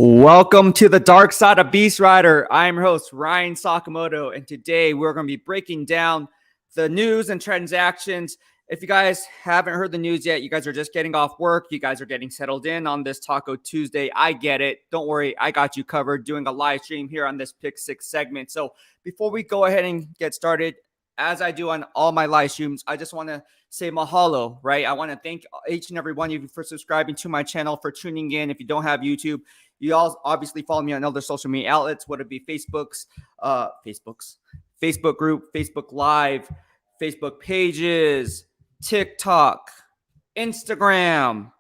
Welcome to the dark side of BEASTwriter. I'm your host, Ryan Sakamoto, and today we're going to be breaking down the news and transactions. If you guys haven't heard the news yet, you guys are just getting off work. You guys are getting settled in on this Taco Tuesday. I get it. Don't worry. I got you covered doing a live stream here on this Pick 6 segment. So before we go ahead and get started, as I do on all my live streams, I just want to say mahalo, right? I want to thank each and every one of you for subscribing to my channel, for tuning in. If you don't have YouTube, you all obviously follow me on other social media outlets, whether it be Facebook group, Facebook Live, Facebook pages, TikTok, Instagram,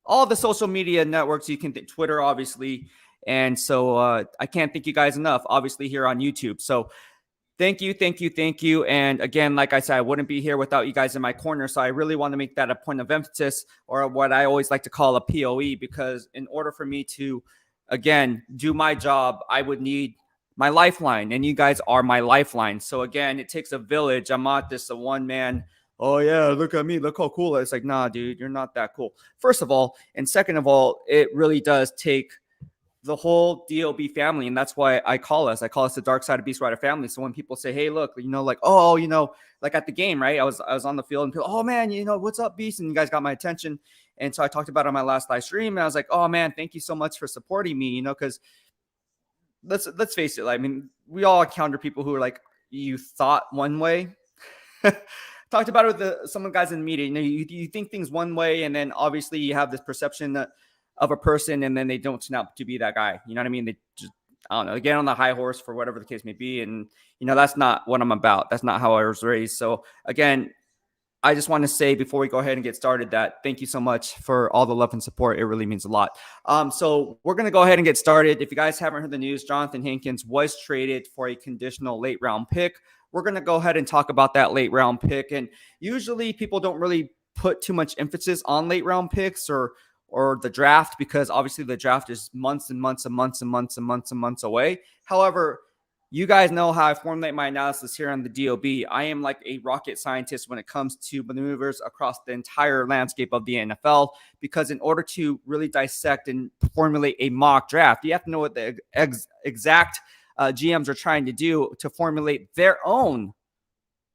all the social media networks you can think, Twitter, obviously. And so I can't thank you guys enough, obviously, here on YouTube. So thank you, thank you, thank you. And again, like I said, I wouldn't be here without you guys in my corner. So I really want to make that a point of emphasis, or what I always like to call a POE, because in order for me to, again, do my job, I would need my lifeline, and you guys are my lifeline. So again, it takes a village. I'm not this a one man. Oh yeah, look at me, look how cool. It's like, nah, dude, you're not that cool. First of all, and second of all, it really does take the whole DOB family, and that's why I call us the dark side of BEASTwriter family. So when people say, hey, look, like, oh, like at the game, right? I was on the field and people, oh man, what's up, Beast? And you guys got my attention. And so I talked about it on my last live stream, and I was like, oh man, thank you so much for supporting me, because let's face it, I mean, we all encounter people who are like, you thought one way. Talked about it with some of the guys in the media. You think things one way, and then obviously you have this perception of a person, and then they don't turn out to be that guy. You know what I mean? They just, I don't know, they get on the high horse for whatever the case may be. And, that's not what I'm about. That's not how I was raised. So again, I just want to say before we go ahead and get started that thank you so much for all the love and support. It really means a lot. So we're going to go ahead and get started. If you guys haven't heard the news, Johnathan Hankins was traded for a conditional late round pick. We're going to go ahead and talk about that late round pick. And usually people don't really put too much emphasis on late round picks or the draft, because obviously the draft is months and months and months and months and months and months away. However, you guys know how I formulate my analysis here on the DOB. I am like a rocket scientist when it comes to maneuvers across the entire landscape of the NFL, because in order to really dissect and formulate a mock draft, you have to know what the exact GMs are trying to do to formulate their own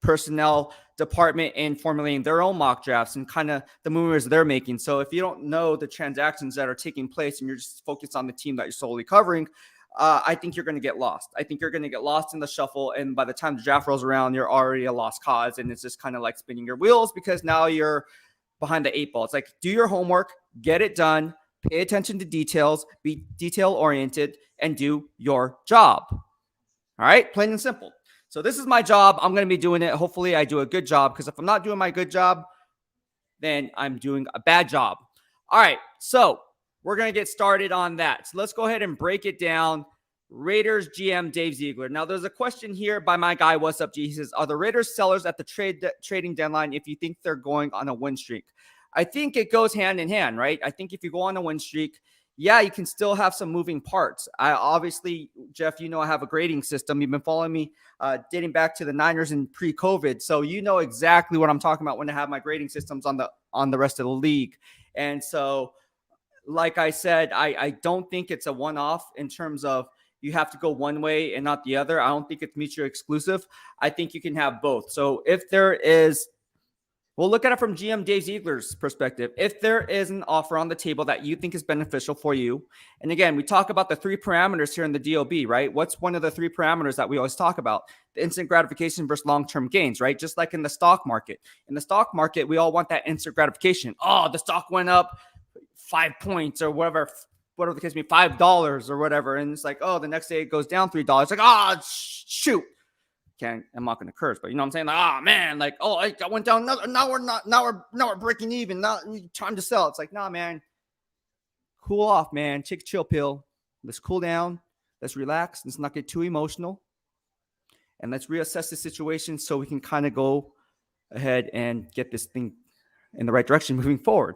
personnel department and formulating their own mock drafts and kind of the movers they're making. So if you don't know the transactions that are taking place and you're just focused on the team that you're solely covering, I think you're going to get lost. I think you're going to get lost in the shuffle. And by the time the draft rolls around, you're already a lost cause. And it's just kind of like spinning your wheels, because now you're behind the 8 ball. It's like, do your homework, get it done, pay attention to details, be detail oriented, and do your job. All right. Plain and simple. So this is my job. I'm going to be doing it. Hopefully I do a good job, because if I'm not doing my good job, then I'm doing a bad job. All right. So we're going to get started on that. So let's go ahead and break it down. Raiders GM Dave Ziegler. Now there's a question here by my guy, What's Up G. He says, are the Raiders sellers at the trading deadline if you think they're going on a win streak? I think it goes hand in hand, right? I think if you go on a win streak, yeah, you can still have some moving parts. I obviously, Jeff, I have a grading system. You've been following me dating back to the Niners and pre-COVID. So you know exactly what I'm talking about when I have my grading systems on the rest of the league. And so, like I said, I don't think it's a one-off in terms of you have to go one way and not the other. I don't think it's mutually exclusive. I think you can have both. So if there is, we'll look at it from GM Dave Ziegler's perspective. If there is an offer on the table that you think is beneficial for you, and again, we talk about the 3 parameters here in the DOB, right? What's one of the 3 parameters that we always talk about? The instant gratification versus long-term gains, right? Just like in the stock market. In the stock market, we all want that instant gratification. Oh, the stock went up 5 points or whatever the case may be, $5 or whatever. And it's like, oh, the next day it goes down $3. Like, oh, shoot. I'm not going to curse, but you know what I'm saying? Like, oh man, like, oh, I went down. Now we're breaking even. Now time to sell. It's like, nah, man, cool off, man. Take a chill pill. Let's cool down. Let's relax. Let's not get too emotional. And let's reassess the situation so we can kind of go ahead and get this thing in the right direction moving forward.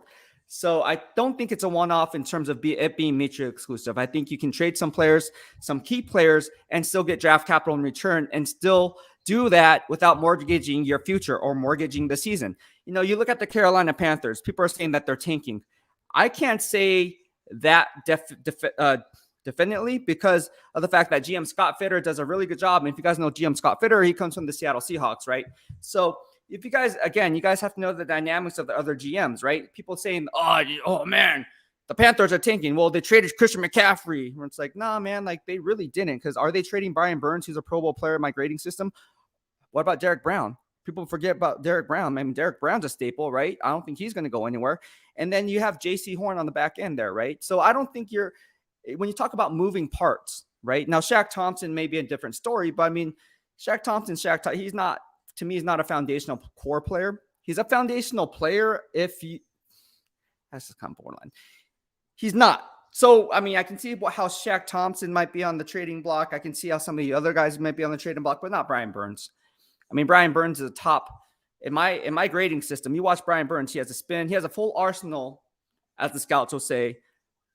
So I don't think it's a one-off in terms of it being mutually exclusive. I think you can trade some players, some key players, and still get draft capital in return, and still do that without mortgaging your future or mortgaging the season. You look at the Carolina Panthers. People are saying that they're tanking. I can't say that definitely, because of the fact that GM Scott Fitter does a really good job. And if you guys know GM Scott Fitter, he comes from the Seattle Seahawks, right? So if you guys, again, you guys have to know the dynamics of the other GMs, right? People saying, oh man, the Panthers are tanking. Well, they traded Christian McCaffrey. Where it's like, nah, man, like they really didn't. Because are they trading Brian Burns, who's a Pro Bowl player in my grading system? What about Derek Brown? People forget about Derek Brown. I mean, Derek Brown's a staple, right? I don't think he's going to go anywhere. And then you have J.C. Horn on the back end there, right? So I don't think when you talk about moving parts, right? Now, Shaq Thompson may be a different story, but I mean, Shaq Thompson, he's not, to me, he's not a foundational core player. He's a foundational player that's just kind of borderline. He's not. So, I mean, I can see how Shaq Thompson might be on the trading block. I can see how some of the other guys might be on the trading block, but not Brian Burns. I mean, Brian Burns is a top in my grading system. You watch Brian Burns, he has a spin. He has a full arsenal, as the scouts will say,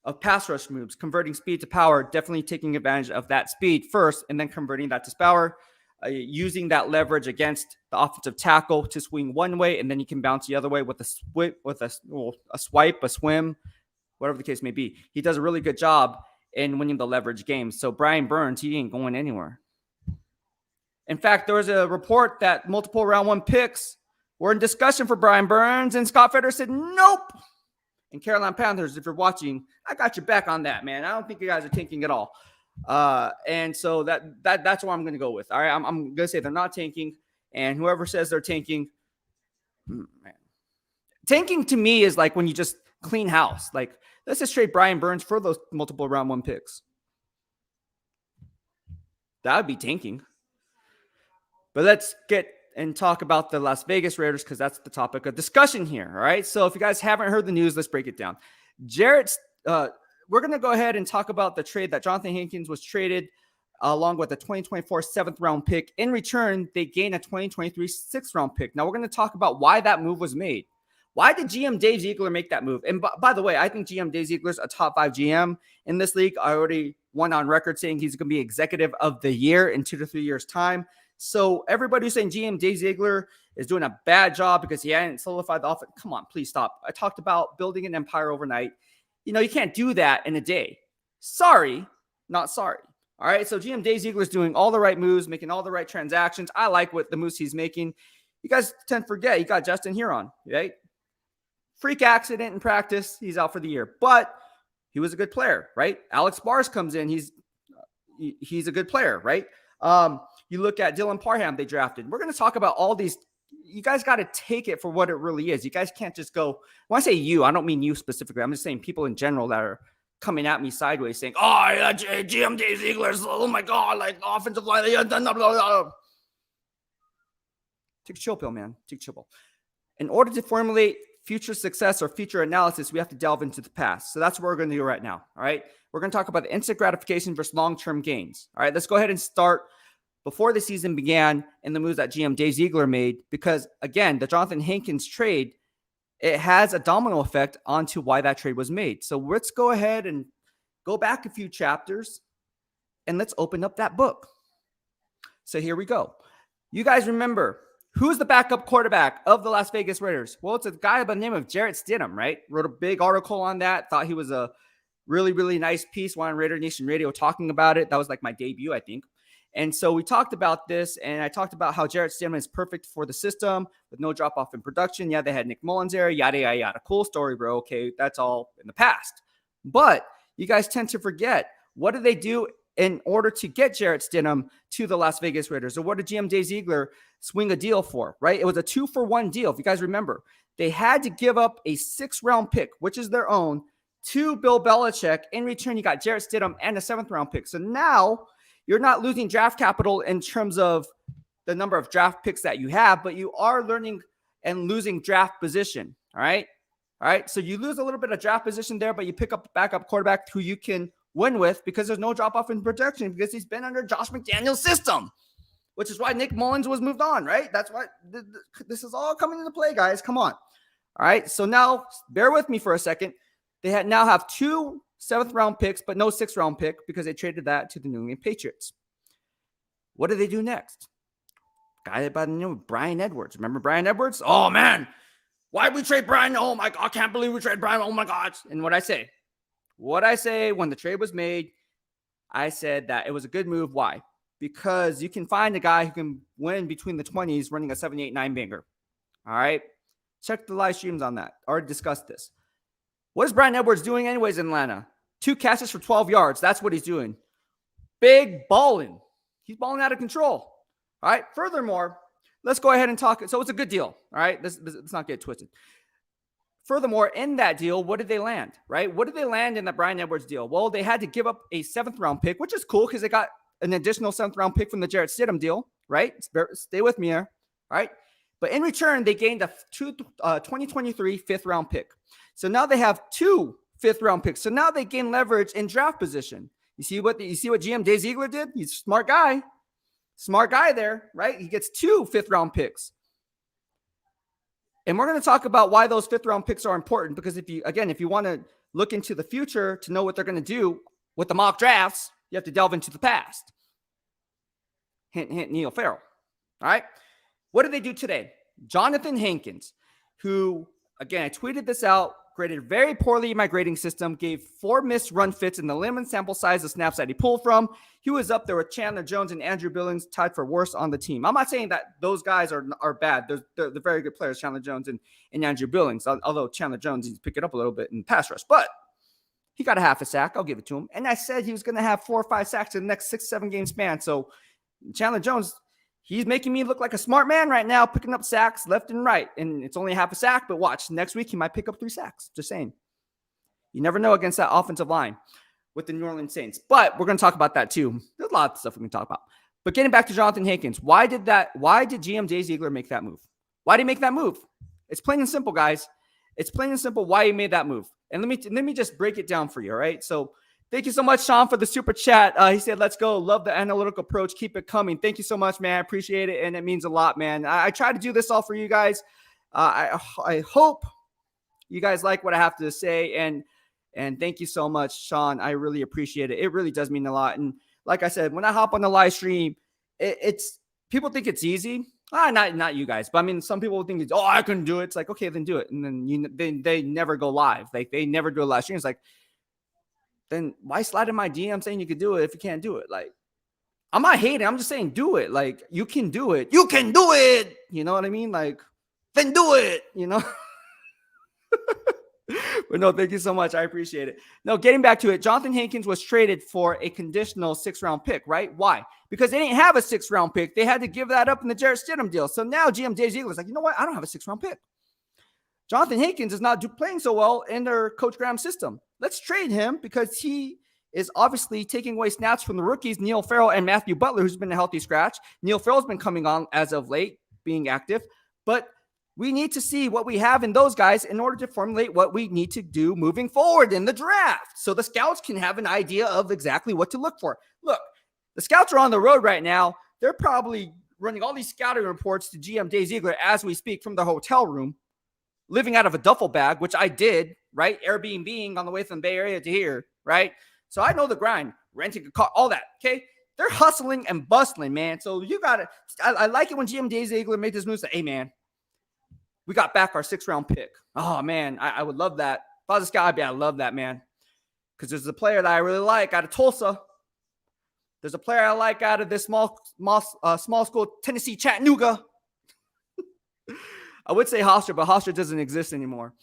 of pass rush moves, converting speed to power, definitely taking advantage of that speed first, and then converting that to power, using that leverage against the offensive tackle to swing one way, and then you can bounce the other way with a swipe, a swim, whatever the case may be. He does a really good job in winning the leverage games. So Brian Burns, he ain't going anywhere. In fact, there was a report that multiple round 1 picks were in discussion for Brian Burns, and Scott Fitter said, nope. And Carolina Panthers, if you're watching, I got your back on that, man. I don't think you guys are tanking at all. And so that's what I'm going to go with. All right, I'm going to say they're not tanking, and whoever says they're tanking, man. Tanking to me is like when you just clean house. Like, let's just trade Brian Burns for those multiple round 1 picks. That would be tanking. But let's get and talk about the Las Vegas Raiders, because that's the topic of discussion here. All right. So if you guys haven't heard the news, let's break it down. We're going to go ahead and talk about the trade that Johnathan Hankins was traded along with a 2024 7th round pick. In return, they gain a 2023 6th round pick. Now we're going to talk about why that move was made. Why did GM Dave Ziegler make that move? And by the way, I think GM Dave Ziegler is a top 5 GM in this league. I already went on record saying he's going to be executive of the year in 2 to 3 years' time. So everybody who's saying GM Dave Ziegler is doing a bad job because he hadn't solidified the offense, come on, please stop. I talked about building an empire overnight. You know, you can't do that in a day. Sorry, not sorry. All right, so GM Dave Ziegler is doing all the right moves, making all the right transactions. I like what the moves he's making. You guys tend to forget he got Justin Huron, right? Freak accident in practice. He's out for the year, but he was a good player, right? Alex Bars comes in. He's a good player, right? You look at Dylan Parham they drafted. We're going to talk about all these. You guys got to take it for what it really is. You guys can't just go. When I say you, I don't mean you specifically. I'm just saying people in general that are coming at me sideways saying, oh, yeah, GM Dave Ziegler, oh my God, like offensive line. Take a chill pill, man. Take a chill pill. In order to formulate future success or future analysis, we have to delve into the past. So that's what we're going to do right now. All right. We're going to talk about the instant gratification versus long-term gains. All right. Let's go ahead and start before the season began and the moves that GM Dave Ziegler made, because again, the Johnathan Hankins trade, it has a domino effect onto why that trade was made. So let's go ahead and go back a few chapters and let's open up that book. So here we go. You guys remember, who's the backup quarterback of the Las Vegas Raiders? Well, it's a guy by the name of Jarrett Stidham, right? Wrote a big article on that. Thought he was a really, really nice piece. Went on Raider Nation Radio talking about it. That was like my debut, I think. And so we talked about this, and I talked about how Jarrett Stidham is perfect for the system with no drop-off in production. Yeah, they had Nick Mullins there, yada, yada, yada. Cool story, bro. Okay, that's all in the past. But you guys tend to forget, what did they do in order to get Jarrett Stidham to the Las Vegas Raiders? Or what did GM Dave Ziegler swing a deal for, right? It was a 2-for-1 deal. If you guys remember, they had to give up a 6th-round pick, which is their own, to Bill Belichick. In return, you got Jarrett Stidham and a 7th-round pick. So now you're not losing draft capital in terms of the number of draft picks that you have, but you are learning and losing draft position. All right. All right. So you lose a little bit of draft position there, but you pick up a backup quarterback who you can win with because there's no drop off in production because he's been under Josh McDaniel's system, which is why Nick Mullins was moved on. Right. That's why this is all coming into play, guys. Come on. All right. So now bear with me for a second. They now have 2 7th-round picks, but no 6th-round pick because they traded that to the New England Patriots. What do they do next? Guy by the name of Brian Edwards. Remember Brian Edwards? Oh, man. Why did we trade Brian? Oh, my God. I can't believe we traded Brian. Oh, my God. And what I say when the trade was made, I said that it was a good move. Why? Because you can find a guy who can win between the 20s running a 7-8-9 banger. All right. Check the live streams on that. Already discussed this. What is Brian Edwards doing anyways in Atlanta? 2 catches for 12 yards. That's what he's doing. Big balling. He's balling out of control. All right. Furthermore, let's go ahead and talk. So it's a good deal. All right. Let's not get twisted. Furthermore, in that deal, what did they land? Right? What did they land in the Brian Edwards deal? Well, they had to give up a 7th round pick, which is cool because they got an additional 7th round pick from the Jarrett Stidham deal. Right? Stay with me here. All right. But in return, they gained a 2023 5th round pick. So now they have 2 5th round picks. So now they gain leverage in draft position. You see what GM Dave Ziegler did? He's a smart guy. Smart guy there, right? He gets 2 5th round picks. And we're going to talk about why those 5th round picks are important, because if you want to look into the future to know what they're going to do with the mock drafts, you have to delve into the past. Hint, hint, Neil Farrell. All right. What did they do today? Johnathan Hankins, who, again, I tweeted this out, graded very poorly in my grading system, gave 4 missed run fits in the limited sample size of snaps that he pulled from. He was up there with Chandler Jones and Andrew Billings, tied for worst on the team. I'm not saying that those guys are bad. They're very good players, Chandler Jones and Andrew Billings, although Chandler Jones needs to pick it up a little bit in pass rush. But he got a half a sack. I'll give it to him. And I said he was going to have 4 or 5 sacks in the next 6-7 game span. So Chandler Jones, he's making me look like a smart man right now, picking up sacks left and right. And it's only half a sack, but watch. Next week, he might pick up 3 sacks. Just saying. You never know against that offensive line with the New Orleans Saints. But we're going to talk about that too. There's a lot of stuff we can talk about. But getting back to Johnathan Hankins, why did GM Dave Ziegler make that move? Why did he make that move? It's plain and simple, guys. It's plain and simple why he made that move. And let me just break it down for you, all right? So thank you so much, Sean, for the super chat. He said, let's go. Love the analytical approach. Keep it coming. Thank you so much, man. I appreciate it, and it means a lot, man. I try to do this all for you guys. I hope you guys like what I have to say, and thank you so much, Sean. I really appreciate it. It really does mean a lot. And like I said, when I hop on the live stream, it's people think it's easy. Not you guys, but I mean, some people think it's, I couldn't do it. It's like, okay, then do it. And then they never go live. Like they never do a live stream. It's like, then why slide in my DM saying you could do it if you can't do it? Like, I'm not hating. I'm just saying do it. Like, you can do it. You can do it. You know what I mean? Like, then do it, you know? But no, thank you so much. I appreciate it. No, getting back to it, Johnathan Hankins was traded for a conditional 6th round pick, right? Why? Because they didn't have a 6th round pick. They had to give that up in the Jarrett Stidham deal. So now GM Dave Ziegler is like, you know what? I don't have a 6th round pick. Johnathan Hankins is not playing so well in their Coach Graham system. Let's trade him because he is obviously taking away snaps from the rookies, Neil Farrell and Matthew Butler, who's been a healthy scratch. Neil Farrell's been coming on as of late, being active. But we need to see what we have in those guys in order to formulate what we need to do moving forward in the draft. So the scouts can have an idea of exactly what to look for. Look, the scouts are on the road right now. They're probably running all these scouting reports to GM Dave Ziegler as we speak from the hotel room, living out of a duffel bag, which I did, right? Airbnb on the way from the Bay Area to here, right? So I know the grind, renting a car, all that, okay? They're hustling and bustling, man. So you got to, I like it when GM Dave Ziegler made this move, say, hey, man, we got back our 6th round pick. Oh, man, I would love that. If I was a scout, I love that, man. Because there's a player that I really like out of Tulsa. There's a player I like out of this small school, Tennessee, Chattanooga. I would say Hofstra, but Hofstra doesn't exist anymore.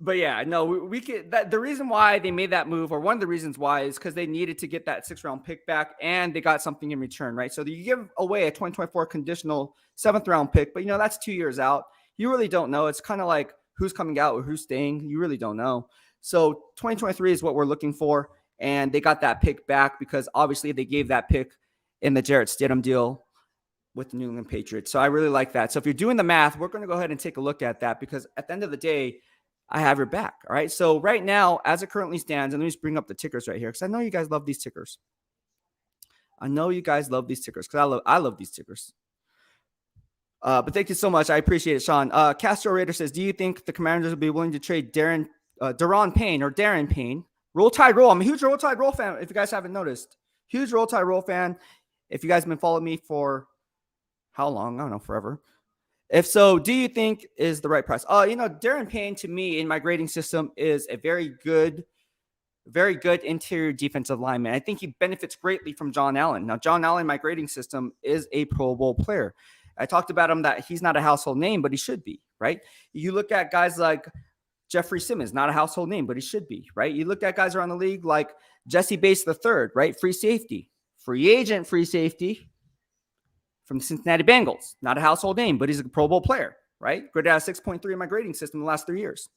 But yeah, no, we could. The reason why they made that move, or one of the reasons why, is because they needed to get that 6th round pick back, and they got something in return, right? So you give away a 2024 conditional 7th round pick, but that's 2 years out. You really don't know. It's kind of like who's coming out or who's staying. You really don't know. So 2023 is what we're looking for, and they got that pick back because obviously they gave that pick in the Jarrett Stidham deal with the New England Patriots. So I really like that. So if you're doing the math, we're going to go ahead and take a look at that because at the end of the day, I have your back. All right. So right now, as it currently stands, and let me just bring up the tickers right here because I know you guys love these tickers. Because I love these tickers. But thank you so much. I appreciate it, Sean. Castro Raider says, do you think the Commanders will be willing to trade Darren Payne? Roll Tide Roll. I'm a huge Roll Tide Roll fan, if you guys haven't noticed. Huge Roll Tide Roll fan. If you guys have been following me for how long? I don't know, forever. If so, do you think is the right price? Darren Payne to me in my grading system is a very good very good interior defensive lineman. I think he benefits greatly from John Allen. Now, John Allen, my grading system, is a Pro Bowl player. I talked about him that he's not a household name, but he should be, right? You look at guys like Jeffrey Simmons, not a household name, but he should be, right? You look at guys around the league like Jesse Bates III, right? Free safety, free agent, free safety from the Cincinnati Bengals, not a household name, but he's a Pro Bowl player, right? Graded out 6.3 in my grading system in the last 3 years.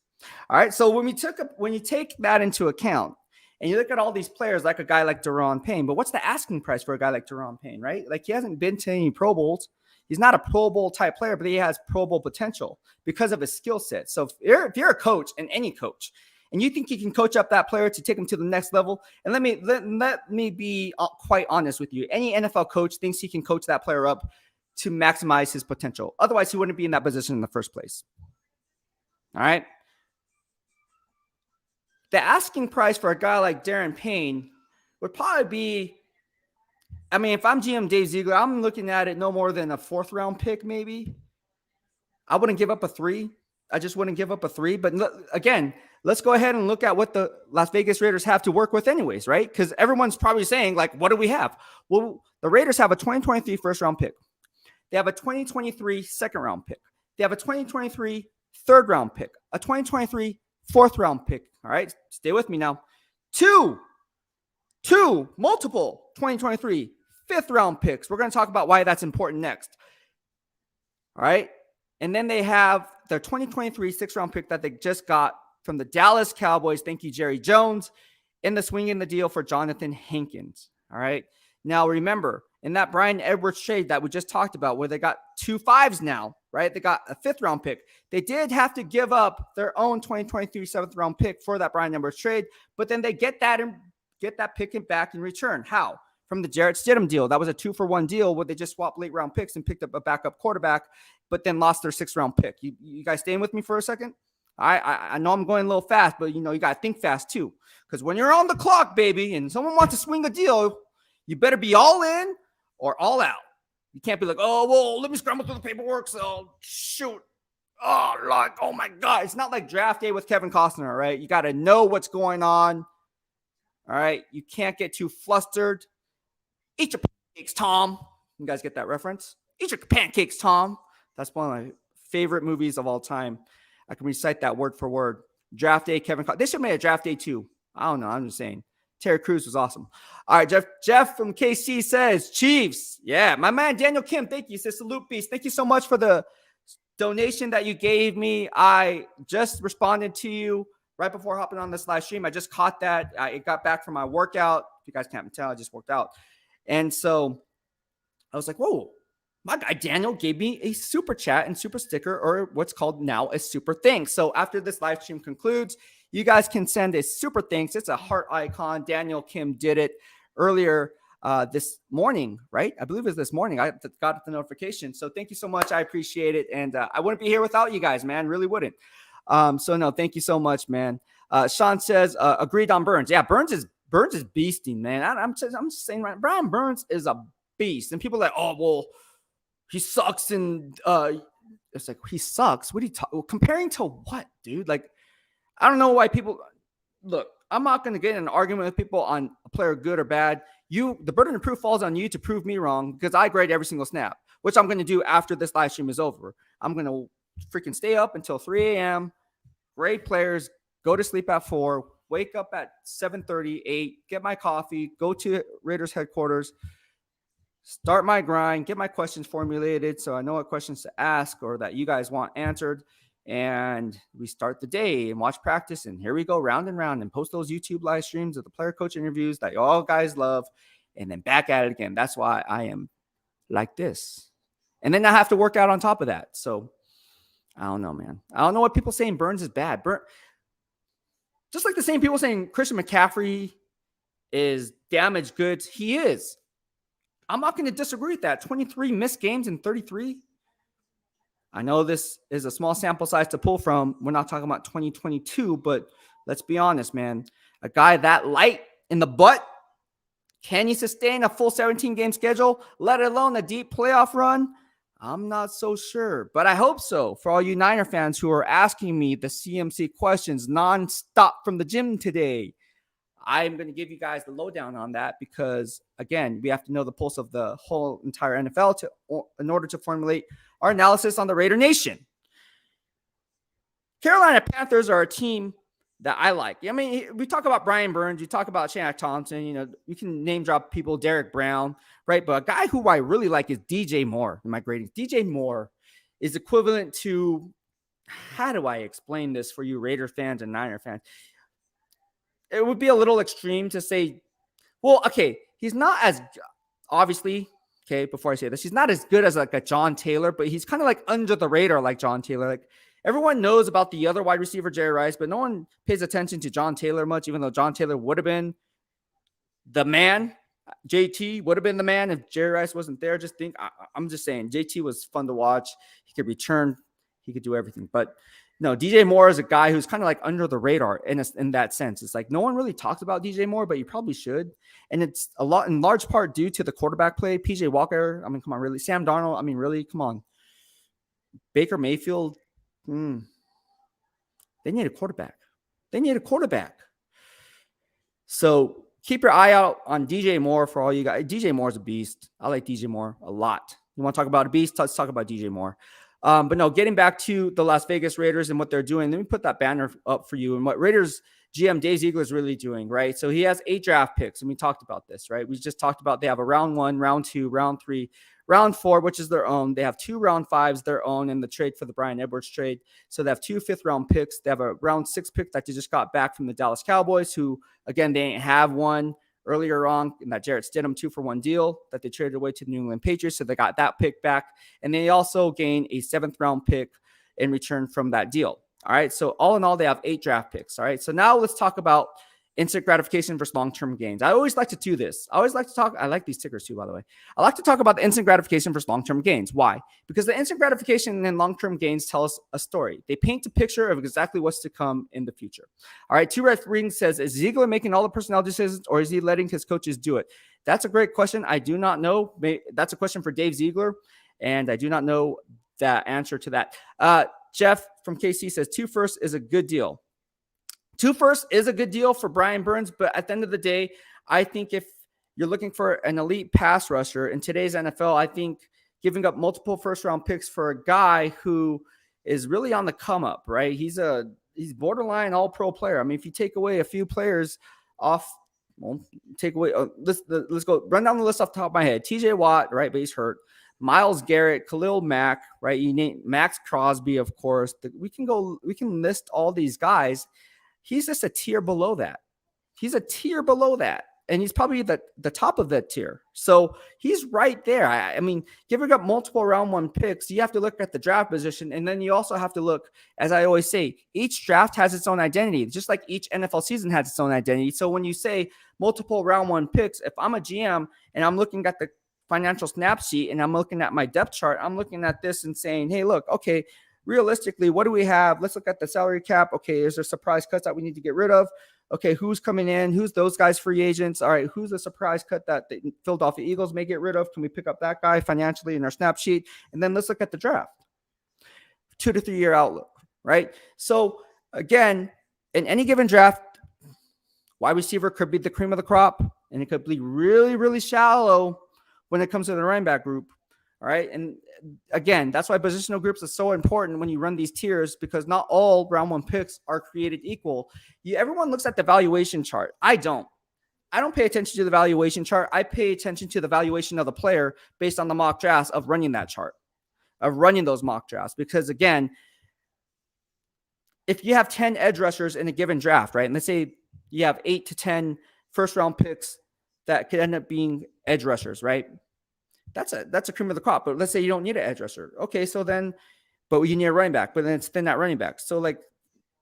All right. So when you take that into account and you look at all these players, like a guy like Daron Payne, but what's the asking price for a guy like Daron Payne, right? Like he hasn't been to any Pro Bowls. He's not a Pro Bowl type player, but he has Pro Bowl potential because of his skill set. So if you're a coach, and any coach, and you think you can coach up that player to take him to the next level, and let me be quite honest with you, any NFL coach thinks he can coach that player up to maximize his potential. Otherwise, he wouldn't be in that position in the first place. All right. The asking price for a guy like Daron Payne would probably be, I mean, if I'm GM Dave Ziegler, I'm looking at it no more than a 4th round pick, maybe. I wouldn't give up a 3. I just wouldn't give up a 3. But again, let's go ahead and look at what the Las Vegas Raiders have to work with anyways, right? Because everyone's probably saying, like, what do we have? Well, the Raiders have a 2023 first round pick. They have a 2023 second round pick. They have a 2023 third round pick, a 2023 4th round pick. All right, stay with me now. Two multiple 2023 5th round picks. We're going to talk about why that's important next. All right. And then they have their 2023 6th round pick that they just got from the Dallas Cowboys. Thank you, Jerry Jones, in the swing in the deal for Johnathan Hankins. All right. Now, remember, in that Bryan Edwards trade that we just talked about, where they got 2 5s now, right? They got a 5th round pick. They did have to give up their own 2023 7th round pick for that Bryan Edwards trade, but then they get that pick back in return. How? From the Jarrett Stidham deal. That was a 2-for-1 deal where they just swapped late round picks and picked up a backup quarterback, but then lost their 6th round pick. You guys staying with me for a second? I know I'm going a little fast, but you got to think fast too. Because when you're on the clock, baby, and someone wants to swing a deal, you better be all in or all out. You can't be like, oh, well, let me scramble through the paperwork. So shoot. Oh my God. It's not like draft day with Kevin Costner, right? You got to know what's going on. All right. You can't get too flustered. Eat your pancakes, Tom. You guys get that reference? Eat your pancakes, Tom. That's one of my favorite movies of all time. I can recite that word for word. Draft day, Kevin Costner. They should have made a draft day too. I don't know. I'm just saying. Terry Crews was awesome. All right, Jeff from KC says, Chiefs. Yeah, my man Daniel Kim, thank you. He says, salute, Beast. Thank you so much for the donation that you gave me. I just responded to you right before hopping on this live stream. I just caught that. I got back from my workout. If you guys can't tell, I just worked out. And so I was like, whoa, my guy Daniel gave me a super chat and super sticker, or what's called now a super thanks. So after this live stream concludes, you guys can send a super thanks. It's a heart icon. Daniel Kim did it earlier this morning, right? I believe it was this morning. I got the notification. So thank you so much. I appreciate it. And I wouldn't be here without you guys, man. Really wouldn't. So no, thank you so much, man. Sean says, agreed on Burns. Yeah, Burns is beasting, man. I'm just saying, right? Brian Burns is a beast. And people are like, oh, well, he sucks. And it's like, he sucks. What are you comparing to what, dude? Like, I don't know why people look. I'm not going to get in an argument with people on a player good or bad. The burden of proof falls on you to prove me wrong, because I grade every single snap, which I'm going to do after this live stream is over. I'm going to freaking stay up until 3 a.m., grade players, go to sleep at 4, wake up at 7:30, 8, get my coffee, go to Raiders headquarters, start my grind, get my questions formulated so I know what questions to ask or that you guys want answered. And we start the day and watch practice. And here we go round and round and post those YouTube live streams of the player coach interviews that you all guys love. And then back at it again. That's why I am like this. And then I have to work out on top of that. So I don't know, man. I don't know what people saying Burns is bad. Just like the same people saying Christian McCaffrey is damaged goods. He is. I'm not going to disagree with that. 23 missed games in 33. I know this is a small sample size to pull from. We're not talking about 2022, but let's be honest, man. A guy that light in the butt, can he sustain a full 17-game schedule, let alone a deep playoff run? I'm not so sure, but I hope so. For all you Niner fans who are asking me the CMC questions nonstop from the gym today, I'm going to give you guys the lowdown on that because, again, we have to know the pulse of the whole entire NFL in order to formulate our analysis on the Raider Nation. Carolina Panthers are a team that I like. I mean, we talk about Brian Burns, you talk about Shaq Thompson, you know, you can name drop people, Derek Brown, right? But a guy who I really like is DJ Moore in my gradings. DJ Moore is equivalent to, how do I explain this for you Raider fans and Niner fans? It would be a little extreme to say, well, okay, he's not as, obviously, okay, before I say this, he's not as good as like a John Taylor, but he's kind of like under the radar like John Taylor. Like, everyone knows about the other wide receiver, Jerry Rice, but no one pays attention to John Taylor much, even though John Taylor would have been the man. JT would have been the man if Jerry Rice wasn't there. I'm just saying, JT was fun to watch. He could return. He could do everything. But no, DJ Moore is a guy who's kind of like under the radar in that sense. It's like no one really talks about DJ Moore, but you probably should. And it's a lot in large part due to the quarterback play. PJ Walker, I mean, come on, really? Sam Darnold, I mean, really? Come on. Baker Mayfield, they need a quarterback. So keep your eye out on DJ Moore for all you guys. DJ Moore's a beast. I like DJ Moore a lot. You want to talk about a beast? Let's talk about DJ Moore. But no, getting back to the Las Vegas Raiders and what they're doing, let me put that banner up for you and what Raiders GM Dave Ziegler is really doing, right? So he has 8 draft picks, and we talked about this, right? We just talked about they have a round 1, round 2, round 3, round 4, which is their own. They have 2 round 5s, their own, in the trade for the Brian Edwards trade. So they have 2 fifth-round picks. They have a round 6 pick that they just got back from the Dallas Cowboys, who, again, they ain't have one earlier on in that Jarrett Stidham 2-for-1 deal that they traded away to the New England Patriots. So they got that pick back. And they also gained a 7th-round pick in return from that deal. All right. So all in all, they have 8 draft picks. All right. So now let's talk about instant gratification versus long-term gains. I always like to do this. I like these stickers too, by the way. I like to talk about the instant gratification versus long-term gains. Why? Because the instant gratification and long-term gains tell us a story. They paint a picture of exactly what's to come in the future. All right. 2 Red Rings says, is Ziegler making all the personnel decisions or is he letting his coaches do it? That's a great question. I do not know. That's a question for Dave Ziegler, and I do not know the answer to that. Jeff from KC says 2 firsts is a good deal. 2 firsts is a good deal for Brian Burns, but at the end of the day, I think if you're looking for an elite pass rusher in today's NFL, I think giving up multiple first-round picks for a guy who is really on the come up, right? He's borderline all-pro player. I mean, if you take away a few players off, well, take away. Let's go run down the list off the top of my head. T.J. Watt, right, but he's hurt. Myles Garrett, Khalil Mack, right? You name Max Crosby, of course. We can list all these guys. He's just a tier below that. And he's probably the top of that tier. So he's right there. I mean, giving up multiple round 1 picks, you have to look at the draft position. And then you also have to look, as I always say, each draft has its own identity, just like each NFL season has its own identity. So when you say multiple round 1 picks, if I'm a GM and I'm looking at the financial snap sheet and I'm looking at my depth chart, I'm looking at this and saying, hey, look, okay, realistically, what do we have? Let's look at the salary cap. Okay, is there surprise cuts that we need to get rid of? Okay, who's coming in? Who's those guys free agents? All right, who's the surprise cut that the Philadelphia Eagles may get rid of? Can we pick up that guy financially in our snap sheet? And then let's look at the draft. 2 to 3 year outlook, right? So again, in any given draft, wide receiver could be the cream of the crop, and it could be really, really shallow when it comes to the running back group. All right. And again, that's why positional groups are so important when you run these tiers, because not all round 1 picks are created equal. Everyone looks at the valuation chart. I don't pay attention to the valuation chart. I pay attention to the valuation of the player based on the mock drafts of running that chart, of running those mock drafts. Because again, if you have 10 edge rushers in a given draft, right? And let's say you have 8 to 10 first round picks that could end up being edge rushers, right? That's a cream of the crop. But let's say you don't need an edge rusher. Okay, so then, but you need a running back, but then it's thin at running back. So like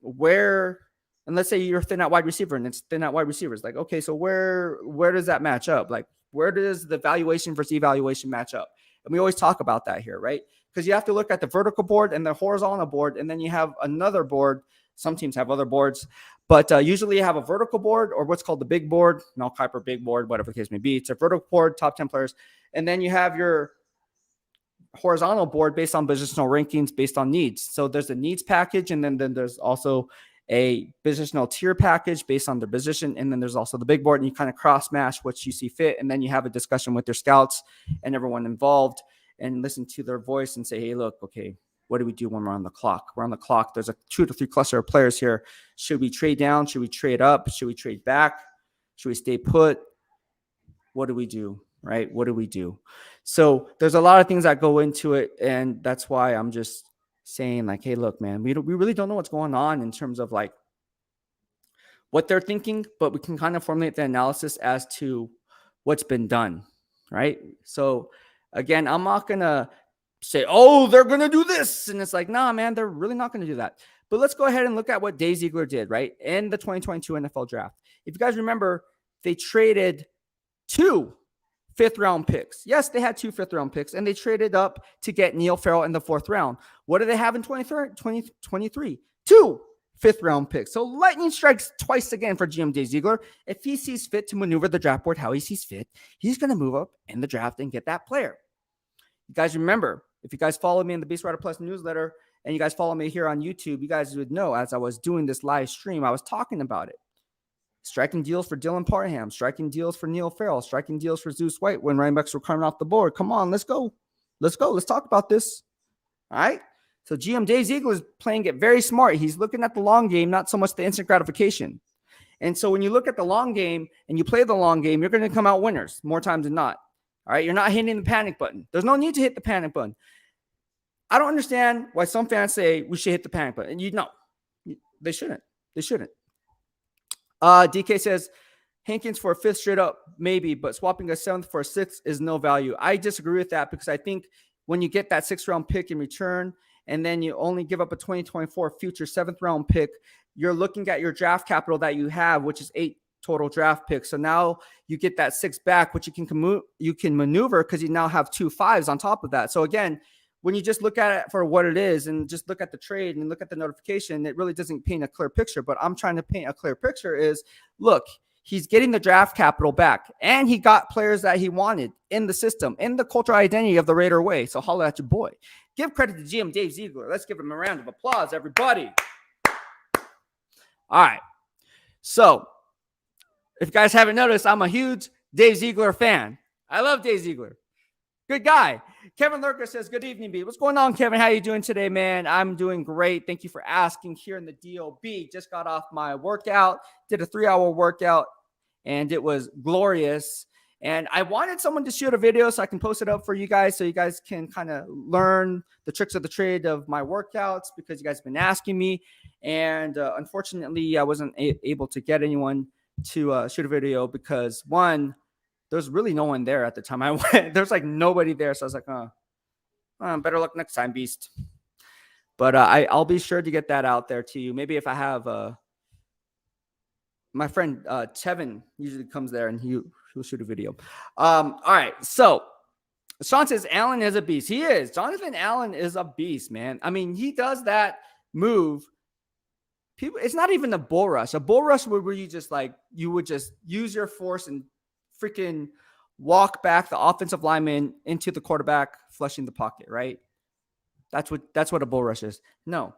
and let's say you're thin at wide receiver and it's thin at wide receivers. Like, okay, so where does that match up? Like, where does the valuation versus evaluation match up? And we always talk about that here, right? Because you have to look at the vertical board and the horizontal board, and then you have another board. Some teams have other boards, but usually you have a vertical board or what's called the big board, Mel Kiper big board, whatever the case may be. It's a vertical board, top 10 players. And then you have your horizontal board based on positional rankings, based on needs. So there's a needs package, and then there's also a positional tier package based on their position. And then there's also the big board, and you kind of cross match what you see fit. And then you have a discussion with your scouts and everyone involved and listen to their voice and say, hey, look, okay, what do we do when we're on the clock? We're on the clock. There's a 2 to 3 cluster of players here. Should we trade down? Should we trade up? Should we trade back? Should we stay put? What do we do? Right? What do we do? So there's a lot of things that go into it. And that's why I'm just saying like, hey, look, man, we really don't know what's going on in terms of like what they're thinking, but we can kind of formulate the analysis as to what's been done. Right? So again, I'm not going to say, oh, they're going to do this. And it's like, nah, man, they're really not going to do that. But let's go ahead and look at what Dave Ziegler did, right? In the 2022 NFL draft. If you guys remember, they traded 2 fifth-round picks. Yes, they had 2 fifth-round picks, and they traded up to get Neil Farrell in the 4th round. What do they have in 2023? 2 fifth-round picks. So lightning strikes twice again for GM Dave Ziegler. If he sees fit to maneuver the draft board how he sees fit, he's going to move up in the draft and get that player. You guys remember, if you guys follow me in the BEASTwriter Plus newsletter and you guys follow me here on YouTube, you guys would know as I was doing this live stream, I was talking about it. Striking deals for Dylan Parham, striking deals for Neil Farrell, striking deals for Zeus White when running backs were coming off the board. Come on, let's go. Let's go. Let's talk about this. All right. So GM Dave Ziegler is playing it very smart. He's looking at the long game, not so much the instant gratification. And so when you look at the long game and you play the long game, you're going to come out winners more times than not. All right. You're not hitting the panic button. There's no need to hit the panic button. I don't understand why some fans say we should hit the panic button. You know, they shouldn't. They shouldn't. DK says Hankins for a 5th straight up, maybe, but swapping a 7th for a 6th is no value. I disagree with that because I think when you get that 6th round pick in return and then you only give up a 2024 future 7th round pick, you're looking at your draft capital that you have, which is 8 total draft picks. So now you get that 6 back, which you can maneuver because you now have 2 5s on top of that. So again, when you just look at it for what it is and just look at the trade and look at the notification, it really doesn't paint a clear picture. But I'm trying to paint a clear picture is, look, he's getting the draft capital back and he got players that he wanted in the system, in the cultural identity of the Raider way. So holla at your boy. Give credit to GM Dave Ziegler. Let's give him a round of applause, everybody. All right. So if you guys haven't noticed, I'm a huge Dave Ziegler fan. I love Dave Ziegler. Good guy. Kevin Lurker says, good evening, B. What's going on, Kevin? How you doing today, man? I'm doing great. Thank you for asking here in the DOB. Just got off my workout, did a 3-hour workout, and it was glorious. And I wanted someone to shoot a video so I can post it up for you guys so you guys can kind of learn the tricks of the trade of my workouts because you guys have been asking me. And unfortunately, I wasn't able to get anyone to shoot a video because, one, there's really no one there at the time I went. There's like nobody there. So I was like, better luck next time, Beast. But I'll be sure to get that out there to you. Maybe if I have my friend Tevin usually comes there and he'll shoot a video. All right. So Sean says Allen is a beast. He is. Jonathan Allen is a beast, man. I mean, he does that move. People, it's not even a bull rush. A bull rush where you just like, you would just use your force and freaking walk back the offensive lineman into the quarterback, flushing the pocket, right? That's what a bull rush is. No.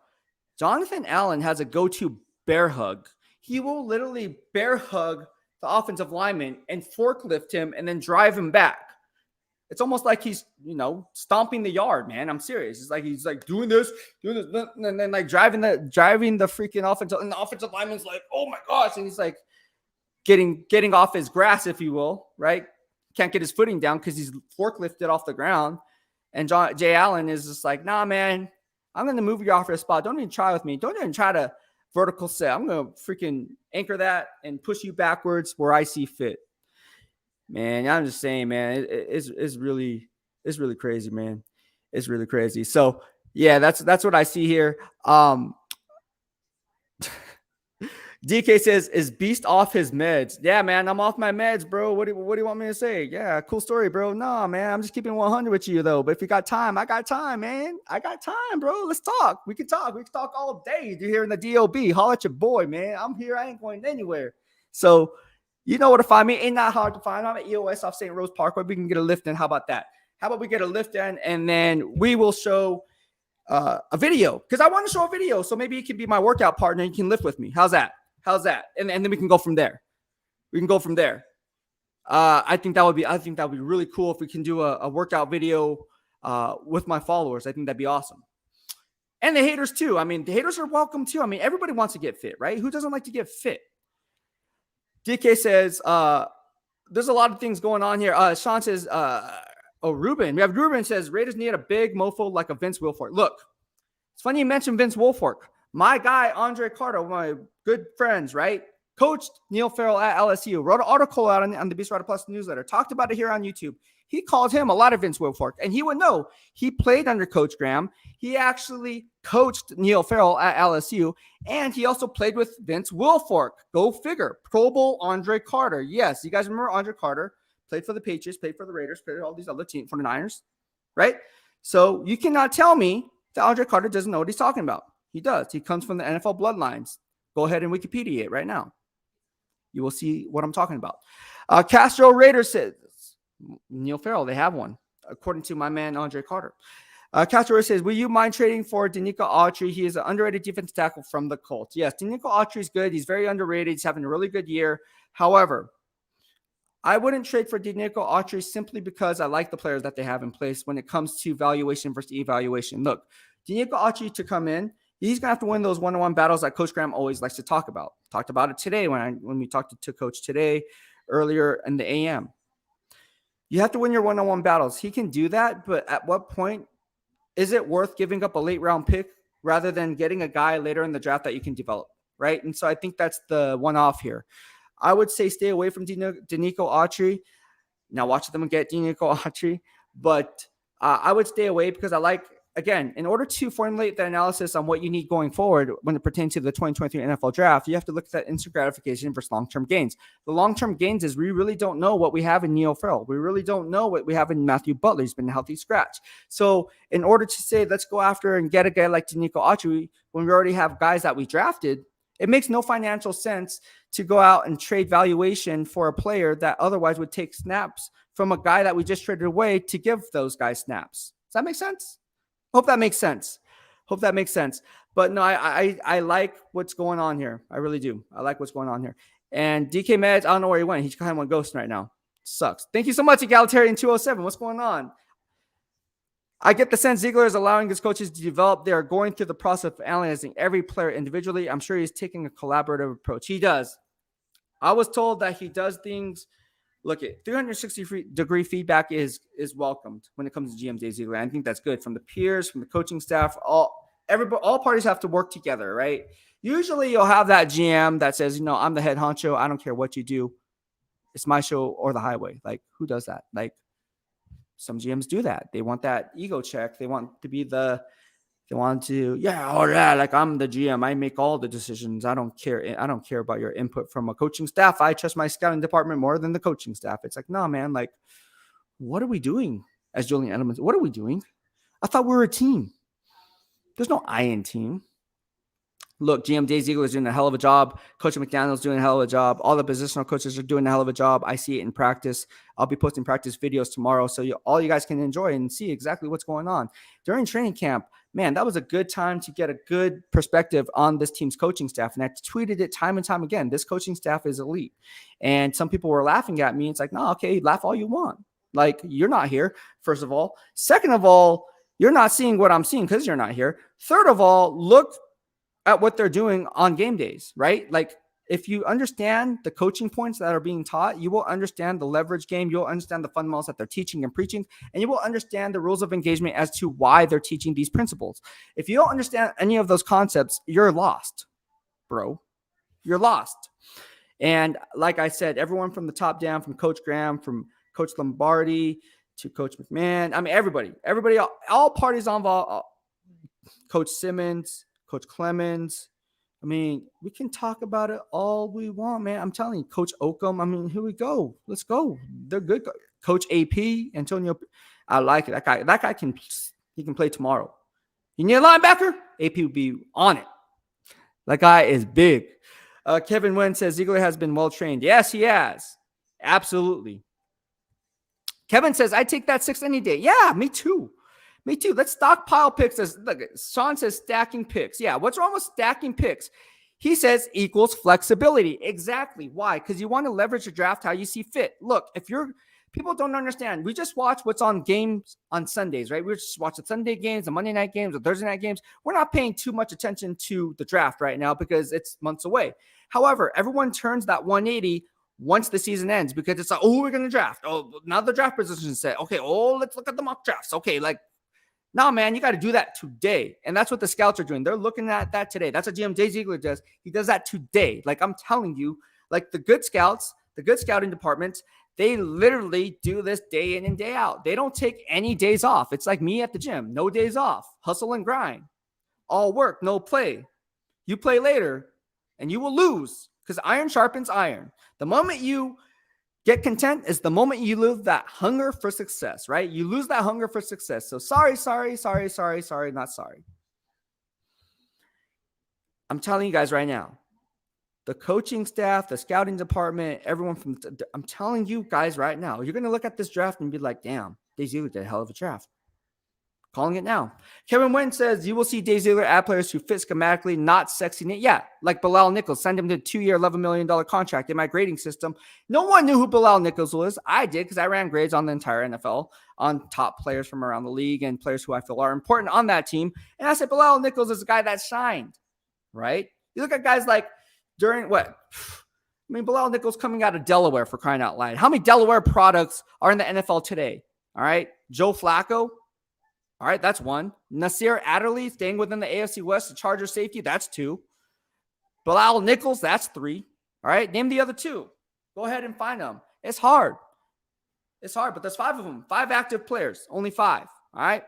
Jonathan Allen has a go-to bear hug. He will literally bear hug the offensive lineman and forklift him and then drive him back. It's almost like he's, stomping the yard, man. I'm serious. It's like he's like doing this, and then like driving the freaking offensive, and the offensive lineman's like, oh my gosh, and he's like getting off his grass, if you will, right? Can't get his footing down because he's forklifted off the ground. And Jay Allen is just like, nah, man, I'm going to move you off your spot. Don't even try with me. Don't even try to vertical set. I'm going to freaking anchor that and push you backwards where I see fit. Man, I'm just saying, man, it's really crazy, man. It's really crazy. So yeah, that's what I see here. DK says, is Beast off his meds? Yeah, man, I'm off my meds, bro. What do you want me to say? Yeah, cool story, bro. Nah, man, I'm just keeping 100 with you, though. But if you got time, I got time, man. I got time, bro. Let's talk. We can talk. We can talk all day. You're here in the DOB. Holla at your boy, man. I'm here. I ain't going anywhere. So you know where to find me. Ain't not hard to find. I'm at EOS off St. Rose Parkway. We can get a lift in. How about that? How about we get a lift in, and then we will show a video, because I want to show a video. So maybe you can be my workout partner and you can lift with me. How's that? And then we can go from there. I think that would be really cool if we can do a workout video with my followers. I think that'd be awesome. And the haters too. I mean, the haters are welcome too. I mean, everybody wants to get fit, right? Who doesn't like to get fit? DK says, there's a lot of things going on here. Sean says, Ruben. We have Ruben says, Raiders need a big mofo like a Vince Wilfork. Look, it's funny you mentioned Vince Wilfork. My guy, Andre Carter, one of my good friends, right? Coached Neil Farrell at LSU, wrote an article out on the BEASTwriter Plus newsletter, talked about it here on YouTube. He called him a lot of Vince Wilfork, and he would know. He played under Coach Graham. He actually coached Neil Farrell at LSU, and he also played with Vince Wilfork. Go figure. Pro Bowl Andre Carter. Yes, you guys remember Andre Carter? Played for the Patriots, played for the Raiders, played for all these other teams, for the Niners, right? So you cannot tell me that Andre Carter doesn't know what he's talking about. He does. He comes from the NFL bloodlines. Go ahead and Wikipedia it right now. You will see what I'm talking about. Castro Raiders says, Neil Farrell, they have one, according to my man, Andre Carter. Castro says, will you mind trading for Danico Autry? He is an underrated defensive tackle from the Colts. Yes, Danico Autry is good. He's very underrated. He's having a really good year. However, I wouldn't trade for Danico Autry simply because I like the players that they have in place when it comes to valuation versus evaluation. Look, Danico Autry to come in, he's going to have to win those one-on-one battles that Coach Graham always likes to talk about. Talked about it today when we talked to Coach today earlier in the AM. You have to win your one-on-one battles. He can do that, but at what point is it worth giving up a late-round pick rather than getting a guy later in the draft that you can develop, right? And so I think that's the one-off here. I would say stay away from Danico Autry. Now watch them get Danico Autry, but I would stay away because I like, again, in order to formulate the analysis on what you need going forward when it pertains to the 2023 NFL draft, you have to look at that instant gratification versus long-term gains. The long-term gains is we really don't know what we have in Neil Farrell. We really don't know what we have in Matthew Butler. He's been a healthy scratch. So in order to say, let's go after and get a guy like Danico Autry when we already have guys that we drafted, it makes no financial sense to go out and trade valuation for a player that otherwise would take snaps from a guy that we just traded away to give those guys snaps. Does that make sense? Hope that makes sense. But no, I like what's going on here. I really do. I like what's going on here. And DK Meds, I don't know where he went. He's kind of on ghosting right now. Sucks. Thank you so much, Egalitarian 207. What's going on? I get the sense Ziegler is allowing his coaches to develop. They are going through the process of analyzing every player individually. I'm sure he's taking a collaborative approach. He does. I was told that he does things. Look, at 360-degree feedback is welcomed when it comes to GM Dave Ziegler. I think that's good from the peers, from the coaching staff. All parties have to work together, right? Usually you'll have that GM that says, I'm the head honcho. I don't care what you do. It's my show or the highway. Like, who does that? Like, some GMs do that. They want that ego check. They want to be like I'm the GM. I make all the decisions. I don't care. I don't care about your input from a coaching staff. I trust my scouting department more than the coaching staff. It's like, no, man, like, what are we doing as Julian Edelman? What are we doing? I thought we were a team. There's no I in team. Look, GM Dave Ziegler is doing a hell of a job. Coach McDaniel's doing a hell of a job. All the positional coaches are doing a hell of a job. I see it in practice. I'll be posting practice videos tomorrow so all you guys can enjoy and see exactly what's going on. During training camp, man, that was a good time to get a good perspective on this team's coaching staff. And I tweeted it time and time again. This coaching staff is elite. And some people were laughing at me. It's like, no, okay, laugh all you want. Like, you're not here, first of all. Second of all, you're not seeing what I'm seeing because you're not here. Third of all, look at what they're doing on game days, right? Like, if you understand the coaching points that are being taught, you will understand the leverage game. You'll understand the fundamentals that they're teaching and preaching, and you will understand the rules of engagement as to why they're teaching these principles. If you don't understand any of those concepts, you're lost, bro. You're lost. And like I said, everyone from the top down, from Coach Graham, from Coach Lombardi to Coach McMahon, I mean, everybody, all parties involved, Coach Simmons, Coach Clemens. I mean, we can talk about it all we want, man. I'm telling you, Coach Oakham. I mean, here we go. Let's go. They're good. Coach AP, Antonio. I like it. That guy can play tomorrow. You need a linebacker? AP will be on it. That guy is big. Kevin Wynn says Ziegler has been well trained. Yes, he has. Absolutely. Kevin says, I take that 6 any day. Yeah, me too. Me too. Let's stockpile picks. Look, Sean says stacking picks. Yeah, what's wrong with stacking picks? He says equals flexibility. Exactly. Why? Because you want to leverage your draft how you see fit. Look, people don't understand. We just watch what's on games on Sundays, right? We just watch the Sunday games, the Monday night games, the Thursday night games. We're not paying too much attention to the draft right now because it's months away. However, everyone turns that 180 once the season ends because it's like, oh, we're going to draft. Oh, now the draft position is set. Okay, let's look at the mock drafts. Okay, no, man, you got to do that today. And that's what the scouts are doing. They're looking at that today. That's what GM Dave Ziegler does. He does that today. I'm telling you, the good scouts, the good scouting departments, they literally do this day in and day out. They don't take any days off. It's like me at the gym. No days off. Hustle and grind. All work, no play. You play later and you will lose because iron sharpens iron. The moment you get content is the moment you lose that hunger for success, right? You lose that hunger for success. So sorry, not sorry. I'm telling you guys right now, the coaching staff, the scouting department, everyone I'm telling you guys right now, you're going to look at this draft and be like, damn, Dave Ziegler did a hell of a draft. Calling it now. Kevin Wynn says, you will see Dave Ziegler add players who fit schematically, not sexy. Yeah, like Bilal Nichols. Send him to a 2-year, $11 million contract in my grading system. No one knew who Bilal Nichols was. I did because I ran grades on the entire NFL on top players from around the league and players who I feel are important on that team. And I said, Bilal Nichols is a guy that shined, right? You look at guys like Bilal Nichols coming out of Delaware, for crying out loud. How many Delaware products are in the NFL today? All right. Joe Flacco. All right, that's one. Nasir Adderley staying within the AFC West, the Chargers safety, that's 2. Bilal Nichols, that's 3. All right, name the other 2. Go ahead and find them. It's hard. But there's 5 of them. 5 active players, only 5. All right.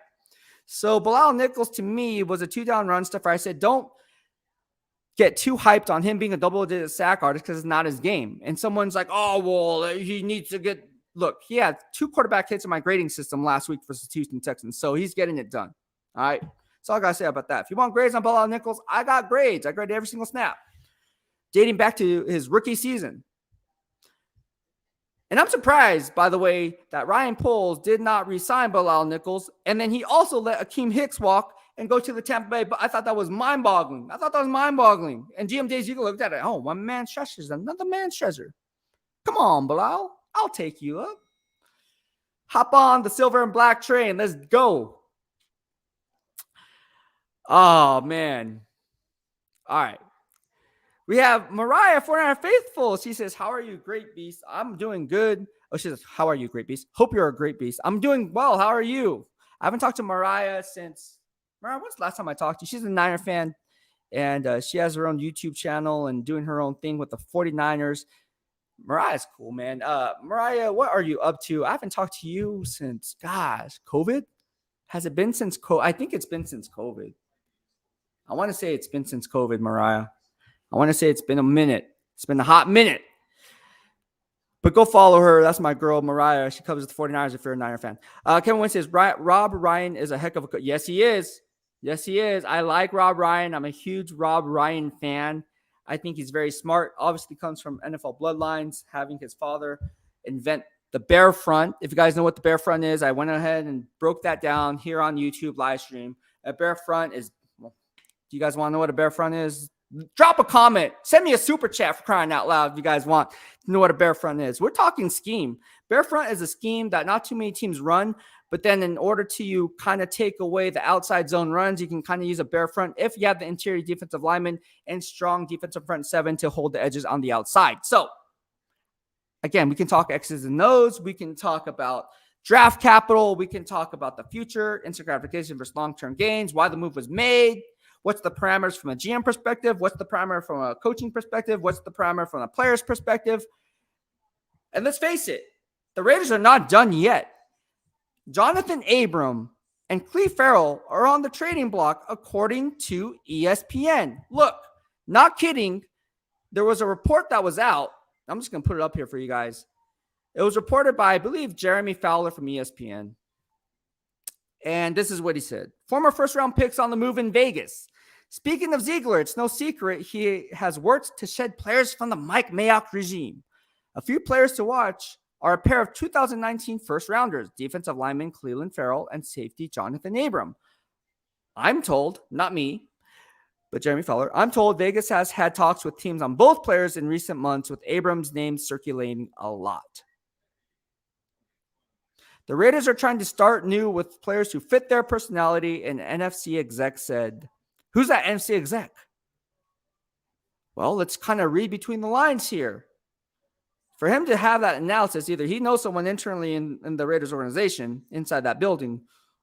So Bilal Nichols to me was a 2-down run stuffer. I said, don't get too hyped on him being a double-digit sack artist because it's not his game. And someone's like, oh, well, he needs to get. Look, he had 2 quarterback hits in my grading system last week versus Houston Texans, so he's getting it done. All right? That's all I got to say about that. If you want grades on Bilal Nichols, I got grades. I graded every single snap, dating back to his rookie season. And I'm surprised, by the way, that Ryan Poles did not re-sign Bilal Nichols, and then he also let Akeem Hicks walk and go to the Tampa Bay. But I thought that was mind-boggling. And GM Dave Zeigler looked at it. Oh, one man's treasure is another man's treasure. Come on, Bilal. I'll take you up. Hop on the silver and black train. Let's go. Oh, man. All right. We have Mariah, 49 Faithful. She says, how are you, great beast? I'm doing good. Oh, she says, how are you, great beast? Hope you're a great beast. I'm doing well. How are you? I haven't talked to Mariah since. Mariah, when's the last time I talked to you? She's a Niner fan, and she has her own YouTube channel and doing her own thing with the 49ers. Mariah's cool, man. Mariah, what are you up to? I haven't talked to you since, COVID? Has it been since COVID? I think it's been since COVID. I want to say it's been since COVID, Mariah. I want to say it's been a minute. It's been a hot minute. But go follow her. That's my girl, Mariah. She covers the 49ers if you're a Niner fan. Kevin Wynn says, Rob Ryan is a heck of a coach. Yes, he is. I like Rob Ryan. I'm a huge Rob Ryan fan. I think he's very smart. Obviously comes from NFL bloodlines, having his father invent the bear front. If you guys know what the bear front is, I went ahead and broke that down here on YouTube live stream. A bear front is, do you guys want to know what a bear front is? Drop a comment. Send me a super chat, for crying out loud, if you guys want to know what a bear front is. We're talking scheme. Bear front is a scheme that not too many teams run, but then in order to kind of take away the outside zone runs, you can kind of use a bear front if you have the interior defensive lineman and strong defensive front 7 to hold the edges on the outside. So, again, we can talk X's and O's. We can talk about draft capital. We can talk about the future, instant gratification versus long-term gains, why the move was made, what's the parameters from a GM perspective, what's the parameter from a coaching perspective, what's the parameter from a player's perspective. And let's face it, the Raiders are not done yet. Jonathan Abram and Cleve Farrell are on the trading block, according to ESPN. Look, not kidding. There was a report that was out. I'm just going to put it up here for you guys. It was reported by, I believe, Jeremy Fowler from ESPN. And this is what he said. Former first-round picks on the move in Vegas. Speaking of Ziegler, it's no secret he has worked to shed players from the Mike Mayock regime. A few players to watch are a pair of 2019 first-rounders, defensive lineman Clelin Ferrell and safety Jonathan Abram. I'm told, not me, but Jeremy Feller, I'm told Vegas has had talks with teams on both players in recent months, with Abrams' name circulating a lot. The Raiders are trying to start new with players who fit their personality, and NFC exec said, who's that NFC exec? Well, let's kind of read between the lines here. For him to have that analysis, either he knows someone internally in the Raiders organization inside that building,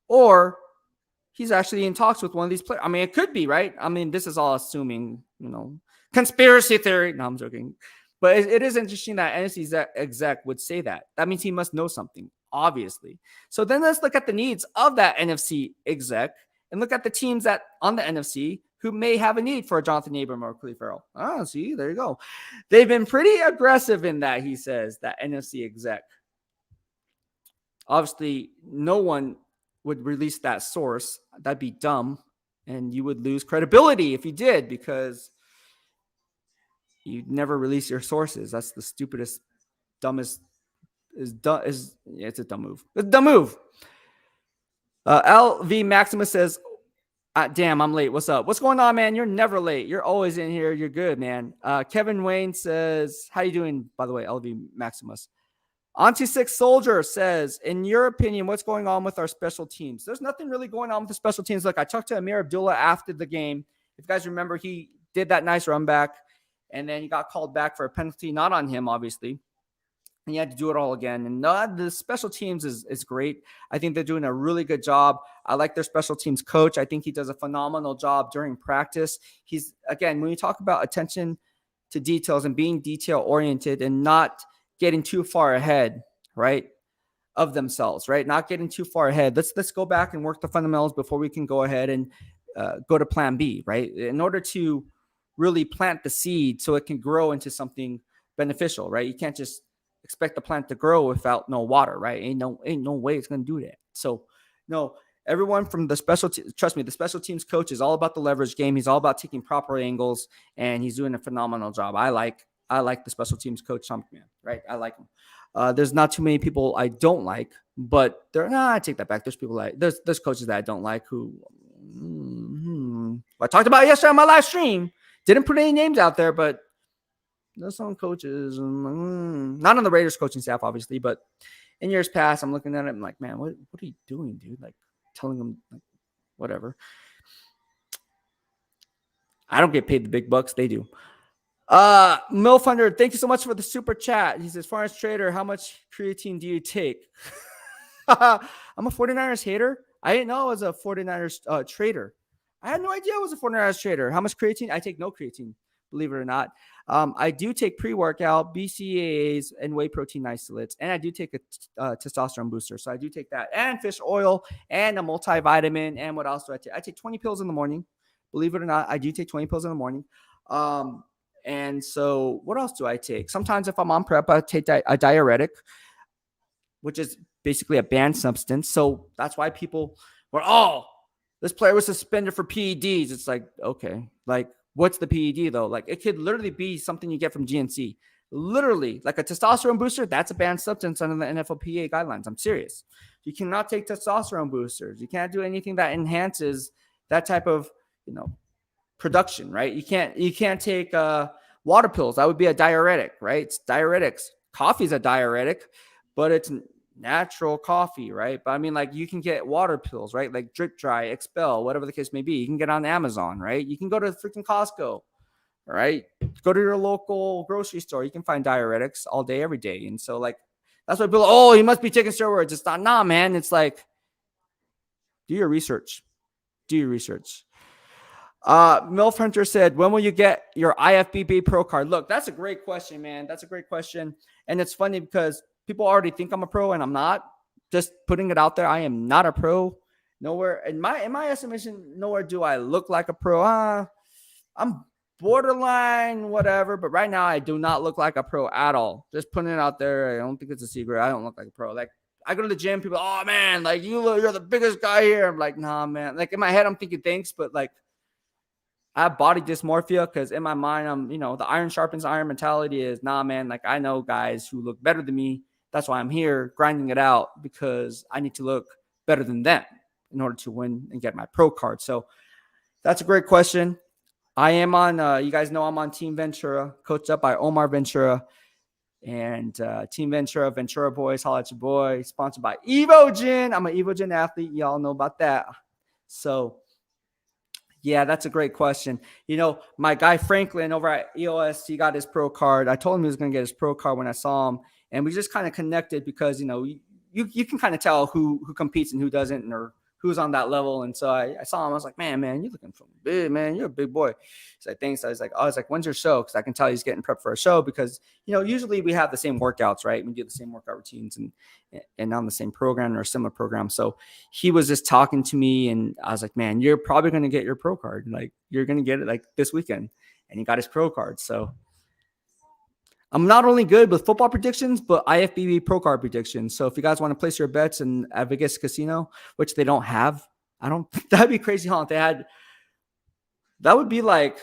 or he's actually in talks with one of these players. I mean, it could be, right? I mean, this is all assuming, conspiracy theory. No, I'm joking. But it is interesting that NFC exec would say that. That means he must know something, obviously. So then let's look at the needs of that NFC exec and look at the teams that on the NFC who may have a need for a Jonathan Abram or Clelin Ferrell. Oh, see, there you go. They've been pretty aggressive in that, he says, that NFC exec. Obviously, no one would release that source. That'd be dumb, and you would lose credibility if you did, because you'd never release your sources. That's the stupidest, dumbest. It's a dumb move. It's a dumb move. LV Maximus says, damn, I'm late. What's up? What's going on, man? You're never late. You're always in here. You're good, man. Kevin Wayne says, how you doing, by the way, LV Maximus? Auntie Six Soldier says, in your opinion, what's going on with our special teams? There's nothing really going on with the special teams. Look, I talked to Amir Abdullah after the game. If you guys remember, he did that nice run back, and then he got called back for a penalty, not on him, obviously. And he had to do it all again. And the special teams is great. I think they're doing a really good job. I like their special teams coach. I think he does a phenomenal job during practice. He's, again, when you talk about attention to details and being detail-oriented and not getting too far ahead, right, of themselves, right? Not getting too far ahead. Let's go back and work the fundamentals before we can go ahead and go to plan B, right? In order to really plant the seed so it can grow into something beneficial, right? You can't just expect the plant to grow without no water, right? Ain't no way it's going to do that. So, no, everyone from the special trust me, the special teams coach is all about the leverage game. He's all about taking proper angles, and he's doing a phenomenal job. I like the special teams coach, man, right? I like him. There's not too many people I don't like, but I take that back. There's people there's coaches that I don't like who I talked about yesterday on my live stream. Didn't put any names out there, but there's some coaches, not on the Raiders coaching staff, obviously, but in years past, I'm looking at it. I'm like, man, what are you doing, dude? Like telling them, like, whatever. I don't get paid the big bucks. They do. Milfunder, thank you so much for the super chat. He says, Forrest Trader, how much creatine do you take? I'm a 49ers hater. I didn't know I was a 49ers trader. I had no idea I was a 49ers trader. How much creatine? I take no creatine, believe it or not. I do take pre-workout, BCAAs, and whey protein isolates, and I do take a testosterone booster. So I do take that, and fish oil, and a multivitamin, and what else do I take? I take 20 pills in the morning. Believe it or not, I do take 20 pills in the morning. And so what else do I take? Sometimes if I'm on prep, I take a diuretic, which is basically a banned substance. So that's why people were, this player was suspended for PEDs. It's like, okay, like, what's the PED though? Like, it could literally be something you get from GNC. Literally, like a testosterone booster, that's a banned substance under the NFLPA guidelines. I'm serious. You cannot take testosterone boosters. You can't do anything that enhances that type of, production, right? You can't take water pills. That would be a diuretic, right? It's diuretics. Coffee's a diuretic, but it's natural coffee, right? But I mean, like, you can get water pills, right? Like Drip Dry, Expel, whatever the case may be. You can get on Amazon, right? You can go to freaking Costco, right? Go to your local grocery store. You can find diuretics all day, every day. And so, like, that's why people, he must be taking steroids. It's not, nah, man. It's like, do your research. Milf Hunter said, when will you get your IFBB Pro card? Look, that's a great question, man. That's a great question. And it's funny because people already think I'm a pro and I'm not. Just putting it out there, I am not a pro. Nowhere in my estimation, nowhere do I look like a pro. I'm borderline, whatever. But right now, I do not look like a pro at all. Just putting it out there. I don't think it's a secret. I don't look like a pro. Like, I go to the gym, people, oh man, like you're the biggest guy here. I'm like, nah, man. Like, in my head, I'm thinking thanks, but like, I have body dysmorphia because in my mind, I'm, the iron sharpens iron mentality is, nah, man, like, I know guys who look better than me That's why I'm here grinding it out, because I need to look better than them in order to win and get my pro card. So that's a great question. I am on, you guys know I'm on Team Ventura, coached up by Omar Ventura. And Team Ventura, Ventura Boys, holla at your boy. Sponsored by EVOGEN. I'm an EVOGEN athlete. Y'all know about that. So, yeah, that's a great question. You know, my guy Franklin over at EOS, he got his pro card. I told him he was going to get his pro card when I saw him. And we just kind of connected because, you know, you can kind of tell who competes and who doesn't, or who's on that level. And so I saw him. I was like, man, you're looking for big, man. You're a big boy. He's like, thanks. I was like, when's your show? Because I can tell he's getting prepped for a show, because, you know, usually we have the same workouts, right? We do the same workout routines and on the same program or a similar program. So he was just talking to me, and I was like, man, you're probably going to get your pro card. Like, you're going to get it like this weekend. And he got his pro card. So I'm not only good with football predictions, but IFBB pro card predictions. So if you guys want to place your bets in at Vegas Casino, which they don't have, that'd be crazy, huh? If they had, that would be like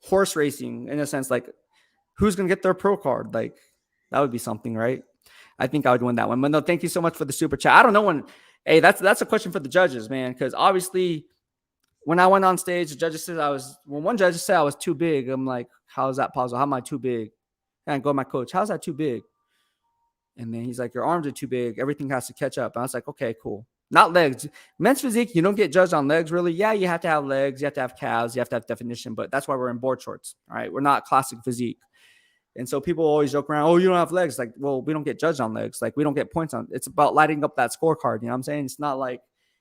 horse racing in a sense, like who's going to get their pro card? Like, that would be something, right? I think I would win that one. But no, thank you so much for the super chat. I don't know when, hey, that's a question for the judges, man. Because obviously when I went on stage, the judges said one judge said I was too big. I'm like, how is that possible? How am I too big? And I go to my coach, how's that too big? And then he's like, your arms are too big. Everything has to catch up. And I was like, okay, cool. Not legs. Men's physique, you don't get judged on legs, really. Yeah, you have to have legs. You have to have calves. You have to have definition. But that's why we're in board shorts, all right? We're not classic physique. And so people always joke around, oh, you don't have legs. Like, well, we don't get judged on legs. Like, we don't get points on. It's about lighting up that scorecard. You know what I'm saying? It's not like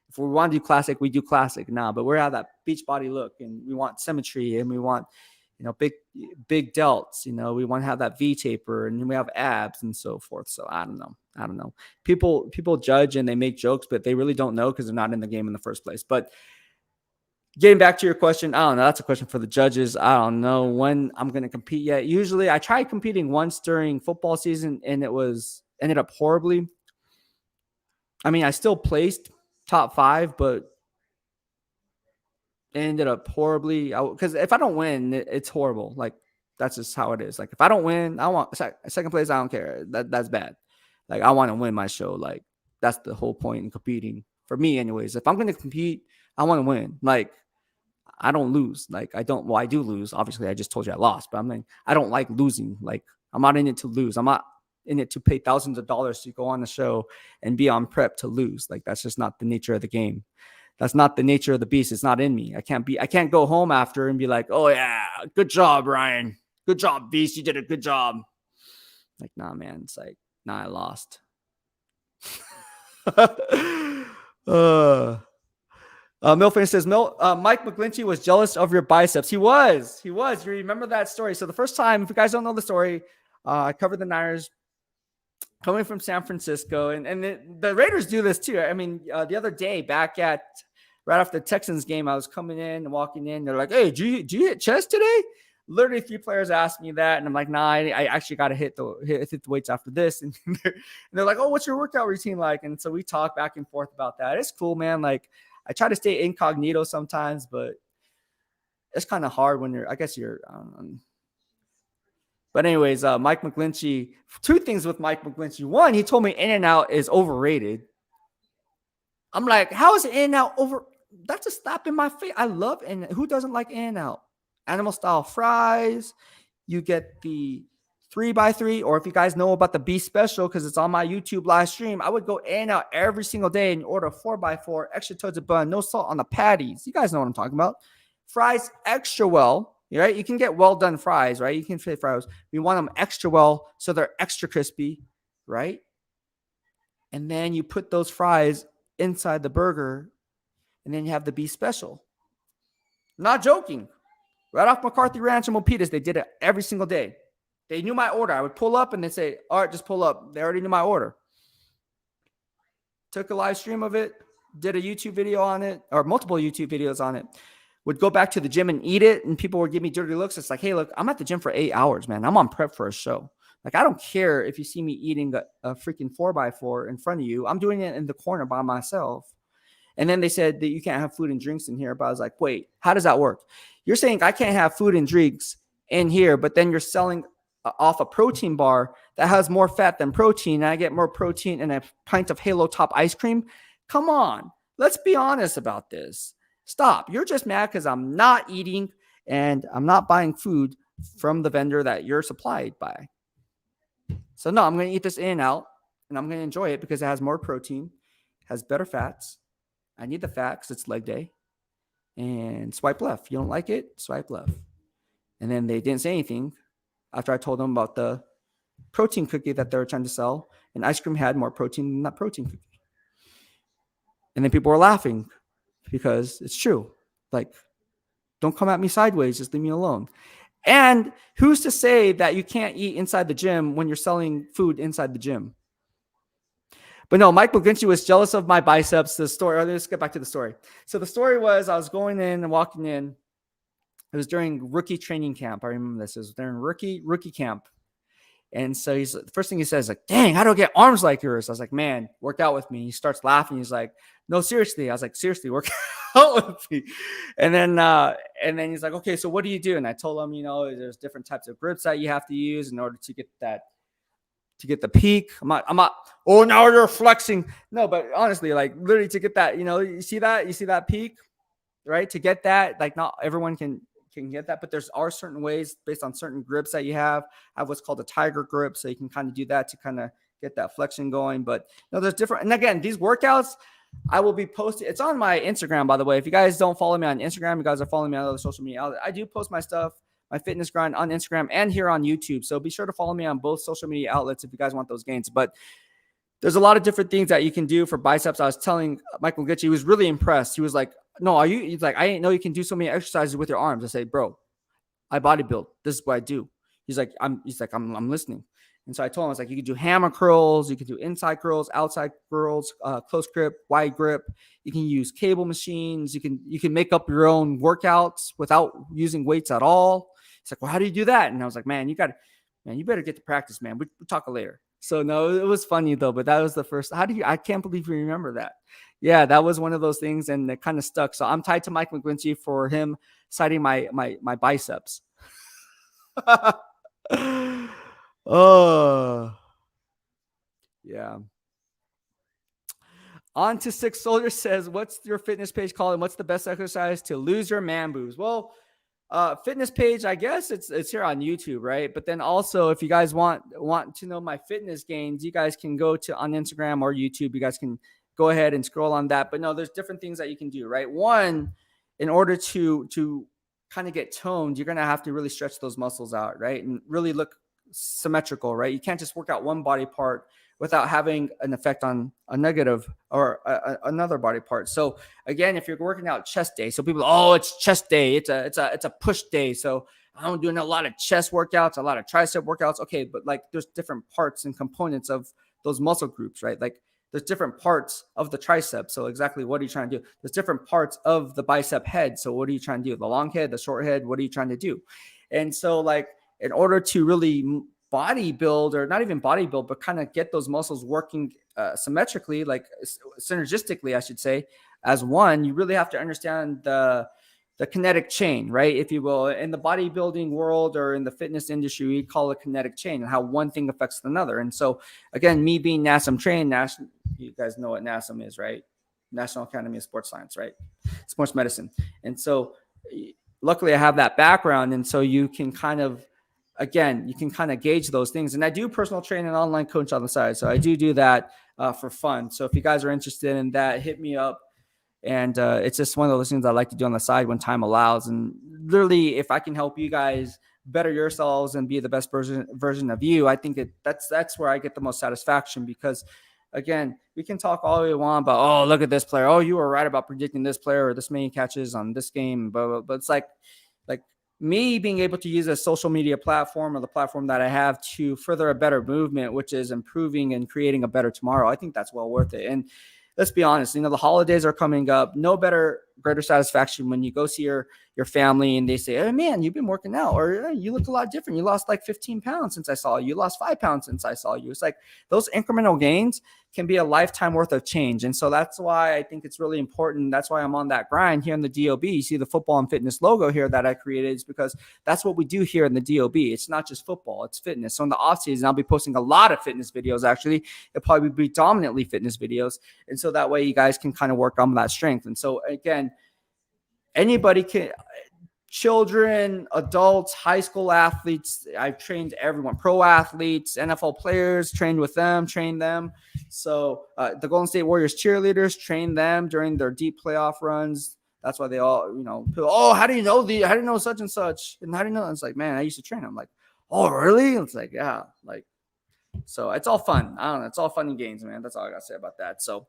if we want to do classic, we do classic. Nah, but we have that beach body look, and we want symmetry, and we want, you know, big delts, you know, we want to have that V taper, and we have abs and so forth. So I don't know. People judge and they make jokes, but they really don't know because they're not in the game in the first place. But getting back to your question, I don't know. That's a question for the judges. I don't know when I'm going to compete yet. Usually I tried competing once during football season, and it ended up horribly. I mean, I still placed top 5, but it ended up horribly, because if I don't win, it's horrible. Like, that's just how it is. Like, if I don't win, I want second place. I don't care. That's bad. Like, I want to win my show. Like, that's the whole point in competing for me, anyways. If I'm going to compete, I want to win. Like, I don't lose. Like, I do lose. Obviously, I just told you I lost, but I don't like losing. Like, I'm not in it to lose. I'm not in it to pay thousands of dollars to go on the show and be on prep to lose. Like, that's just not the nature of the game. That's not the nature of the beast. It's not in me. I can't go home after and be like, oh yeah, good job, Ryan. Good job, Beast. You did a good job. Like, nah, man. It's like, nah, I lost. Milfan says, Mike McGlinchey was jealous of your biceps. He was. You remember that story? So the first time, if you guys don't know the story, I covered the Niners coming from San Francisco, and the Raiders do this too. I mean, the other day right after the Texans game, I was coming in and walking in. They're like, hey, do you hit chest today? Literally 3 players asked me that, and I'm like, nah, I actually got to hit the weights after this. And they're like, oh, what's your workout routine like? And so we talk back and forth about that. It's cool, man. Like, I try to stay incognito sometimes, but it's kind of hard when you're. But anyways, Mike McGlinchey, 2 things with Mike McGlinchey. One, he told me In-N-Out is overrated. I'm like, how is In-N-Out over? That's a slap in my face. I love In-N-Out. Who doesn't like In-N-Out? Animal style fries. You get the 3x3, or if you guys know about the beef special, because it's on my YouTube live stream, I would go In-N-Out every single day and order 4x4, extra toasted bun, no salt on the patties. You guys know what I'm talking about. Fries extra well. Right? You can get well done fries, right? You can fit fries. We want them extra well, so they're extra crispy, right? And then you put those fries inside the burger, and then you have the beef special. Not joking. Right off McCarthy Ranch and Milpitas, they did it every single day. They knew my order. I would pull up, and they'd say, all right, just pull up. They already knew my order. Took a live stream of it, did a YouTube video on it, or multiple YouTube videos on it. Would go back to the gym and eat it, and people would give me dirty looks. It's like, hey, look, I'm at the gym for 8 hours, man. I'm on prep for a show. Like, I don't care if you see me eating a freaking 4x4 in front of you. I'm doing it in the corner by myself. And then they said that you can't have food and drinks in here. But I was like, wait, how does that work? You're saying I can't have food and drinks in here, but then you're selling off a protein bar that has more fat than protein, and I get more protein in a pint of Halo Top ice cream. Come on, let's be honest about this. Stop. You're just mad because I'm not eating and I'm not buying food from the vendor that you're supplied by. So no, I'm going to eat this In-N-Out and I'm going to enjoy it because it has more protein, has better fats. I need the fat because it's leg day. And swipe left. You don't like it? Swipe left. And then they didn't say anything after I told them about the protein cookie that they were trying to sell. And ice cream had more protein than that protein cookie. And then people were laughing because it's true. Like, don't come at me sideways. Just leave me alone. And who's to say that you can't eat inside the gym when you're selling food inside the gym? But no, Mike McGlinchey was jealous of my biceps. The story, let's get back to the story. So the story was I was going in and walking in. It was during rookie training camp. I remember this. It was during rookie camp. And so the first thing he says, like, dang, how do I get arms like yours? I was like, man, work out with me. He starts laughing. He's like, no, seriously. I was like, seriously, work out with me. And then he's like, okay, so what do you do? And I told him, there's different types of grips that you have to use in order to get the peak. I'm not, oh, now you're flexing. No, but honestly, like literally to get that, you see that peak, right? To get that, like not everyone can get that, but are certain ways based on certain grips that you have. I have what's called a tiger grip. So you can kind of do that to kind of get that flexion going. But there's different. And again, these workouts I will be posting. It's on my Instagram, by the way. If you guys don't follow me on Instagram, you guys are following me on other social media outlets. I do post my stuff, my fitness grind on Instagram and here on YouTube. So be sure to follow me on both social media outlets if you guys want those gains. But there's a lot of different things that you can do for biceps. I was telling Michael Gitchie, he was really impressed. He was like, no, he's like, I didn't know you can do so many exercises with your arms. I say, bro, I bodybuild. This is what I do. He's like, I'm listening. And so I told him, I was like, you can do hammer curls, you can do inside curls, outside curls, close grip, wide grip. You can use cable machines. You can make up your own workouts without using weights at all. He's like, well, how do you do that? And I was like, man, you better get to practice, man. We'll talk later. So no, it was funny though, but that was the first. I can't believe you remember that. Yeah, that was one of those things and it kind of stuck. So I'm tied to Mike McGlinchey for him citing my biceps. Oh, yeah. On to Six Soldier says, what's your fitness page called and what's the best exercise to lose your man boobs? Well, fitness page, I guess it's here on YouTube, right? But then also if you guys want to know my fitness gains, you guys can go to on Instagram or YouTube. You guys can go ahead and scroll on that. But no, there's different things that you can do, right? One, in order to kind of get toned, you're going to have to really stretch those muscles out, right? And really look symmetrical, right? You can't just work out one body part without having an effect on a negative or another body part. So again, if you're working out chest day, so people, oh, it's chest day. It's a push day. So I'm doing a lot of chest workouts, a lot of tricep workouts. Okay. But like there's different parts and components of those muscle groups, right? Like there's different parts of the tricep. So exactly what are you trying to do? There's different parts of the bicep head. So what are you trying to do? The long head, the short head, what are you trying to do? And so like, in order to really bodybuild or not even bodybuild, but kind of get those muscles working symmetrically, like synergistically, I should say, as one, you really have to understand the kinetic chain, right? If you will, in the bodybuilding world or in the fitness industry, we call it kinetic chain and how one thing affects another. And so again, me being NASM trained, you guys know what NASM is, right? National Academy of Sports Science, right? Sports medicine. And so luckily I have that background. And so you can kind of gauge those things. And I do personal training and online coach on the side. So I do that for fun. So if you guys are interested in that, hit me up. And it's just one of those things I like to do on the side when time allows. And literally, if I can help you guys better yourselves and be the best version of you, I think that's where I get the most satisfaction. Because again, we can talk all we want about, oh, look at this player. Oh, you were right about predicting this player or this many catches on this game. But it's like me being able to use a social media platform or the platform that I have to further a better movement, which is improving and creating a better tomorrow. I think that's well worth it. And let's be honest, the holidays are coming up. No better greater satisfaction when you go see your family and they say, "Hey man, you've been working out," or "Hey, you look a lot different. You lost like 15 pounds since I saw you. You lost 5 pounds since I saw you." It's like those incremental gains can be a lifetime worth of change. And so that's why I think it's really important. That's why I'm on that grind here in the DOB. You see the football and fitness logo here that I created is because that's what we do here in the DOB. It's not just football, it's fitness. So in the off season, I'll be posting a lot of fitness videos. Actually, it'll probably be dominantly fitness videos. And so that way you guys can kind of work on that strength. And so again, anybody can, children, adults, high school athletes. I've trained everyone, pro athletes, NFL players, trained with them, trained them. So the Golden State Warriors cheerleaders, trained them during their deep playoff runs. That's why they all, people, "Oh, how do you know how do you know such and such? And how do you know?" It's like, man, I used to train. I'm like, "Oh, really?" It's like, yeah, like, so it's all fun. I don't know. It's all fun and games, man. That's all I got to say about that. So,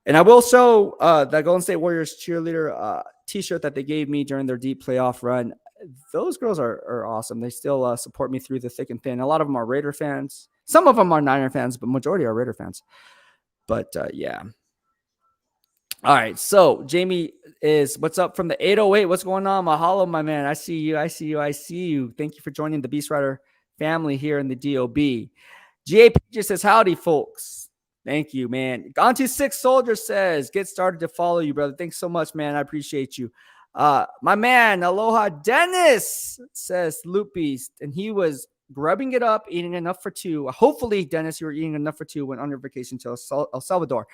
and I will show the Golden State Warriors cheerleader t-shirt that they gave me during their deep playoff run. Those girls are awesome. They still support me through the thick and thin. A lot of them are Raider fans. Some of them are Niner fans, but majority are Raider fans. But yeah. All right. So Jamie is, what's up from the 808? What's going on? Mahalo, my man. I see you. Thank you for joining the BEASTwriter family here in the DOB. GAP just says, "Howdy, folks." Thank you, man. Gone to Six Soldier says, "Get started to follow you, brother." Thanks so much, man. I appreciate you. My man, Aloha Dennis says, "Loop Beast," and he was grubbing it up, eating enough for two. Hopefully, Dennis, you were eating enough for two when on your vacation to El Salvador.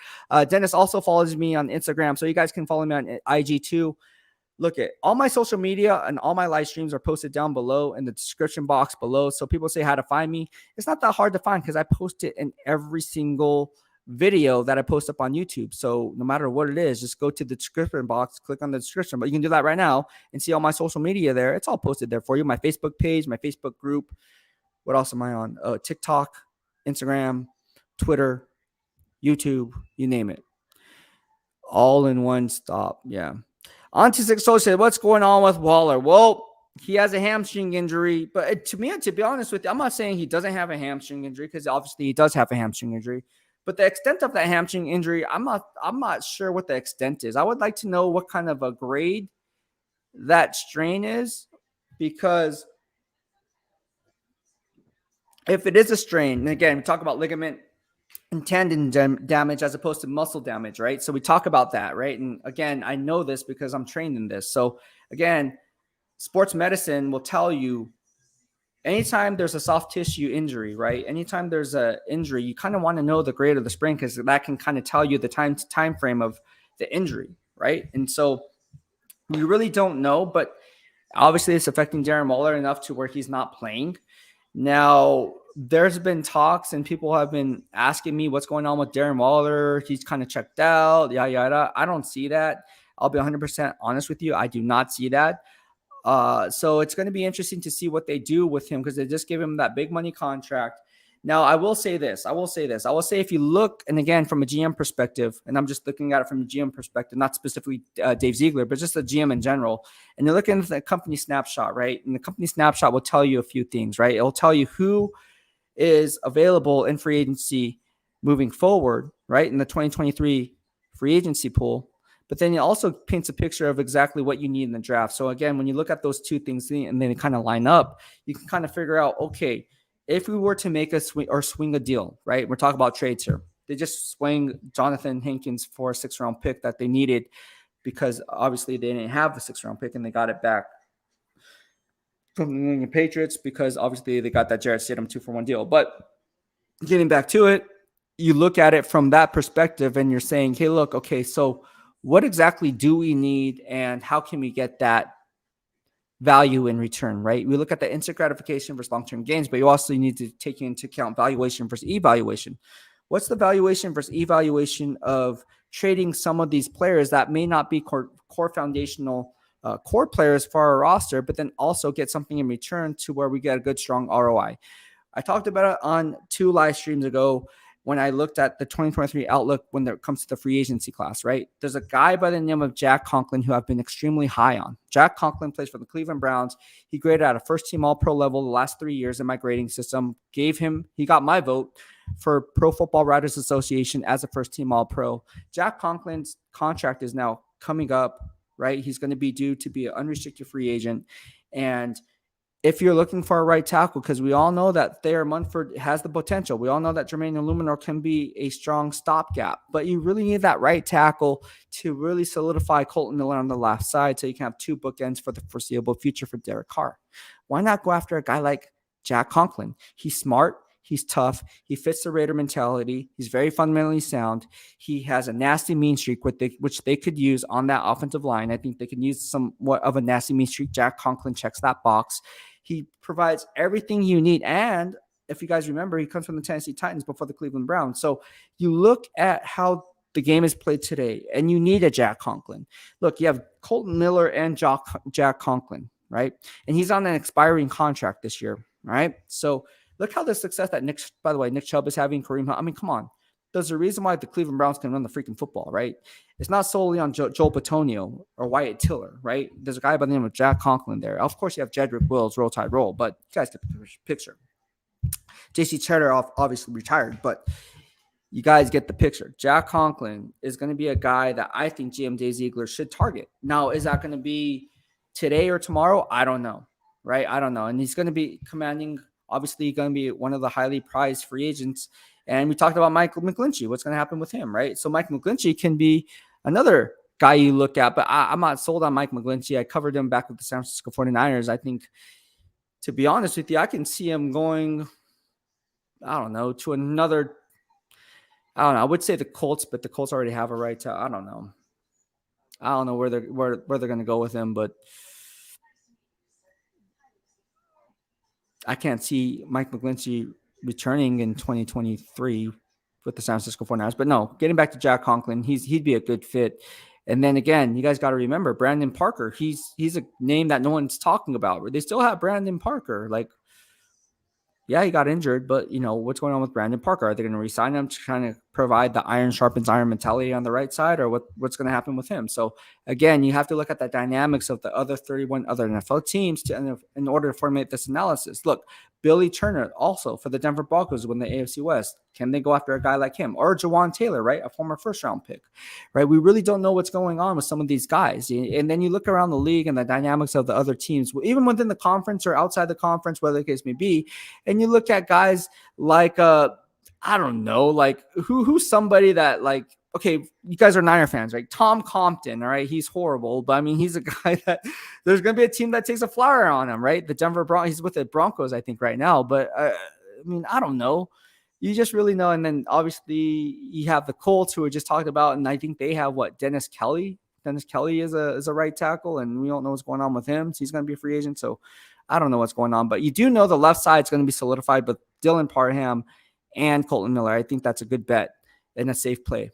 Dennis also follows me on Instagram, so you guys can follow me on IG too. Look at all my social media and all my live streams are posted down below in the description box below. So people say how to find me. It's not that hard to find because I post it in every single video that I post up on YouTube. So no matter what it is, just go to the description box, click on the description. But you can do that right now and see all my social media there. It's all posted there for you. My Facebook page, my Facebook group. What else am I on? TikTok, Instagram, Twitter, YouTube, you name it. All in one stop. Yeah. Auntie Six Soul said, "What's going on with Waller?" Well, he has a hamstring injury, but to be honest with you, I'm not saying he doesn't have a hamstring injury because obviously he does have a hamstring injury. But the extent of that hamstring injury, I'm not sure what the extent is. I would like to know what kind of a grade that strain is, because if it is a strain, and again, we talk about ligament and tendon damage as opposed to muscle damage, right? So we talk about that, right? And again, I know this because I'm trained in this. So again, sports medicine will tell you anytime there's a soft tissue injury, right? Anytime there's a injury, you kind of want to know the grade of the sprain because that can kind of tell you the time frame of the injury, right? And so we really don't know, but obviously it's affecting Darren Waller enough to where he's not playing. Now, there's been talks and people have been asking me what's going on with Darren Waller. He's kind of checked out, yada, yada. I don't see that. I'll be 100% honest with you. I do not see that. So it's going to be interesting to see what they do with him because they just gave him that big money contract. Now, I will say this. I will say if you look, and again, from a GM perspective, and I'm just looking at it from a GM perspective, not specifically Dave Ziegler, but just a GM in general, and you're looking at the company snapshot, right? And the company snapshot will tell you a few things, right? It will tell you who is available in free agency moving forward, right? In the 2023 free agency pool. But then it also paints a picture of exactly what you need in the draft. So again, when you look at those two things and then they kind of line up, you can kind of figure out, okay, if we were to make a swing a deal, right? We're talking about trades here. They just swing Johnathan Hankins for a 6th-round pick that they needed because obviously they didn't have the 6th-round pick and they got it back from the New England Patriots because obviously they got that Jarrett Stidham 2-for-1 deal. But getting back to it, you look at it from that perspective and you're saying, hey, look, okay, so what exactly do we need and how can we get that value in return, right? We look at the instant gratification versus long-term gains, but you also need to take into account valuation versus evaluation. What's the valuation versus evaluation of trading some of these players that may not be core foundational core players for our roster, but then also get something in return to where we get a good, strong ROI? I talked about it on 2 live streams ago when I looked at the 2023 outlook when it comes to the free agency class, right? There's a guy by the name of Jack Conklin who I've been extremely high on. Jack Conklin plays for the Cleveland Browns. He graded at a first-team All-Pro level the last 3 years in my grading system. He got my vote for Pro Football Writers Association as a first-team All-Pro. Jack Conklin's contract is now coming up, right? He's going to be due to be an unrestricted free agent. And if you're looking for a right tackle, because we all know that Thayer Munford has the potential. We all know that Jermaine Illuminor can be a strong stopgap, but you really need that right tackle to really solidify Colton Miller on the left side so you can have two bookends for the foreseeable future for Derek Carr. Why not go after a guy like Jack Conklin? He's smart. He's tough. He fits the Raider mentality. He's very fundamentally sound. He has a nasty mean streak, which they could use on that offensive line. I think they can use somewhat of a nasty mean streak. Jack Conklin checks that box. He provides everything you need. And if you guys remember, he comes from the Tennessee Titans before the Cleveland Browns. So you look at how the game is played today, and you need a Jack Conklin. Look, you have Colton Miller and Jack Conklin, right? And he's on an expiring contract this year, right? So look how the success that Nick Chubb is having, Kareem Hunt. I mean, come on. There's a reason why the Cleveland Browns can run the freaking football, right? It's not solely on Joel Bitonio or Wyatt Tiller, right? There's a guy by the name of Jack Conklin there. Of course, you have Jedrick Wills, Roll Tide Roll, but you guys get the picture. JC Cheddar obviously retired, but you guys get the picture. Jack Conklin is going to be a guy that I think GM Dave Ziegler should target. Now, is that going to be today or tomorrow? I don't know, right? I don't know. And he's going to be commanding, obviously, going to be one of the highly prized free agents. And we talked about Michael McGlinchey. What's going to happen with him, right? So Mike McGlinchey can be another guy you look at, but I'm not sold on Mike McGlinchey. I covered him back with the San Francisco 49ers. I think, to be honest with you, I can see him going, I don't know, to another, I don't know. I would say the Colts, but the Colts already have a right to, I don't know. I don't know where they're going to go with him, but I can't see Mike McGlinchey returning in 2023 with the San Francisco 49ers. But no, getting back to Jack Conklin, he'd be a good fit. And then again, you guys got to remember Brandon Parker. He's a name that no one's talking about. They still have Brandon Parker. Like, yeah, he got injured, but what's going on with Brandon Parker? Are they going to re-sign him to kind of provide the iron sharpens iron mentality on the right side, or what's going to happen with him? So again, you have to look at the dynamics of the other 31 other NFL teams in order to formulate this analysis. Look, Billy Turner also for the Denver Broncos win the AFC West. Can they go after a guy like him? Or Jawan Taylor, right? A former first-round pick, right? We really don't know what's going on with some of these guys. And then you look around the league and the dynamics of the other teams, even within the conference or outside the conference, whatever the case may be, and you look at guys like, I don't know, like who's somebody that, like, okay, you guys are Niner fans, right? Tom Compton, all right? He's horrible, but I mean, he's a guy that there's going to be a team that takes a flyer on him, right? The Denver Broncos, he's with the Broncos, I think, right now. But I mean, I don't know. You just really know. And then obviously you have the Colts, who we just talked about, and I think they have Dennis Kelly. Dennis Kelly is a right tackle, and we don't know what's going on with him. So he's going to be a free agent. So I don't know what's going on, but you do know the left side is going to be solidified with Dylan Parham and Colton Miller. I think that's a good bet and a safe play.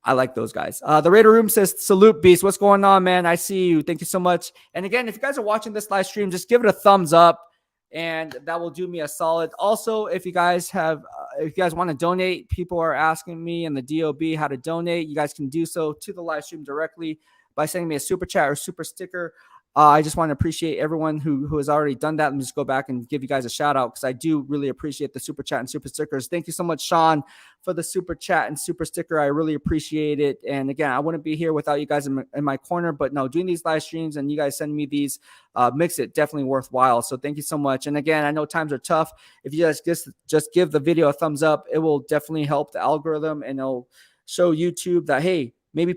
I like those guys. The Raider Room says, salute, Beast. What's going on, man? I see you. Thank you so much. And again, if you guys are watching this live stream, just give it a thumbs up, and that will do me a solid. Also, if you guys want to donate, people are asking me in the DOB how to donate. You guys can do so to the live stream directly by sending me a super chat or super sticker. I just want to appreciate everyone who has already done that. Let me just go back and give you guys a shout out, because I do really appreciate the super chat and super stickers. Thank you so much, Sean, for the super chat and super sticker. I really appreciate it. And again, I wouldn't be here without you guys in my corner, but no, doing these live streams and you guys send me these makes it definitely worthwhile. So thank you so much. And again, I know times are tough. If you guys just give the video a thumbs up, it will definitely help the algorithm, and it'll show YouTube that, hey, maybe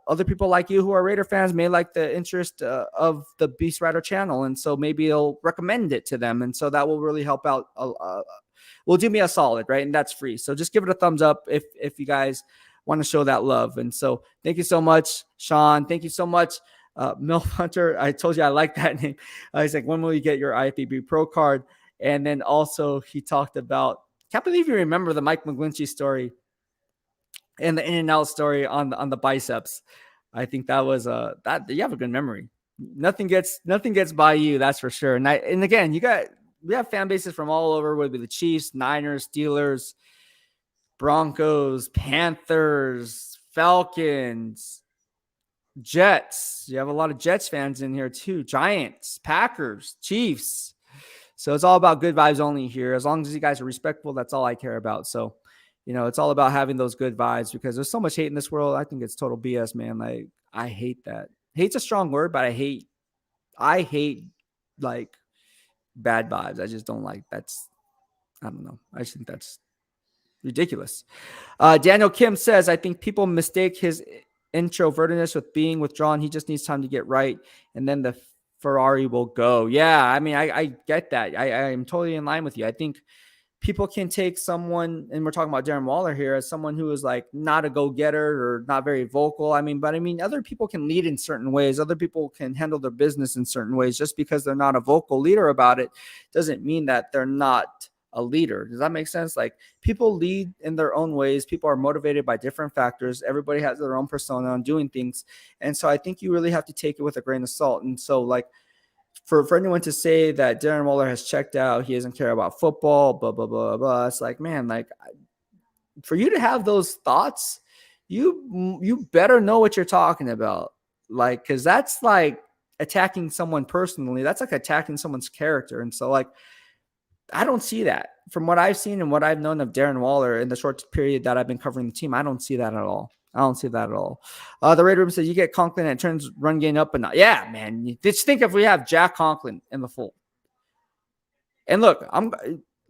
other people like you who are Raider fans may like the interest of the BEASTwriter channel. And so maybe it'll recommend it to them. And so that will really help out. Will do me a solid, right? And that's free. So just give it a thumbs up if you guys want to show that love. And so thank you so much, Sean. Thank you so much, Milf Hunter. I told you I like that name. He's like, when will you get your IFBB Pro card? And then also he talked about, can't believe you remember the Mike McGlinchey story and the in and out story on the biceps. I think that was that you have a good memory. Nothing gets by you, that's for sure. And again, we have fan bases from all over, whether it be the Chiefs, Niners, Steelers, Broncos, Panthers, Falcons, Jets. You have a lot of Jets fans in here too. Giants, Packers, Chiefs. So it's all about good vibes only here. As long as you guys are respectful, that's all I care about. So it's all about having those good vibes, because there's so much hate in this world. I think it's total BS, man. Like, I hate that. Hate's a strong word, but I hate like bad vibes. I just don't like that's. I don't know. I just think that's ridiculous. Daniel Kim says, I think people mistake his introvertedness with being withdrawn. He just needs time to get right, and then the Ferrari will go. Yeah, I mean, I get that. I am totally in line with you. I think people can take someone, and we're talking about Darren Waller here, as someone who is like not a go-getter or not very vocal. But other people can lead in certain ways. Other people can handle their business in certain ways. Just because they're not a vocal leader about it doesn't mean that they're not a leader. Does that make sense? Like, people lead in their own ways. People are motivated by different factors. Everybody has their own persona on doing things. And so I think you really have to take it with a grain of salt. And so, like, for anyone to say that Darren Waller has checked out, he doesn't care about football, blah, blah, blah, blah. It's like, man, like, for you to have those thoughts, you better know what you're talking about. Like, because that's like attacking someone personally. That's like attacking someone's character. And so, like, I don't see that. From what I've seen and what I've known of Darren Waller in the short period that I've been covering the team, I don't see that at all. The Raider Room says you get Conklin and it turns run game up and not. Yeah, man. Just think if we have Jack Conklin in the fold. And look,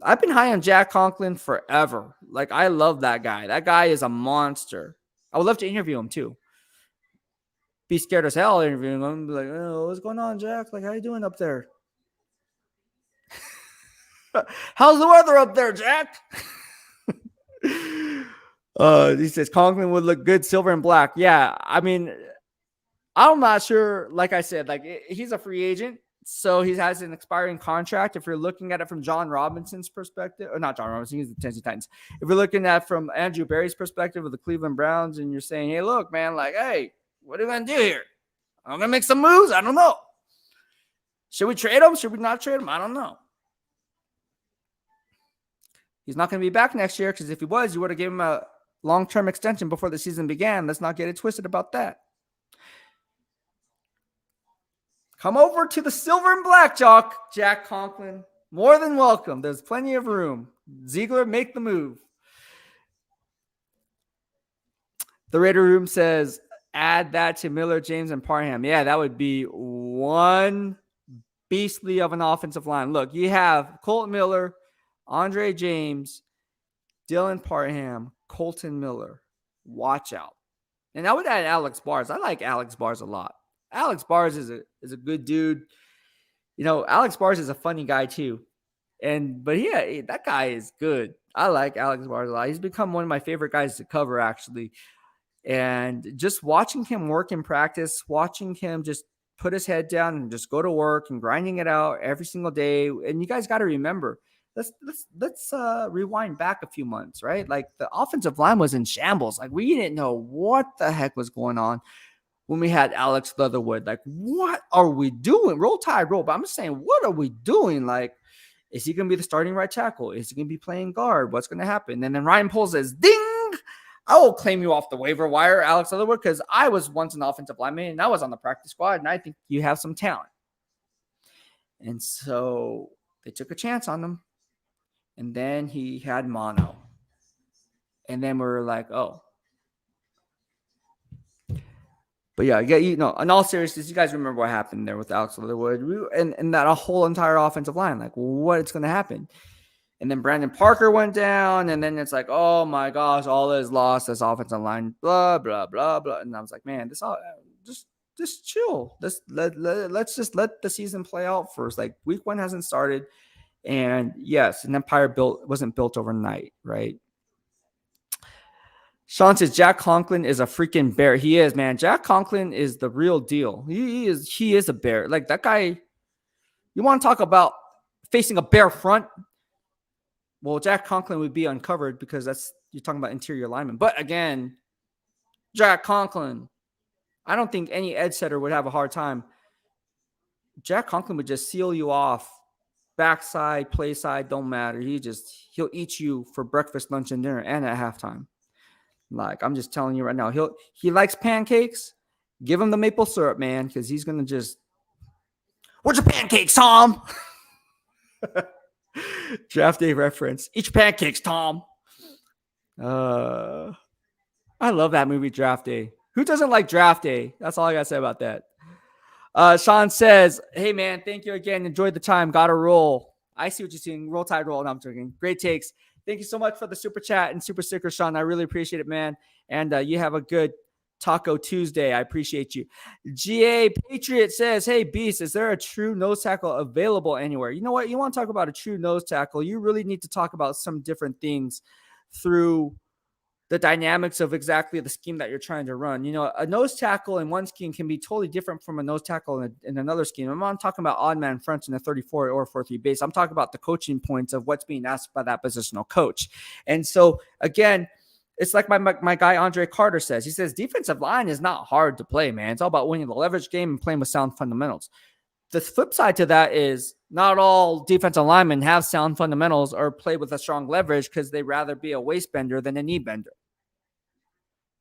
I've been high on Jack Conklin forever. Like, I love that guy. That guy is a monster. I would love to interview him too. Be scared as hell interviewing him. Be like, oh, what's going on, Jack? Like, how you doing up there? How's the weather up there, Jack? He says Conklin would look good silver and black. Yeah, I mean, I'm not sure. Like I said, like, he's a free agent, so he has an expiring contract. If you're looking at it from John Robinson's perspective, or not John Robinson, he's the Tennessee Titans. If you're looking at it from Andrew Berry's perspective of the Cleveland Browns, and you're saying, hey, look, man, like, hey, what are we gonna do here? I'm gonna make some moves. I don't know. Should we trade him? Should we not trade him? I don't know. He's not going to be back next year, because if he was, you would have given him a long-term extension before the season began. Let's not get it twisted about that. Come over to the silver and black, Jack Conklin. More than welcome. There's plenty of room. Ziegler, make the move. The Raider Room says, add that to Miller, James, and Parham. Yeah, that would be one beastly of an offensive line. Look, you have Colton Miller, Andre James, Dylan Parham, Colton Miller. Watch out. And I would add Alex Bars. I like Alex Bars a lot. Alex Bars is a good dude. You know, Alex Bars is a funny guy too. But yeah, that guy is good. I like Alex Bars a lot. He's become one of my favorite guys to cover, actually. And just watching him work in practice, watching him just put his head down and just go to work and grinding it out every single day. And you guys got to remember, let's rewind back a few months, right? Like, the offensive line was in shambles. Like, we didn't know what the heck was going on when we had Alex Leatherwood. Like, what are we doing? Roll Tide, roll. But I'm just saying, what are we doing? Like, is he going to be the starting right tackle? Is he going to be playing guard? What's going to happen? And then Ryan Poles says, ding! I will claim you off the waiver wire, Alex Leatherwood, because I was once an offensive lineman and I was on the practice squad, and I think you have some talent. And so they took a chance on him. And then he had mono. And then we were like, oh. But yeah, in all seriousness, you guys remember what happened there with Alex Leatherwood and that whole entire offensive line. Like, what's going to happen? And then Brandon Parker went down. And then it's like, oh my gosh, all is lost. This offensive line, blah, blah, blah, blah. And I was like, man, this all just chill. Let's just let the season play out first. Like, week 1 hasn't started. And yes, an empire wasn't built overnight, right? Sean says Jack Conklin is a freaking bear. He is, man. Jack Conklin is the real deal. He is a bear. Like, that guy, you want to talk about facing a bear front? Well, Jack Conklin would be uncovered, because you're talking about interior linemen. But again, Jack Conklin, I don't think any edge setter would have a hard time. Jack Conklin would just seal you off. Backside, play side, don't matter. He'll eat you for breakfast, lunch, and dinner, and at halftime. Like, I'm just telling you right now, he likes pancakes. Give him the maple syrup, man, because he's gonna just. Where's your pancakes, Tom? Draft day reference. Eat your pancakes, Tom. I love that movie, Draft Day. Who doesn't like draft day? That's all I got to say about that. Sean says, hey, man, thank you again. Enjoyed the time. Got to roll. I see what you're seeing. Roll Tide, roll. No, I'm joking. Great takes. Thank you so much for the super chat and super sticker, Sean. I really appreciate it, man. And you have a good Taco Tuesday. I appreciate you. GA Patriot says, hey, Beast, is there a true nose tackle available anywhere? You know what? You want to talk about a true nose tackle, you really need to talk about some different things through the dynamics of exactly the scheme that you're trying to run. You know, a nose tackle in one scheme can be totally different from a nose tackle in another scheme. I'm not talking about odd man fronts in a 34 or 4-3 base. I'm talking about the coaching points of what's being asked by that positional coach. And so, again, it's like my guy Andre Carter says. He says defensive line is not hard to play, man. It's all about winning the leverage game and playing with sound fundamentals. The flip side to that is not all defensive linemen have sound fundamentals or play with a strong leverage because they'd rather be a waist bender than a knee bender,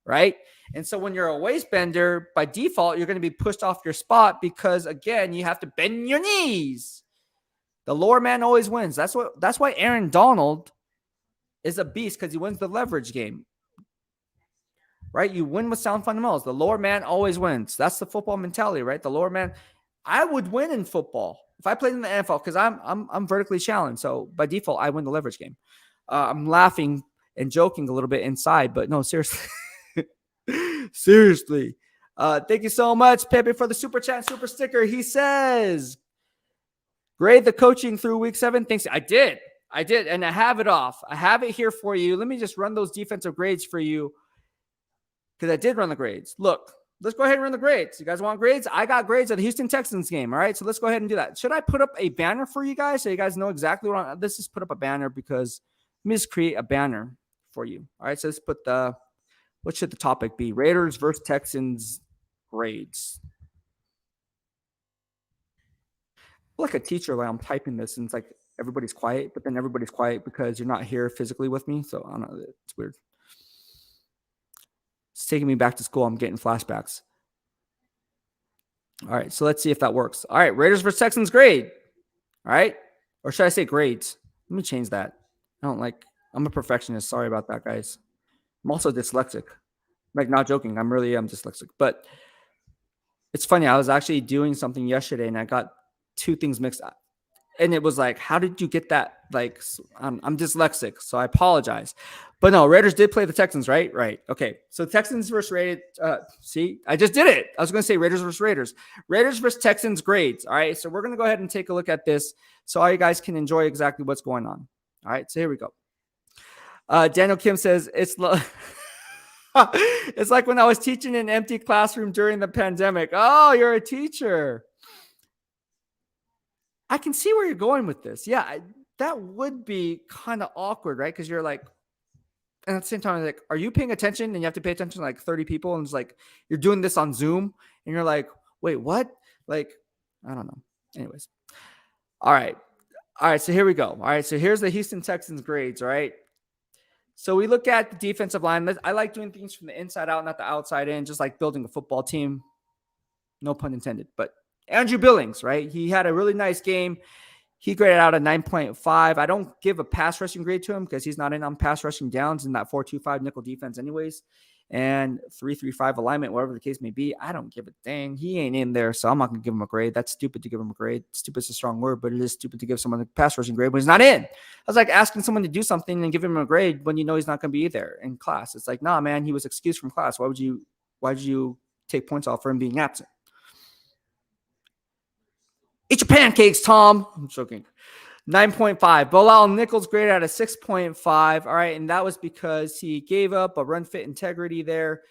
right? And so when you're a waist bender, by default, you're going to be pushed off your spot because, again, you have to bend your knees. The lower man always wins. That's why Aaron Donald is a beast, because he wins the leverage game, right? You win with sound fundamentals. The lower man always wins. That's the football mentality, right? The lower man. I would win in football if I played in the NFL because I'm vertically challenged. So by default, I win the leverage game. I'm laughing and joking a little bit inside, but no, seriously. Seriously. Thank you so much, Pepe, for the super chat and super sticker. He says, grade the coaching through week 7. Thanks. I did. And I have it off. I have it here for you. Let me just run those defensive grades for you because I did run the grades. Look. Let's go ahead and run the grades. You guys want grades? I got grades of the Houston Texans game. All right. So let's go ahead and do that. Should I put up a banner for you guys so you guys know exactly what let's just put up a banner because let me just create a banner for you. All right. So let's put what should the topic be? Raiders versus Texans grades. Like a teacher, like I'm typing this and it's like everybody's quiet, but then everybody's quiet because you're not here physically with me. So I don't know. It's weird. It's taking me back to school. I'm getting flashbacks. All right, so let's see if that works. All right, Raiders versus Texans grade. All right, or should I say grades? Let me change that. I'm a perfectionist. Sorry about that, guys. I'm also dyslexic. Like, not joking. I'm dyslexic. But it's funny. I was actually doing something yesterday, and I got two things mixed up. And it was like, how did you get that? Like, I'm dyslexic, so I apologize. But no, Raiders did play the Texans, right? Right. Okay. So Texans versus Raiders. See, I just did it. I was going to say Raiders versus Raiders. Raiders versus Texans grades. All right. So we're going to go ahead and take a look at this so all you guys can enjoy exactly what's going on. All right. So here we go. Daniel Kim says, it's like when I was teaching in an empty classroom during the pandemic. Oh, you're a teacher. I can see where you're going with this. Yeah, that would be kind of awkward, right? Because you're like, and at the same time, like, are you paying attention? And you have to pay attention to like 30 people. And it's like, you're doing this on Zoom. And you're like, wait, what? Like, I don't know. Anyways. All right. So here we go. All right. So here's the Houston Texans grades. All right. So we look at the defensive line. I like doing things from the inside out, not the outside in, just like building a football team. No pun intended, but Andrew Billings, right? He had a really nice game. He graded out a 9.5. I don't give a pass rushing grade to him because he's not in on pass rushing downs in that 4-2-5 nickel defense anyways. And 3-3-5 alignment, whatever the case may be. I don't give a dang. He ain't in there, so I'm not going to give him a grade. That's stupid to give him a grade. Stupid is a strong word, but it is stupid to give someone a pass rushing grade when he's not in. I was like asking someone to do something and give him a grade when you know he's not going to be there in class. It's like, nah, man, he was excused from class. Why would you take points off for him being absent? Eat your pancakes, Tom. I'm joking. 9.5. Bilal Nichols graded at a 6.5. All right. And that was because he gave up a run fit integrity there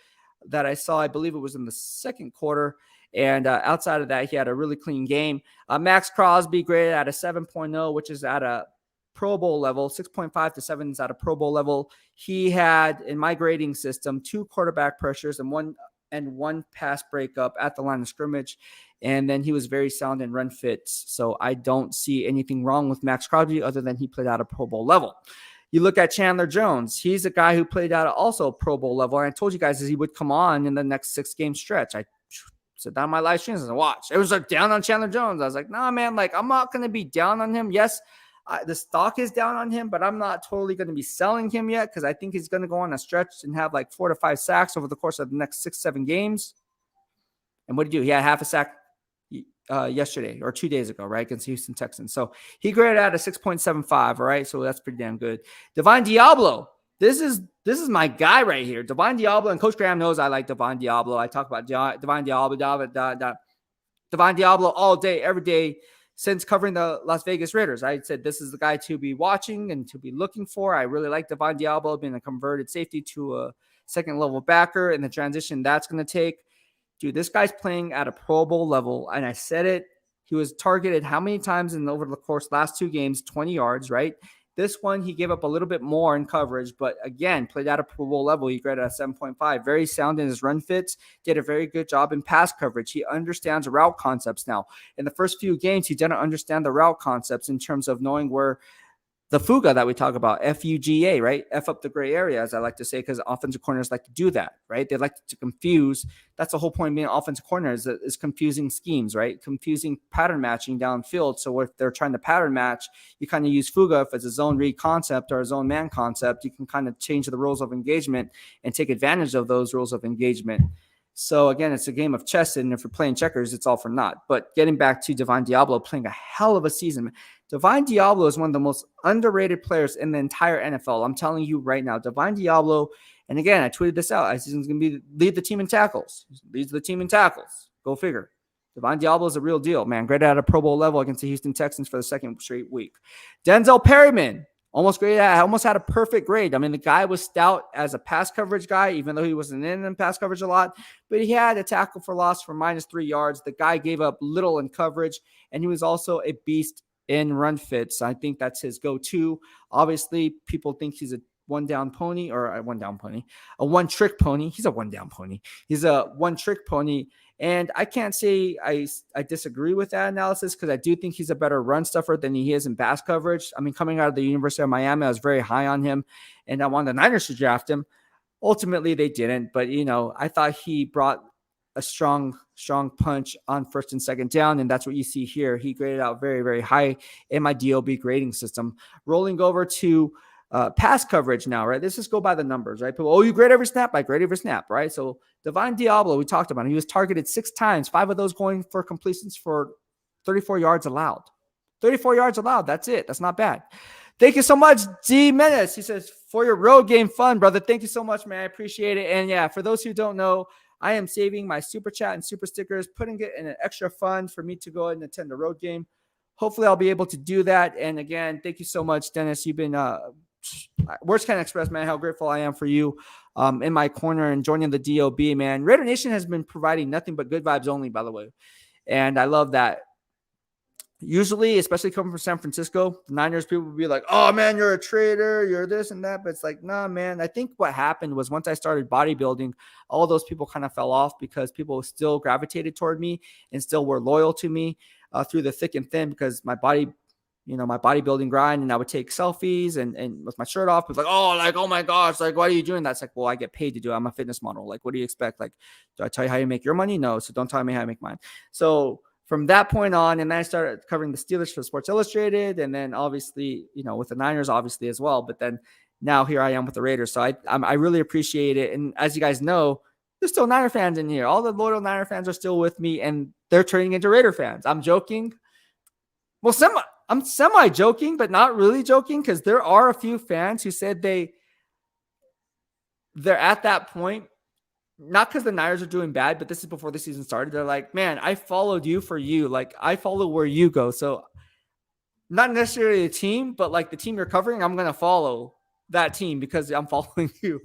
that I saw. I believe it was in the second quarter. And outside of that, he had a really clean game. Max Crosby graded at a 7.0, which is at a Pro Bowl level. 6.5 to 7 is at a Pro Bowl level. He had, in my grading system, 2 quarterback pressures and one pass breakup at the line of scrimmage. And then he was very sound in run fits. So I don't see anything wrong with Max Crosby other than he played out a Pro Bowl level. You look at Chandler Jones. He's a guy who played out also Pro Bowl level. And I told you guys that he would come on in the next 6-game stretch. I said down my live streams and watch. It was like down on Chandler Jones. I was like, nah, man, like I'm not going to be down on him. Yes, The stock is down on him, but I'm not totally going to be selling him yet because I think he's going to go on a stretch and have like 4 to 5 sacks over the course of the next 6-7 games. And what did he do? He had half a sack yesterday or 2 days ago, right, against the Houston Texans. So he graded out a 6.75, all right? So that's pretty damn good. Divine Diablo. This is my guy right here. Divine Diablo, and Coach Graham knows I like Divine Diablo. I talk about Divine Diablo, Divine Diablo all day, every day since covering the Las Vegas Raiders. I said this is the guy to be watching and to be looking for. I really like Divine Diablo being a converted safety to a second level backer and the transition that's going to take. Dude, this guy's playing at a Pro Bowl level, and I said it. He was targeted how many times over the course last 2 games? 20 yards, right? This one, he gave up a little bit more in coverage, but again, played at a Pro Bowl level. He graded at 7.5. Very sound in his run fits. Did a very good job in pass coverage. He understands route concepts now. In the first few games, he didn't understand the route concepts in terms of knowing where the fuga that we talk about, F-U-G-A, right? F up the gray area, as I like to say, because offensive corners like to do that, right? They like to confuse. That's the whole point of being an offensive corner is confusing schemes, right? Confusing pattern matching downfield. So if they're trying to pattern match, you kind of use fuga. If it's a zone read concept or a zone man concept, you can kind of change the rules of engagement and take advantage of those rules of engagement. So again, it's a game of chess, and if you're playing checkers, it's all for naught. But getting back to Divine Diablo playing a hell of a season. Divine Diablo is one of the most underrated players in the entire NFL. I'm telling you right now, Divine Diablo, and again, I tweeted this out. I said he's going to lead the team in tackles. Leads the team in tackles. Go figure. Divine Diablo is a real deal, man. Graded at a Pro Bowl level against the Houston Texans for the 2nd straight week. Denzel Perryman. Almost had a perfect grade. I mean, the guy was stout as a pass coverage guy, even though he wasn't in pass coverage a lot. But he had a tackle for loss for -3 yards. The guy gave up little in coverage, and he was also a beast in run fits. I think that's his go-to. Obviously, people think he's a one-trick pony. He's a one-down pony. He's a one-trick pony. And I can't say I disagree with that analysis because I do think he's a better run stuffer than he is in pass coverage. I mean, coming out of the University of Miami, I was very high on him, and I wanted the Niners to draft him. Ultimately, they didn't. But, I thought he brought a strong punch on 1st and 2nd down, and that's what you see here. He graded out very, very high in my DOB grading system. Rolling over to pass coverage now, right? Let's just go by the numbers, right? People, you grade every snap? I grade every snap, right? So Divine Diablo, we talked about him. He was targeted 6 times, 5 of those going for completions for 34 yards allowed. 34 yards allowed. That's it. That's not bad. Thank you so much, D Menace. He says, for your road game fun, brother. Thank you so much, man. I appreciate it. And yeah, for those who don't know, I am saving my super chat and super stickers, putting it in an extra fund for me to go ahead and attend the road game. Hopefully I'll be able to do that. And again, thank you so much, Dennis. You've been words can't express, man, how grateful I am for you in my corner and joining the DOB, man. Raider Nation has been providing nothing but good vibes only, by the way. And I love that. Usually, especially coming from San Francisco, the Niners people will be like, oh, man, you're a traitor, you're this and that. But it's like, nah, man. I think what happened was once I started bodybuilding, all those people kind of fell off because people still gravitated toward me and still were loyal to me through the thick and thin because my body, my bodybuilding grind, and I would take selfies and with my shirt off. It's like, oh my gosh, like, why are you doing that? It's like, well, I get paid to do it. I'm a fitness model. Like, what do you expect? Like, do I tell you how you make your money? No. So don't tell me how I make mine. So from that point on, and then I started covering the Steelers for Sports Illustrated, and then obviously, with the Niners, obviously as well. But then now here I am with the Raiders. So I really appreciate it. And as you guys know, there's still Niner fans in here. All the loyal Niner fans are still with me, and they're turning into Raider fans. I'm joking. Well, I'm semi-joking, but not really joking, because there are a few fans who said they're at that point, not because the Niners are doing bad, but this is before the season started. They're like, man, I followed you for you. Like, I follow where you go. So not necessarily the team, but like the team you're covering, I'm going to follow that team because I'm following you.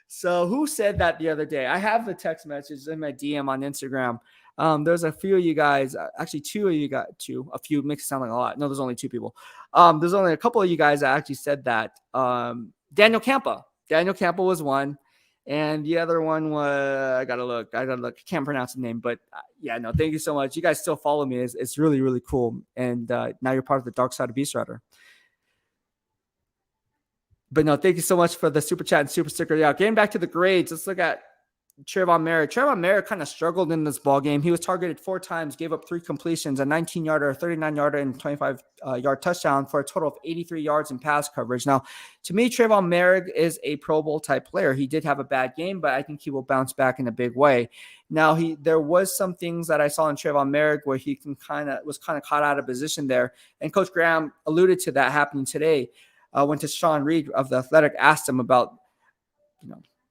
So who said that the other day? I have the text message in my DM on Instagram. There's a few of you guys, actually two of you got two, a few makes it sound like a lot. No, there's only 2 people. There's only a couple of you guys that actually said that. Daniel Campa was one. And the other one was, I gotta look. I can't pronounce the name, but yeah, no, thank you so much. You guys still follow me. It's really, really cool. And now you're part of the dark side of BEASTwriter. But no, thank you so much for the super chat and super sticker. Yeah, getting back to the grades, let's look at Trayvon Merrick kind of struggled in this ball game. He was targeted 4 times, gave up 3 completions, a 19-yarder, a 39-yarder, and 25-yard touchdown for a total of 83 yards in pass coverage. Now, to me, Trayvon Merrick is a Pro Bowl type player. He did have a bad game, but I think he will bounce back in a big way. Now, there was some things that I saw in Trayvon Merrick where he was kind of caught out of position there, and Coach Graham alluded to that happening today. When Sean Reed of The Athletic asked him about,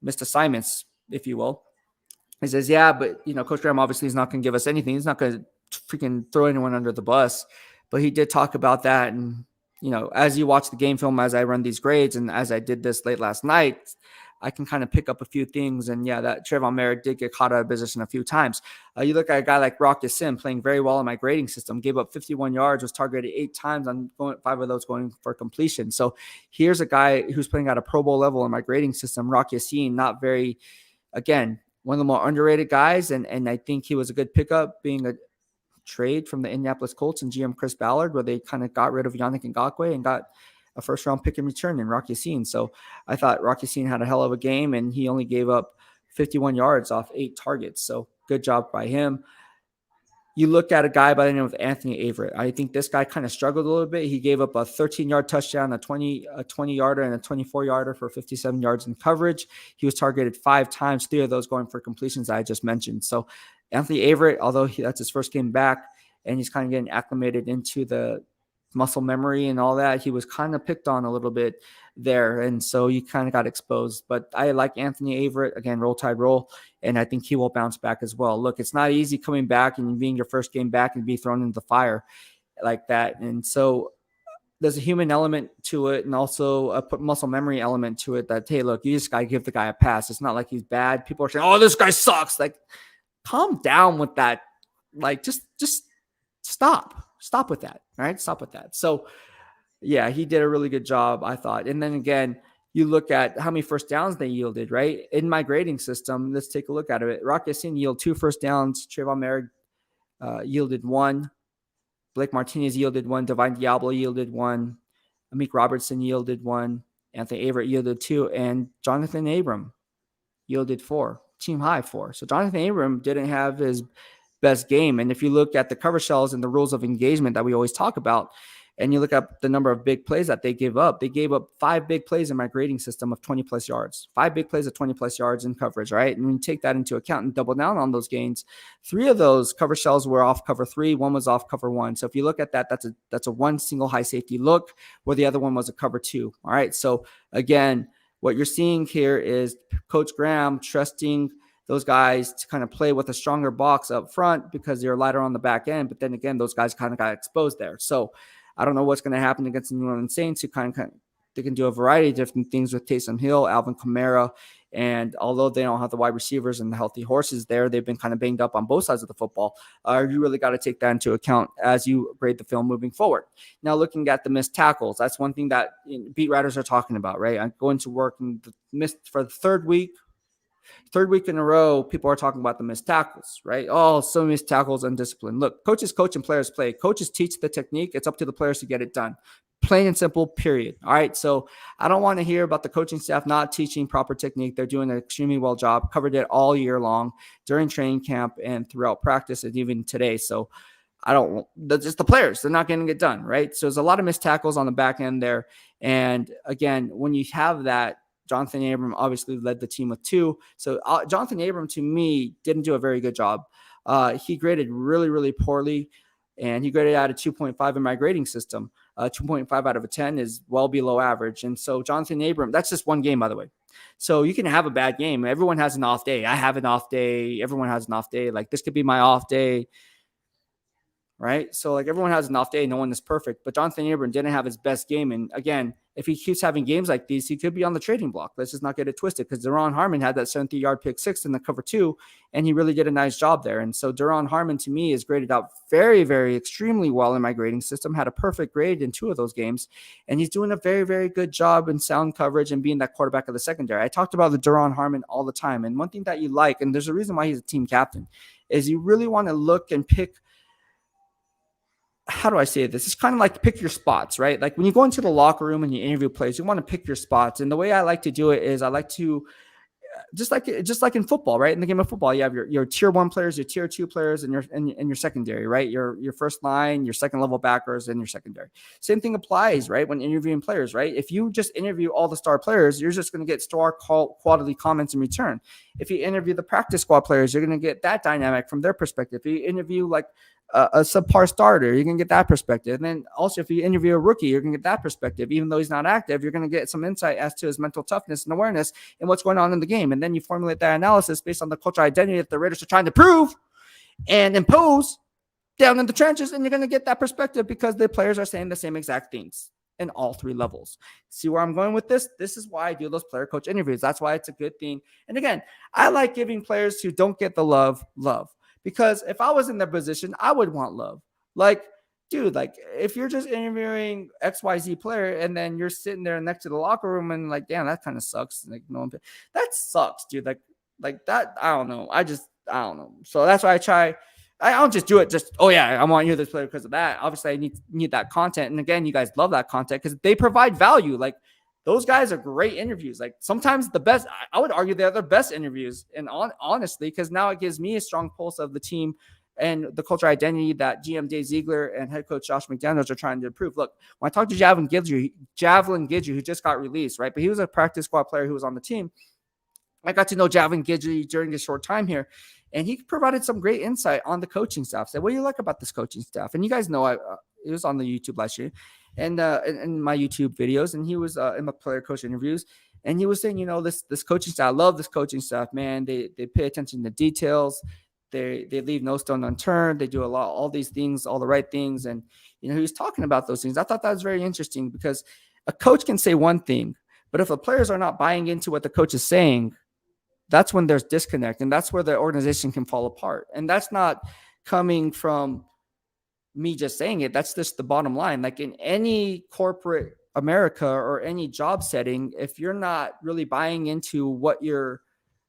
missed assignments, if you will. He says, yeah, but, Coach Graham obviously is not going to give us anything. He's not going to freaking throw anyone under the bus. But he did talk about that. And, as you watch the game film, as I run these grades, and as I did this late last night, I can kind of pick up a few things. And, yeah, that Trayvon Merrick did get caught out of position a few times. You look at a guy like Rock Ya-Sin playing very well in my grading system, gave up 51 yards, was targeted 8 times, on 5 of those going for completion. So here's a guy who's playing at a Pro Bowl level in my grading system. Rock Ya-Sin, not very, again, one of the more underrated guys. And I think he was a good pickup, being a trade from the Indianapolis Colts and GM Chris Ballard, where they kind of got rid of Yannick Ngakoue and got a first-round pick in return in Rock Ya-Sin. So I thought Rock Ya-Sin had a hell of a game, and he only gave up 51 yards off 8 targets. So good job by him. You look at a guy by the name of Anthony Averett. I think this guy kind of struggled a little bit. He gave up a 13-yard touchdown, a 20-yarder, and a 24-yarder for 57 yards in coverage. He was targeted 5 times, 3 of those going for completions I just mentioned. So Anthony Averett, although that's his first game back, and he's kind of getting acclimated into the muscle memory and all that, he was kind of picked on a little bit there, and so you kind of got exposed. But I like Anthony Averett, again, roll tide roll, and I think he will bounce back as well. Look, it's not easy coming back and being your first game back and be thrown into the fire like that, and so there's a human element to it, and also a muscle memory element to it, that, hey, look, you just got to give the guy a pass. It's not like he's bad. People are saying, oh, this guy sucks. Like, calm down with that. Like, just stop with that. All right. Stop with that. So yeah, he did a really good job, I thought. And then again, you look at how many first downs they yielded, right? In my grading system, let's take a look at it. Rock Ya-Sin yielded 2 first downs. Trayvon Merrick yielded 1. Blake Martinez yielded 1. Divine Diablo yielded 1. Amik Robertson yielded 1. Anthony Averett yielded 2. And Jonathan Abram yielded 4. Team high 4. So Jonathan Abram didn't have his best game. And if you look at the cover shells and the rules of engagement that we always talk about, and you look up the number of big plays that they gave up 5 big plays in my grading system of 20 plus yards, 5 big plays of 20 plus yards in coverage, right? And when you take that into account and double down on those gains, 3 of those cover shells were off cover 3, 1 was off cover 1. So if you look at that, that's a 1 single high safety look, where the other one was a cover 2. All right. So again, what you're seeing here is Coach Graham trusting those guys to kind of play with a stronger box up front because they're lighter on the back end. But then again, those guys kind of got exposed there. So I don't know what's going to happen against the New Orleans Saints, who they can do a variety of different things with Taysom Hill, Alvin Kamara. And although they don't have the wide receivers and the healthy horses there, they've been kind of banged up on both sides of the football. You really got to take that into account as you grade the film moving forward. Now, looking at the missed tackles, that's one thing that beat writers are talking about, right? I'm going to work and missed for the third week in a row, people are talking about the missed tackles, right? Oh, so missed tackles, undisciplined. Look, coaches coach and players play. Coaches teach the technique. It's up to the players to get it done. Plain and simple, period. All right. So I don't want to hear about the coaching staff not teaching proper technique. They're doing an extremely well job, covered it all year long during training camp and throughout practice and even today. So just the players, they're not getting it done, right? So there's a lot of missed tackles on the back end there. And again, when you have that, Jonathan Abram obviously led the team with 2. So Jonathan Abram, to me, didn't do a very good job. He graded really, really poorly, and he graded out of 2.5 in my grading system. 2.5 out of a 10 is well below average. And so Jonathan Abram, that's just one game, by the way. So you can have a bad game. Everyone has an off day. I have an off day. Everyone has an off day. Like, this could be my off day. Right? So, like, everyone has an off day. No one is perfect. But Jonathan Abram didn't have his best game. And again, if he keeps having games like these, he could be on the trading block. Let's just not get it twisted, because Duron Harmon had that 70-yard pick 6 in the cover 2, and he really did a nice job there. And so Duron Harmon, to me, is graded out very, very extremely well in my grading system, had a perfect grade in 2 of those games. And he's doing a very, very good job in sound coverage and being that quarterback of the secondary. I talked about the Duron Harmon all the time. And one thing that you like, and there's a reason why he's a team captain, is you really want to look and pick. How do I say this? It's kind of like pick your spots, right? Like when you go into the locker room and you interview players, you want to pick your spots. And the way I like to do it is I like to just like in football, right? In the game of football, you have your tier 1 players, your tier 2 players, and your secondary, right? Your first line, your second level backers, and your secondary. Same thing applies, right? When interviewing players, right? If you just interview all the star players, you're just going to get star quality comments in return. If you interview the practice squad players, you're going to get that dynamic from their perspective. If you interview like a subpar starter, you're going to get that perspective. And then also, if you interview a rookie, you're going to get that perspective. Even though he's not active, you're going to get some insight as to his mental toughness and awareness and what's going on in the game. And then you formulate that analysis based on the cultural identity that the Raiders are trying to prove and impose down in the trenches. And you're going to get that perspective because the players are saying the same exact things in all 3 levels. See where I'm going with this? This is why I do those player coach interviews. That's why it's a good thing. And again, I like giving players who don't get the love. Because if I was in their position, I would want love. Like, dude, like if you're just interviewing XYZ player and then you're sitting there next to the locker room and like, damn, that kind of sucks. Like, no, that sucks, dude. Like that. I don't know. I don't know. So that's why I don't just do it. Just, oh yeah, I want you this player because of that. Obviously, I need that content. And again, you guys love that content because they provide value. Like, those guys are great interviews. Like sometimes the best, I would argue they're the best interviews. And honestly, because now it gives me a strong pulse of the team and the culture identity that GM Dave Ziegler and head coach Josh McDaniels are trying to improve. Look, when I talked to Javelin Guidry, who just got released, right? But he was a practice squad player who was on the team. I got to know Javelin Guidry during this short time here. And he provided some great insight on the coaching staff. Said, what do you like about this coaching staff? And you guys know it was on the YouTube last year and in my YouTube videos. And he was in my player coach interviews. And he was saying, this coaching staff, I love this coaching staff, man. They pay attention to details. They leave no stone unturned. They do all these things, all the right things. And, he was talking about those things. I thought that was very interesting because a coach can say one thing, but if the players are not buying into what the coach is saying, that's when there's disconnect, and that's where the organization can fall apart. And that's not coming from me just saying it. That's just the bottom line. Like in any corporate America or any job setting, if you're not really buying into what your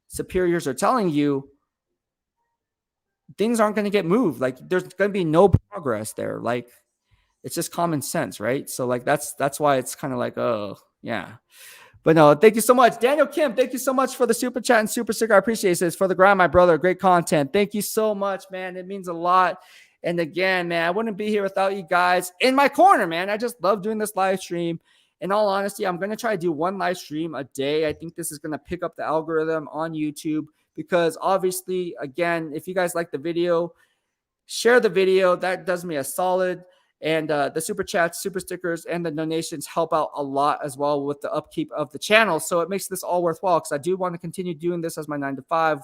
superiors are telling you, things aren't going to get moved. Like there's going to be no progress there. Like it's just common sense, right? So like that's why it's kind of like, oh yeah. But no, thank you so much. Daniel Kim, thank you so much for the super chat and super sticker. I appreciate it. It's for the grind, my brother. Great content. Thank you so much, man. It means a lot. And again, man, I wouldn't be here without you guys in my corner, man. I just love doing this live stream. In all honesty, I'm going to try to do one live stream a day. I think this is going to pick up the algorithm on YouTube because obviously, again, if you guys like the video, share the video. That does me a solid. And the super chats, super stickers, and the donations help out a lot as well with the upkeep of the channel. So it makes this all worthwhile because I do want to continue doing this as my 9 to 5.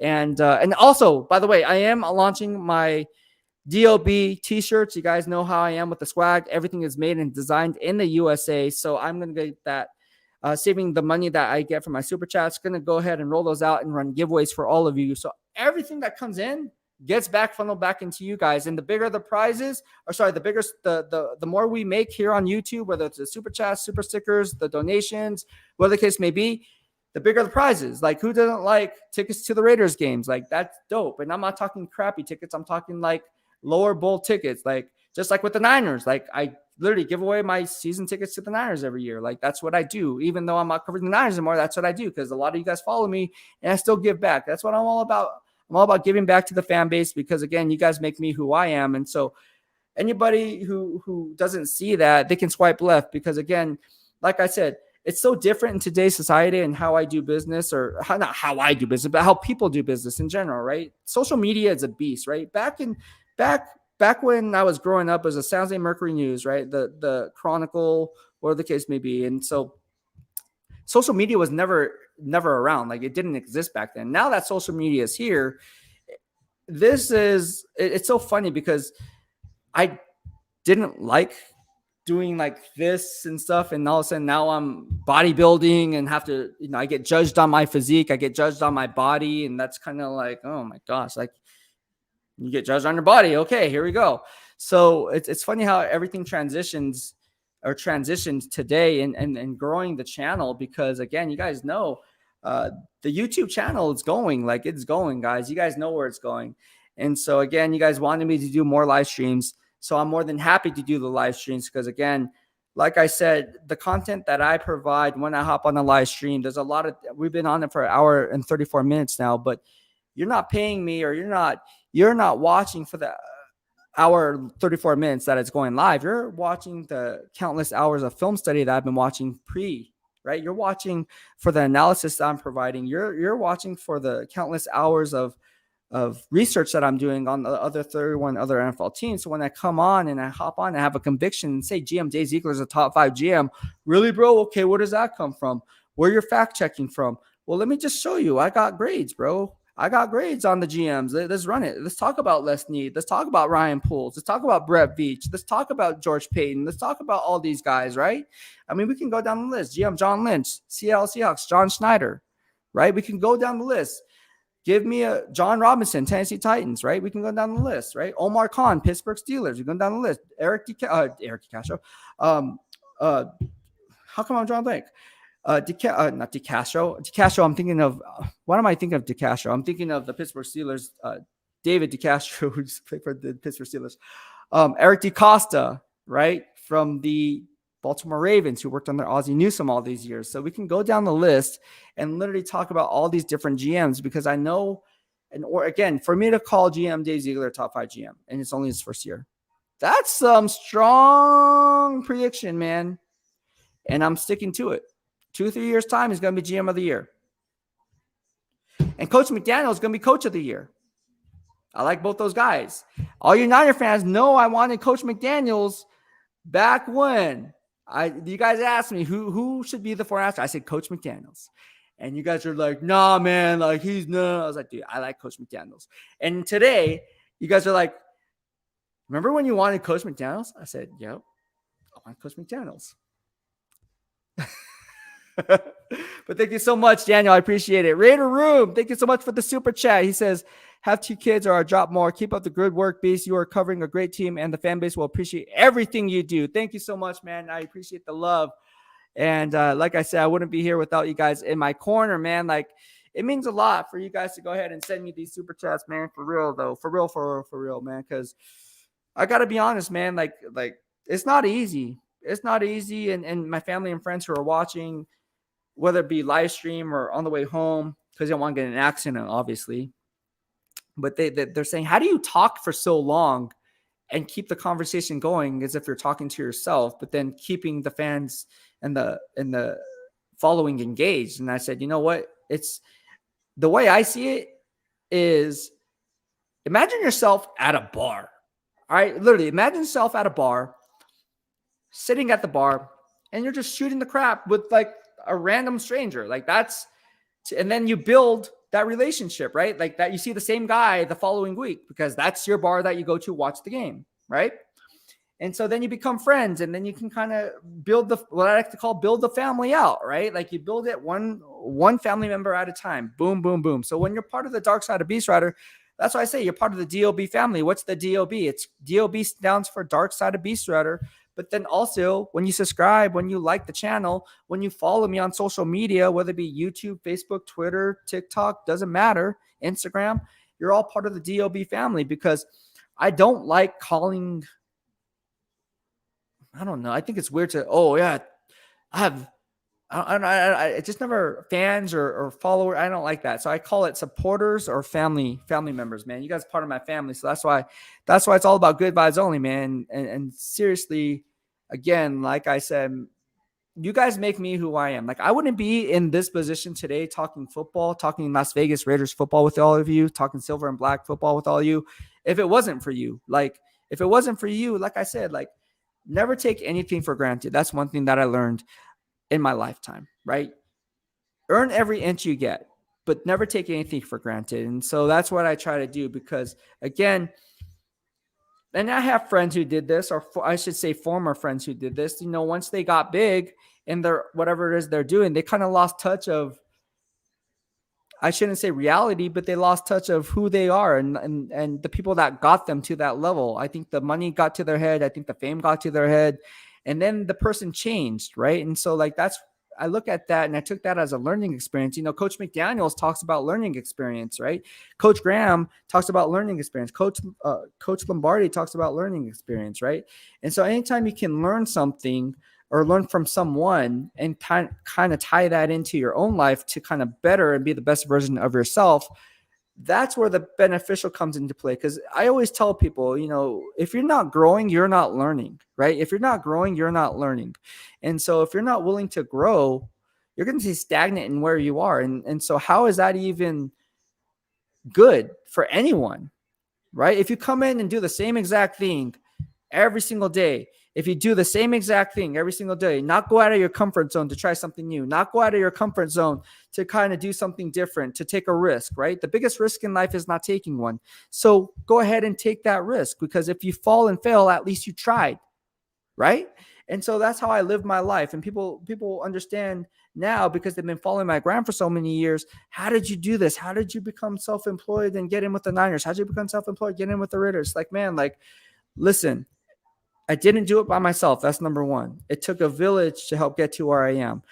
And also, by the way, I am launching my DOB t-shirts. You guys know how I am with the swag. Everything is made and designed in the USA. So I'm going to get that, saving the money that I get from my super chats. Going to go ahead and roll those out and run giveaways for all of you. So everything that comes in gets funneled back into you guys. And the bigger the prizes, the more we make here on YouTube, whether it's the super chats, super stickers, the donations, whatever the case may be, the bigger the prizes. Like who doesn't like tickets to the Raiders games? Like that's dope. And I'm not talking crappy tickets. I'm talking like lower bowl tickets. Like just like with the Niners, like I literally give away my season tickets to the Niners every year. Like that's what I do. Even though I'm not covering the Niners anymore, that's what I do because a lot of you guys follow me and I still give back. That's what I'm all about. I'm all about giving back to the fan base because, again, you guys make me who I am. And so anybody who doesn't see that, they can swipe left because, again, like I said, it's so different in today's society and how I do business not how I do business, but how people do business in general, right? Social media is a beast, right? Back when I was growing up, it was a San Jose Mercury News, right? The Chronicle, whatever the case may be. And so social media was never around. Like it didn't exist back then. Now that social media is here, it's so funny because I didn't like doing like this and stuff. And all of a sudden now I'm bodybuilding and have to, I get judged on my physique. I get judged on my body. And that's kind of like, oh my gosh, like you get judged on your body. Okay, here we go. So it's funny how everything transitions today and growing the channel because again, you guys know the YouTube channel is going, like it's going, guys. You guys know where it's going. And so again, you guys wanted me to do more live streams. So I'm more than happy to do the live streams because again, like I said, the content that I provide when I hop on the live stream, there's a lot of, we've been on it for an hour and 34 minutes now, but you're not paying me, or you're not watching for the hour 34 minutes that it's going live. You're watching the countless hours of film study that I've been watching right? You're watching for the analysis that I'm providing. You're watching for the countless hours of research that I'm doing on the other 31 other NFL teams. So when I come on and I hop on and have a conviction and say GM Dave Ziegler is a top 5 GM, really, bro? Okay, where does that come from? Where you're fact checking from? Well, let me just show you. I got grades, bro. I got grades on the GMs. Let's run it. Let's talk about Les Need. Let's talk about Ryan Poles. Let's talk about Brett Veach. Let's talk about George Payton. Let's talk about all these guys, right? I mean, we can go down the list. GM John Lynch, Seattle Seahawks, John Schneider, right? We can go down the list. Give me a John Robinson, Tennessee Titans, right? We can go down the list, right? Omar Khan, Pittsburgh Steelers. We go down the list. Eric DeCastro. How come I'm drawing blank? Not DeCastro. DeCastro, I'm thinking of, what am I thinking of DeCastro? I'm thinking of the Pittsburgh Steelers, David DeCastro, who just played for the Pittsburgh Steelers. Eric DeCosta, right? From the Baltimore Ravens, who worked under Ozzie Newsome all these years. So we can go down the list and literally talk about all these different GMs, because I know, or again, for me to call GM Dave Ziegler a top 5 GM, and it's only his first year, that's some strong prediction, man. And I'm sticking to it. 2 or 3 years time, he's going to be GM of the year. And Coach McDaniel is going to be Coach of the Year. I like both those guys. All you Niner fans know I wanted Coach McDaniels back when. You guys asked me who should be the foreign answer. I said Coach McDaniels. And you guys are like, nah, man, like he's no. I was like, dude, I like Coach McDaniels. And today, you guys are like, remember when you wanted Coach McDaniels? I said, yep, I want Coach McDaniels. But thank you so much, Daniel. I appreciate it. Raider Room, thank you so much for the super chat. He says, have 2 kids or I drop more. Keep up the good work, Beast. You are covering a great team, and the fan base will appreciate everything you do. Thank you so much, man. I appreciate the love. And like I said, I wouldn't be here without you guys in my corner, man. Like, it means a lot for you guys to go ahead and send me these super chats, man. For real, though. For real, man. Because I got to be honest, man. Like it's not easy. It's not easy. And my family and friends who are watching, whether it be live stream or on the way home, because they don't want to get in an accident, obviously. But they're saying, how do you talk for so long and keep the conversation going as if you're talking to yourself, but then keeping the fans and the following engaged? And I said, you know what? It's the way I see it is, imagine yourself at a bar. All right, literally imagine yourself at a bar, sitting at the bar, and you're just shooting the crap with like a random stranger. Like and then you build that relationship, right? Like that, you see the same guy the following week because that's your bar that you go to watch the game, right? And so then you become friends, and then you can kind of build what I like to call build the family out, right? Like you build it one family member at a time. Boom, boom, boom. So when you're part of the dark side of BEASTwriter, that's why I say you're part of the DOB family. What's the DOB? It's DOB stands for Dark Side of BEASTwriter. But then also, when you subscribe, when you like the channel, when you follow me on social media, whether it be YouTube, Facebook, Twitter, TikTok, doesn't matter, Instagram, you're all part of the DOB family, because I don't like calling, I don't know, I think it's weird to, oh yeah, I just never fans or follower. I don't like that. So I call it supporters or family members, man. You guys are part of my family. So that's why it's all about good vibes only, man. And seriously, again, like I said, you guys make me who I am. Like, I wouldn't be in this position today talking football, talking Las Vegas Raiders football with all of you, talking silver and black football with all of you, if it wasn't for you. Like, if it wasn't for you, like I said, like, never take anything for granted. That's one thing that I learned in my lifetime, right? Earn every inch you get, but never take anything for granted. And so that's what I try to do, because again, and I have friends who did this, or I should say former friends who did this, you know, once they got big in their, whatever it is they're doing, they kind of lost touch of, I shouldn't say reality, but they lost touch of who they are and the people that got them to that level. I think the money got to their head. I think the fame got to their head. And then the person changed, right? And so like I look at that and I took that as a learning experience. You know, Coach McDaniels talks about learning experience, right? Coach Graham talks about learning experience. Coach Lombardi talks about learning experience, right? And so anytime you can learn something or learn from someone and kind of tie that into your own life to kind of better and be the best version of yourself, that's where the beneficial comes into play. Because I always tell people, if you're not growing, you're not learning, right? If you're not growing, you're not learning. And so if you're not willing to grow, you're going to stay stagnant in where you are. And so how is that even good for anyone, right? If you come in and do the same exact thing every single day, if you do the same exact thing every single day, not go out of your comfort zone to try something new, not go out of your comfort zone to kind of do something different, to take a risk, right? The biggest risk in life is not taking one. So go ahead and take that risk, because if you fall and fail, at least you tried, right? And so that's how I live my life. And people understand now, because they've been following my gram for so many years. How did you do this? How did you become self-employed and get in with the Niners? How did you become self-employed, get in with the Raiders? Like, man, like, listen, I didn't do it by myself. That's number one. It took a village to help get to where I am.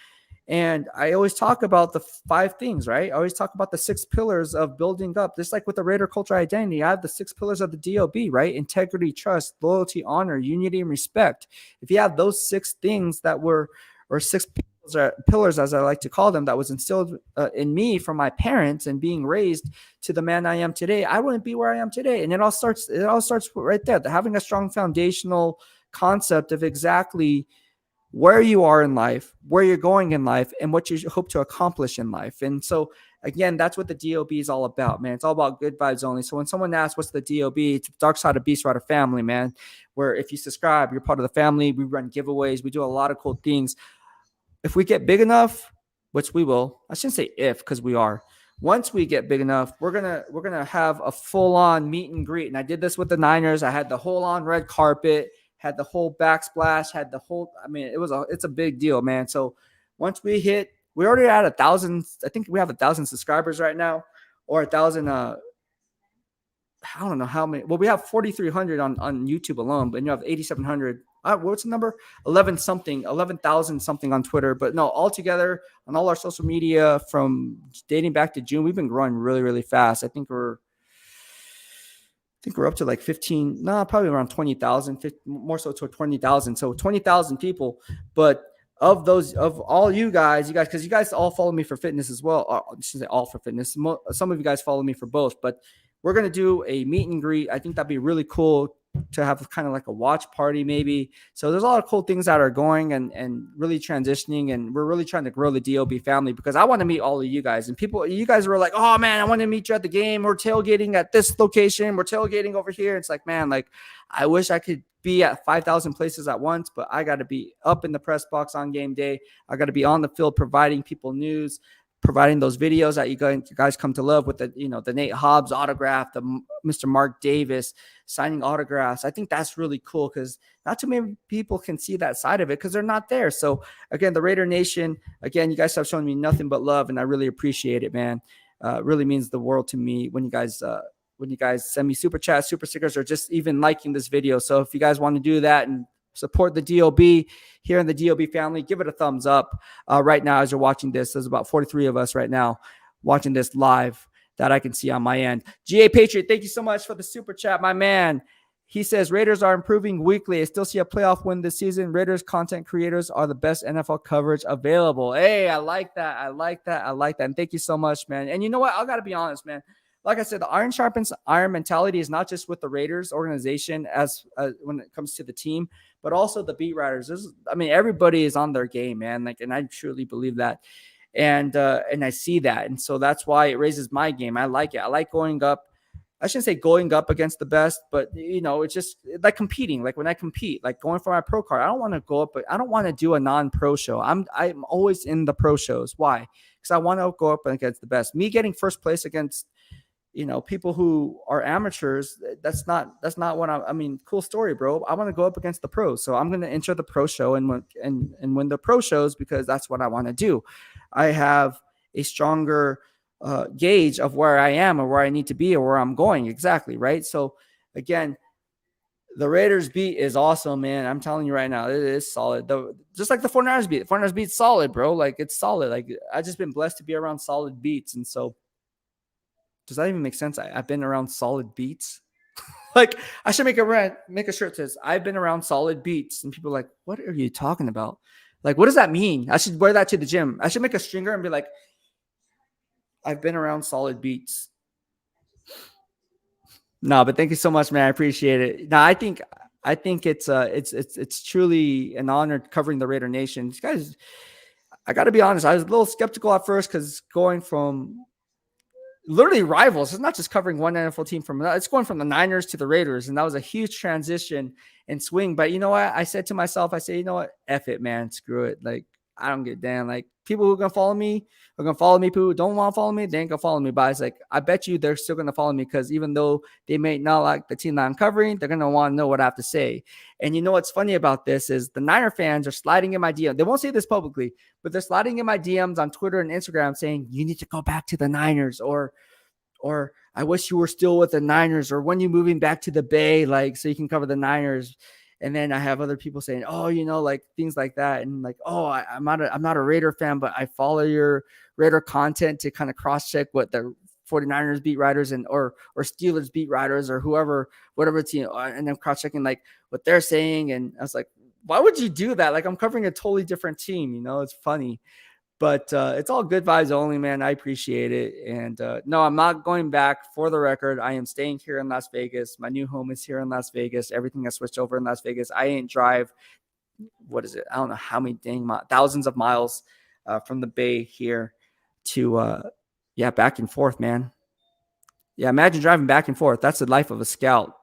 And I always talk about the 5 things, right? I always talk about the 6 pillars of building up. Just like with the Raider culture identity, I have the 6 pillars of the DOB, right? Integrity, trust, loyalty, honor, unity, and respect. If you have those 6 things that were, or 6 pillars, as I like to call them, that was instilled in me from my parents and being raised to the man I am today, I wouldn't be where I am today. And it all starts right there. Having a strong foundational concept of exactly where you are in life, where you're going in life, and what you hope to accomplish in life. And so, again, that's what the DOB is all about, man. It's all about good vibes only. So when someone asks what's the DOB, it's Dark Side of BEASTwriter family, man, where if you subscribe, you're part of the family. We run giveaways. We do a lot of cool things. If we get big enough, which we will, I shouldn't say if, because we are. Once we get big enough, we're gonna have a full-on meet and greet. And I did this with the Niners. I had the whole on red carpet, had the whole backsplash, had the whole, I mean, it's a big deal, man. So once we already had 1,000, I think we have 1,000 subscribers right now, or 1,000, I don't know how many. Well, we have 4,300 on YouTube alone, but you have 8,700. What's the number? 11,000 something on Twitter. But no, altogether on all our social media from dating back to June, we've been growing really, really fast. I think we're up to like 15, no, probably around 20,000, more so to 20,000. So 20,000 people. But of all you guys, because you guys all follow me for fitness as well. I shouldn't say all for fitness. Some of you guys follow me for both, but we're going to do a meet and greet. I think that'd be really cool to have kind of like a watch party maybe. So there's a lot of cool things that are going and really transitioning, and we're really trying to grow the DOB family, because I want to meet all of you guys. And you guys were like, oh man, I want to meet you at the game. We're tailgating at this location. We're tailgating over here. It's like, man, like I wish I could be at 5,000 places at once, but I got to be up in the press box on game day. I got to be on the field providing people news, providing those videos that you guys come to love, with the Nate Hobbs autograph, the Mr. Mark Davis signing autographs. I think that's really cool, because not too many people can see that side of it because they're not there. So again, the Raider Nation, again, you guys have shown me nothing but love, and I really appreciate it, man. It really means the world to me when you guys send me super chats, super stickers, or just even liking this video. So if you guys want to do that and support the DOB here in the DOB family, give it a thumbs up right now as you're watching this. There's about 43 of us right now watching this live that I can see on my end. GA Patriot, thank you so much for the super chat, my man. He says, Raiders are improving weekly. I still see a playoff win this season. Raiders content creators are the best NFL coverage available. Hey, I like that. I like that. I like that. And thank you so much, man. And you know what? I got to be honest, man. Like I said, the iron sharpens iron mentality is not just with the Raiders organization as when it comes to the team, but also the beat writers. Everybody is on their game, man. Like, and I truly believe that. And I see that. And so that's why it raises my game. I like it. I like going up. I shouldn't say going up against the best, but it's just like competing. Like when I compete, like going for my pro card, I don't want to go up, but I don't want to do a non-pro show. I'm always in the pro shows. Why? Because I want to go up against the best. Me getting first place against people who are amateurs, that's not what cool story, bro. I want to go up against the pros. So I'm going to enter the pro show and win the pro shows, because that's what I want to do. I have a stronger gauge of where I am or where I need to be or where I'm going. Exactly. Right. So again, the Raiders beat is awesome, man. I'm telling you right now, it is solid. Just like the 49ers beat. The 49ers beat's solid, bro. Like it's solid. Like I've just been blessed to be around solid beats. And so does that even make sense? I've been around solid beats. Like, I should make a shirt that says, I've been around solid beats. And people are like, what are you talking about? Like, what does that mean? I should wear that to the gym. I should make a stringer and be like, I've been around solid beats. No, but thank you so much, man. I appreciate it. No, I think it's truly an honor covering the Raider Nation. These guys, I got to be honest, I was a little skeptical at first because going from literally rivals, it's not just covering one NFL team it's going from the Niners to the Raiders, and that was a huge transition and swing. But you know what? I said to myself, you know what? F it, man. Screw it. Like, I don't give a damn. Like, people who are gonna follow me are gonna follow me. People who don't want to follow me, they ain't gonna follow me. But it's like, I bet you they're still gonna follow me because even though they may not like the team that I'm covering, they're gonna want to know what I have to say. And you know what's funny about this is the Niner fans are sliding in my DM. They won't say this publicly, but they're sliding in my DMs on Twitter and Instagram saying, you need to go back to the Niners, or I wish you were still with the Niners, or when you moving back to the Bay, like, so you can cover the Niners. And then I have other people saying, oh, you know, like things like that. And like, oh, I'm not a Raider fan, but I follow your Raider content to kind of cross check what the 49ers beat writers or Steelers beat writers or whatever team. And I'm cross checking like what they're saying. And I was like, why would you do that? Like, I'm covering a totally different team. You know, it's funny. But it's all good vibes only, man. I appreciate it. And no, I'm not going back. For the record, I am staying here in Las Vegas. My new home is here in Las Vegas. Everything has switched over in Las Vegas. I ain't drive, what is it? I don't know how many thousands of miles from the Bay here to, back and forth, man. Yeah, imagine driving back and forth. That's the life of a scout.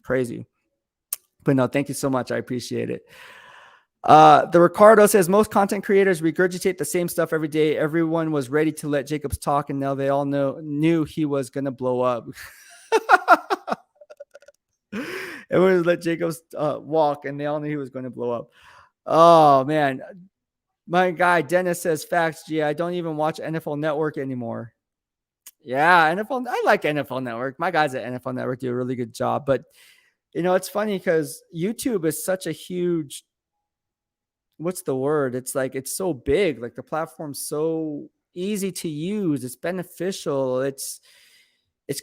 Crazy. But no, thank you so much. I appreciate it. The Ricardo says most content creators regurgitate the same stuff every day. Everyone was ready to let Jacobs talk, and now they all knew he was gonna blow up. Everyone let Jacobs walk, and they all knew he was going to blow up. Oh man, my guy Dennis says facts. Gee, I don't even watch NFL Network anymore. Yeah, NFL. I like NFL Network. My guys at NFL Network do a really good job. But you know, it's funny because YouTube is such a huge, what's the word? It's like, it's so big. Like, the platform's so easy to use. It's beneficial. It's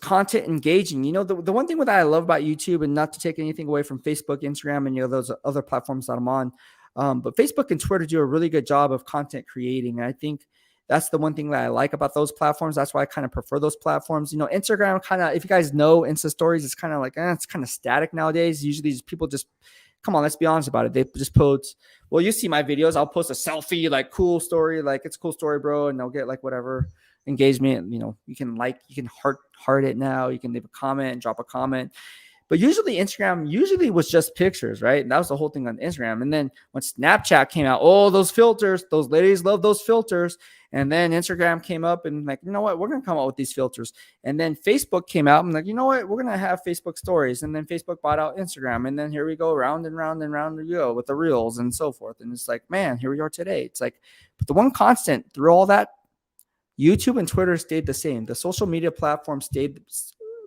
content engaging. You know, the one thing that I love about YouTube, and not to take anything away from Facebook, Instagram, and, you know, those other platforms that I'm on, but Facebook and Twitter do a really good job of content creating. And I think that's the one thing that I like about those platforms. That's why I kind of prefer those platforms. You know, Instagram kind of, if you guys know, Insta stories, it's kind of like, it's kind of static nowadays. Usually these people just, come on, let's be honest about it. They just post, well, you see my videos. I'll post a selfie, like, cool story, like, it's a cool story, bro. And they'll get like whatever engagement. You know, you can heart it now. You can leave a comment, drop a comment. But usually Instagram was just pictures, right? And that was the whole thing on Instagram. And then when Snapchat came out, oh, those filters, those ladies love those filters. And then Instagram came up and like, you know what, we're going to come out with these filters. And then Facebook came out and like, you know what, we're going to have Facebook stories. And then Facebook bought out Instagram. And then here we go, round and round and round we go with the reels and so forth. And it's like, man, here we are today. It's like, but the one constant through all that, YouTube and Twitter stayed the same. The social media platform stayed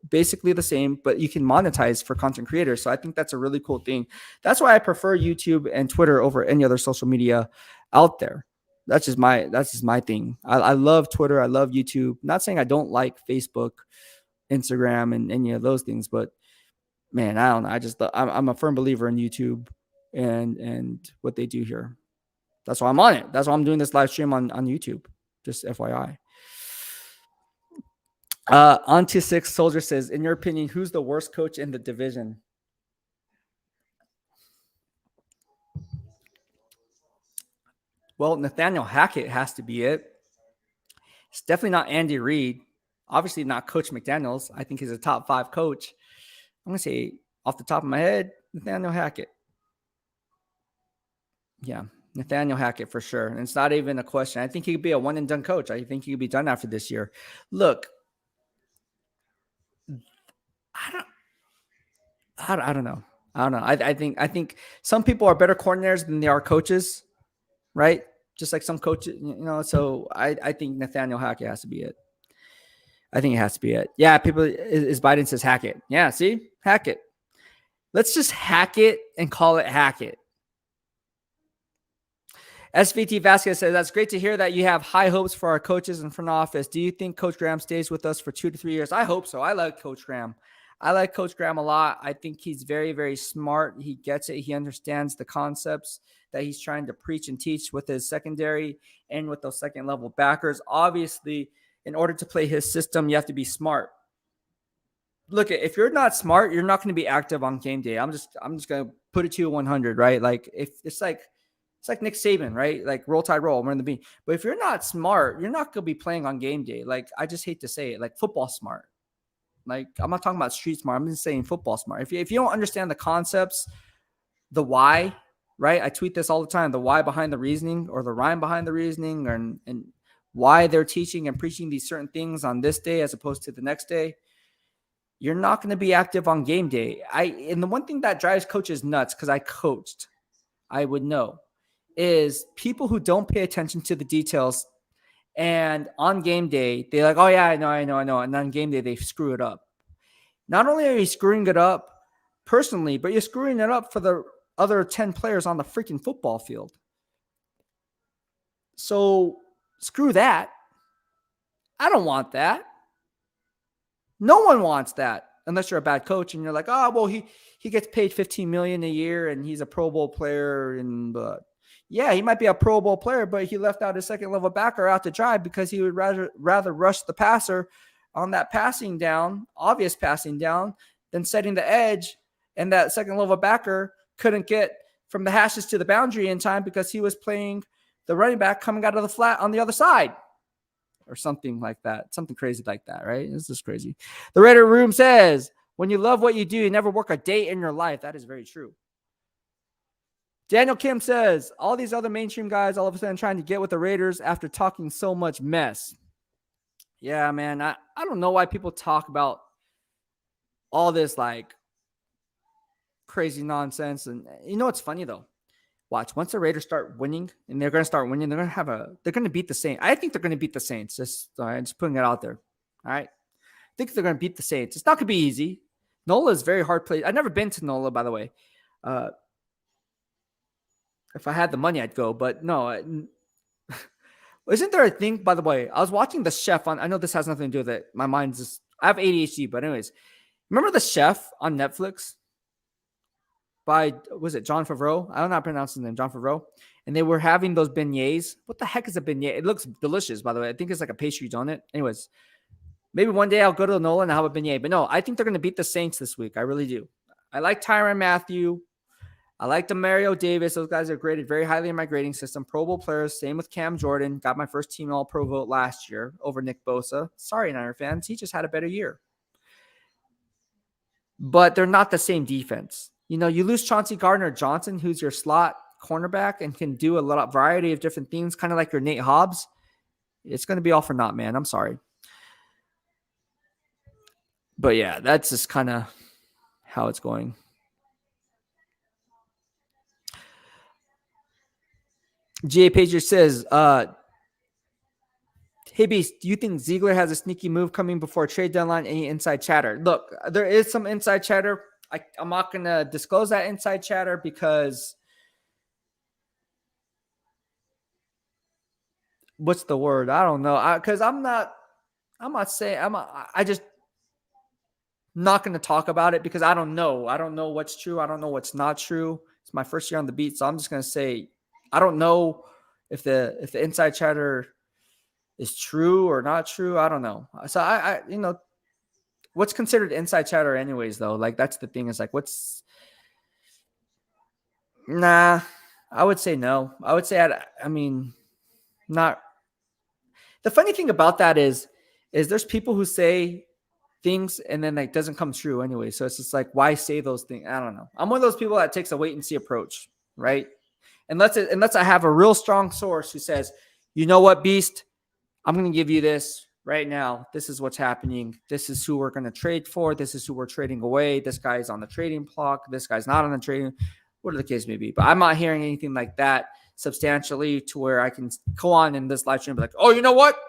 basically the same, but you can monetize for content creators. So I think that's a really cool thing. That's why I prefer YouTube and Twitter over any other social media out there. That's just my thing. I love Twitter. I love YouTube. Not saying I don't like Facebook, Instagram, and any of those things, but man, I don't know. I'm a firm believer in YouTube and what they do here. That's why I'm on it. That's why I'm doing this live stream on YouTube. Just FYI. Onto Six Soldier says, in your opinion, who's the worst coach in the division? Well, Nathaniel Hackett has to be it. It's definitely not Andy Reid. Obviously not Coach McDaniels. I think he's a top 5 coach. I'm going to say off the top of my head, Nathaniel Hackett. Yeah, Nathaniel Hackett for sure. And it's not even a question. I think he could be a one and done coach. I think he could be done after this year. Look, I don't know. I think some people are better coordinators than they are coaches, right? Just like some coaches, you know. So I think Nathaniel Hackett has to be it. I think it has to be it. Yeah, people is Biden says Hackett. Yeah, see? Hackett. Let's just hack it and call it Hackett. SVT Vasquez says, that's great to hear that you have high hopes for our coaches and front office. Do you think Coach Graham stays with us for 2 to 3 years? I hope so. I like Coach Graham. I like Coach Graham a lot. I think he's very, very smart. He gets it. He understands the concepts that he's trying to preach and teach with his secondary and with those second level backers. Obviously, in order to play his system, you have to be smart. Look, if you're not smart, you're not going to be active on game day. I'm just going to put it to you 100, right? Like if it's like Nick Saban, right? Like roll tide roll, we're in the beat. But if you're not smart, you're not going to be playing on game day. Like I just hate to say it, like football smart. Like I'm not talking about street smart. I'm just saying football smart. If you don't understand the concepts, the why, right? I tweet this all the time, the why behind the reasoning or the rhyme behind the reasoning and why they're teaching and preaching these certain things on this day as opposed to the next day. You're not going to be active on game day. And the one thing that drives coaches nuts, because I coached, I would know, is people who don't pay attention to the details. And on game day, they're like, oh yeah, I know. And on game day, they screw it up. Not only are you screwing it up personally, but you're screwing it up for the other 10 players on the freaking football field. So screw that. I don't want that. No one wants that unless you're a bad coach and you're like, oh, well, he gets paid $15 million a year and he's a Pro Bowl player. And yeah, he might be a Pro Bowl player, but he left out his second level backer out to dry because he would rather rush the passer on that passing down, obvious passing down, than setting the edge. And that second level backer couldn't get from the hashes to the boundary in time because he was playing the running back coming out of the flat on the other side. Or something like that. Something crazy like that, right? This is crazy. The Raider Room says, when you love what you do, you never work a day in your life. That is very true. Daniel Kim says, all these other mainstream guys all of a sudden trying to get with the Raiders after talking so much mess. Yeah, man. I don't know why people talk about all this like crazy nonsense. And you know what's funny though? Watch, once the Raiders start winning, and they're going to start winning, they're going to beat the Saints. I think they're going to beat the Saints. Just putting it out there. All right. I think they're going to beat the Saints. It's not going to be easy. NOLA is very hard place. I've never been to NOLA, by the way. If I had the money, I'd go, but no. Isn't there a thing, by the way? I was watching The Chef on, I know this has nothing to do with it. My mind's just, I have ADHD, but anyways, remember The Chef on Netflix? By, was it John Favreau? I don't know how to pronounce his name, John Favreau. And they were having those beignets. What the heck is a beignet? It looks delicious, by the way. I think it's like a pastry donut. Anyways, maybe one day I'll go to Nola and have a beignet. But no, I think they're going to beat the Saints this week. I really do. I like Tyrann Mathieu. I like Demario Davis. Those guys are graded very highly in my grading system. Pro Bowl players. Same with Cam Jordan. Got my first team All-Pro vote last year over Nick Bosa. Sorry, Niner fans. He just had a better year. But they're not the same defense. You know, you lose Chauncey Gardner-Johnson, who's your slot cornerback and can do a variety of different things, kind of like your Nate Hobbs. It's going to be all for naught, man. I'm sorry. But yeah, that's just kind of how it's going. G.A. Pager says, hey, Beast, do you think Ziegler has a sneaky move coming before trade deadline? Any inside chatter? Look, there is some inside chatter. I'm not going to disclose that inside chatter because what's the word? I don't know. Because I'm not saying, I just not going to talk about it because I don't know. I don't know what's true. I don't know what's not true. It's my first year on the beat. So I'm just going to say, I don't know if the inside chatter is true or not true. I don't know. So I you know, what's considered inside chatter anyways, though? Like, that's the thing is like, I would say no. I would say, I mean, not. The funny thing about that is there's people who say things and then like doesn't come true anyway. So it's just like, why say those things? I don't know. I'm one of those people that takes a wait and see approach, right? Unless I have a real strong source who says, you know what, Beast, I'm going to give you this right now. This is what's happening. This is who we're going to trade for. This is who we're trading away. This guy's on the trading block. This guy's not on the trading. Whatever the case may be. But I'm not hearing anything like that substantially to where I can go on in this live stream and be like, oh, you know what?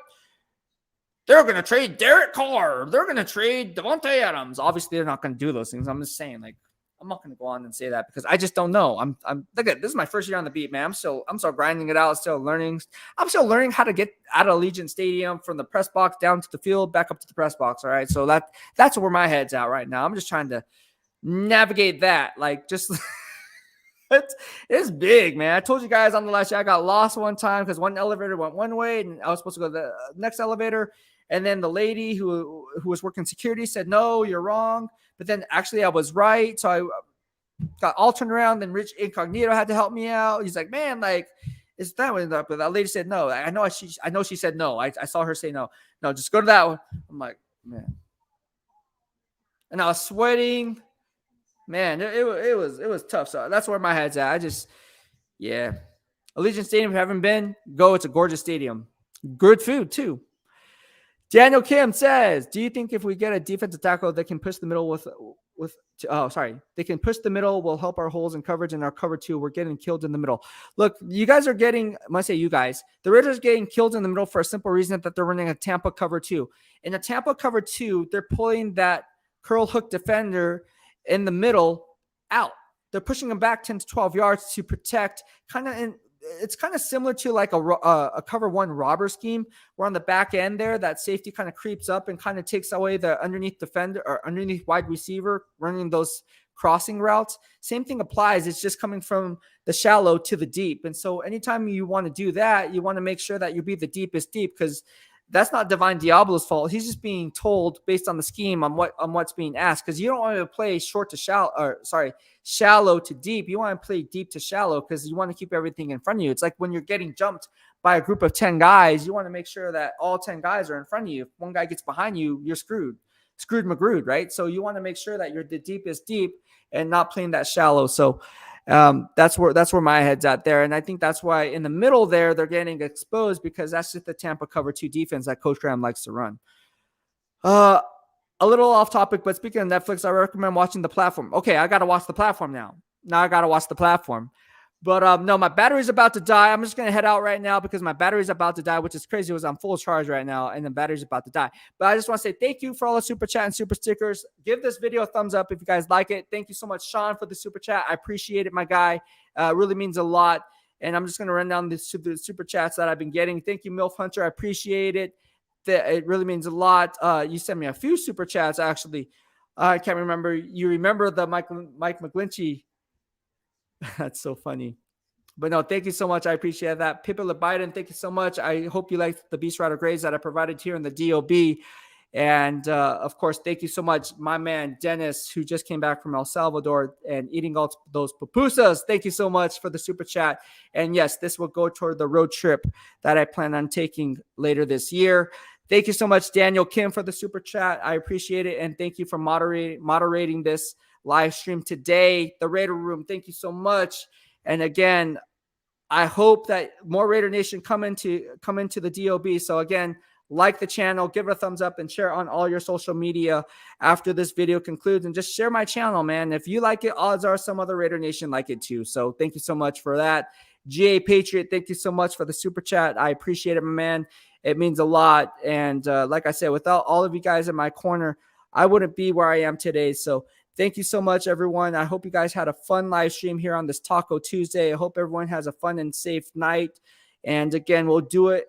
They're going to trade Derek Carr. They're going to trade Devontae Adams. Obviously, they're not going to do those things. I'm just saying, like, I'm not going to go on and say that because I just don't know. I'm look at this is my first year on the beat, man. I'm still grinding it out, still learning. I'm still learning how to get out of Allegiant Stadium from the press box down to the field, back up to the press box. All right. So that's where my head's at right now. I'm just trying to navigate that. Like just it's big, man. I told you guys on the last year I got lost one time because one elevator went one way and I was supposed to go to the next elevator. And then the lady who was working security said, no, you're wrong. But then actually I was right. So I got all turned around. Then Rich Incognito had to help me out. He's like, man, like, is that one? But that lady said no. I know she said no. I saw her say no. No, just go to that one. I'm like, man. And I was sweating. Man, it was tough. So that's where my head's at. Yeah. Allegiant Stadium, if you haven't been, go. It's a gorgeous stadium. Good food, too. Daniel Kim says, do you think if we get a defensive tackle that can push the middle they can push the middle will help our holes in coverage and our cover two? We're getting killed in the middle. Look, you guys are getting, I must say you guys, the Raiders are getting killed in the middle for a simple reason that they're running a Tampa cover two. In a Tampa cover two, they're pulling that curl hook defender in the middle out. They're pushing them back 10 to 12 yards to protect it's kind of similar to like a cover one robber scheme where on the back end there, that safety kind of creeps up and kind of takes away the underneath defender or underneath wide receiver running those crossing routes. Same thing applies. It's just coming from the shallow to the deep. And so anytime you want to do that, you want to make sure that you be the deepest deep because that's not Divine Diablo's fault. He's just being told based on the scheme on what's being asked because you don't want to play shallow to deep. You want to play deep to shallow because you want to keep everything in front of you. It's like when you're getting jumped by a group of 10 guys, you want to make sure that all 10 guys are in front of you. If one guy gets behind you, you're screwed McGrewed, right? So you want to make sure that you're the deepest deep and not playing that shallow. So that's where my head's at there. And I think that's why in the middle there, they're getting exposed because that's just the Tampa cover two defense that Coach Graham likes to run. A little off topic, but speaking of Netflix, I recommend watching The Platform. Okay, I got to watch The Platform now. I got to watch The Platform. But no, my battery's about to die. I'm just going to head out right now because my battery's about to die, which is crazy because I'm full charge right now and the battery's about to die. But I just want to say thank you for all the super chat and super stickers. Give this video a thumbs up if you guys like it. Thank you so much, Sean, for the super chat. I appreciate it, my guy. It really means a lot. And I'm just going to run down the super chats that I've been getting. Thank you, MILF Hunter. I appreciate it. It really means a lot. You sent me a few super chats, actually. I can't remember. You remember the Mike McGlinchey. That's so funny. But no, thank you so much. I appreciate that. Pippa Biden, thank you so much. I hope you liked the BEASTwriter grades that I provided here in the DOB. And of course, thank you so much, my man, Dennis, who just came back from El Salvador and eating all those pupusas. Thank you so much for the super chat. And yes, this will go toward the road trip that I plan on taking later this year. Thank you so much, Daniel Kim, for the super chat. I appreciate it. And thank you for moderating this live stream today. The Raider Room, thank you so much. And again, I hope that more Raider Nation come into the DOB. So again, like the channel, give it a thumbs up, and share on all your social media after this video concludes. And just share my channel, man. If you like it, odds are some other Raider Nation like it too. So thank you so much for that. GA Patriot, thank you so much for the super chat. I appreciate it, my man. It means a lot. And like I said, without all of you guys in my corner, I wouldn't be where I am today. So thank you so much, everyone. I hope you guys had a fun live stream here on this Taco Tuesday. I hope everyone has a fun and safe night. And again, we'll do it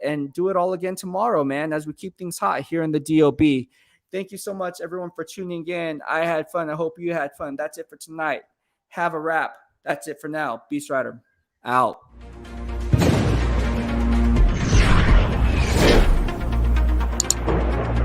all again tomorrow, man, as we keep things hot here in the DOB. Thank you so much, everyone, for tuning in. I had fun. I hope you had fun. That's it for tonight. Have a wrap. That's it for now. BEASTwriter out.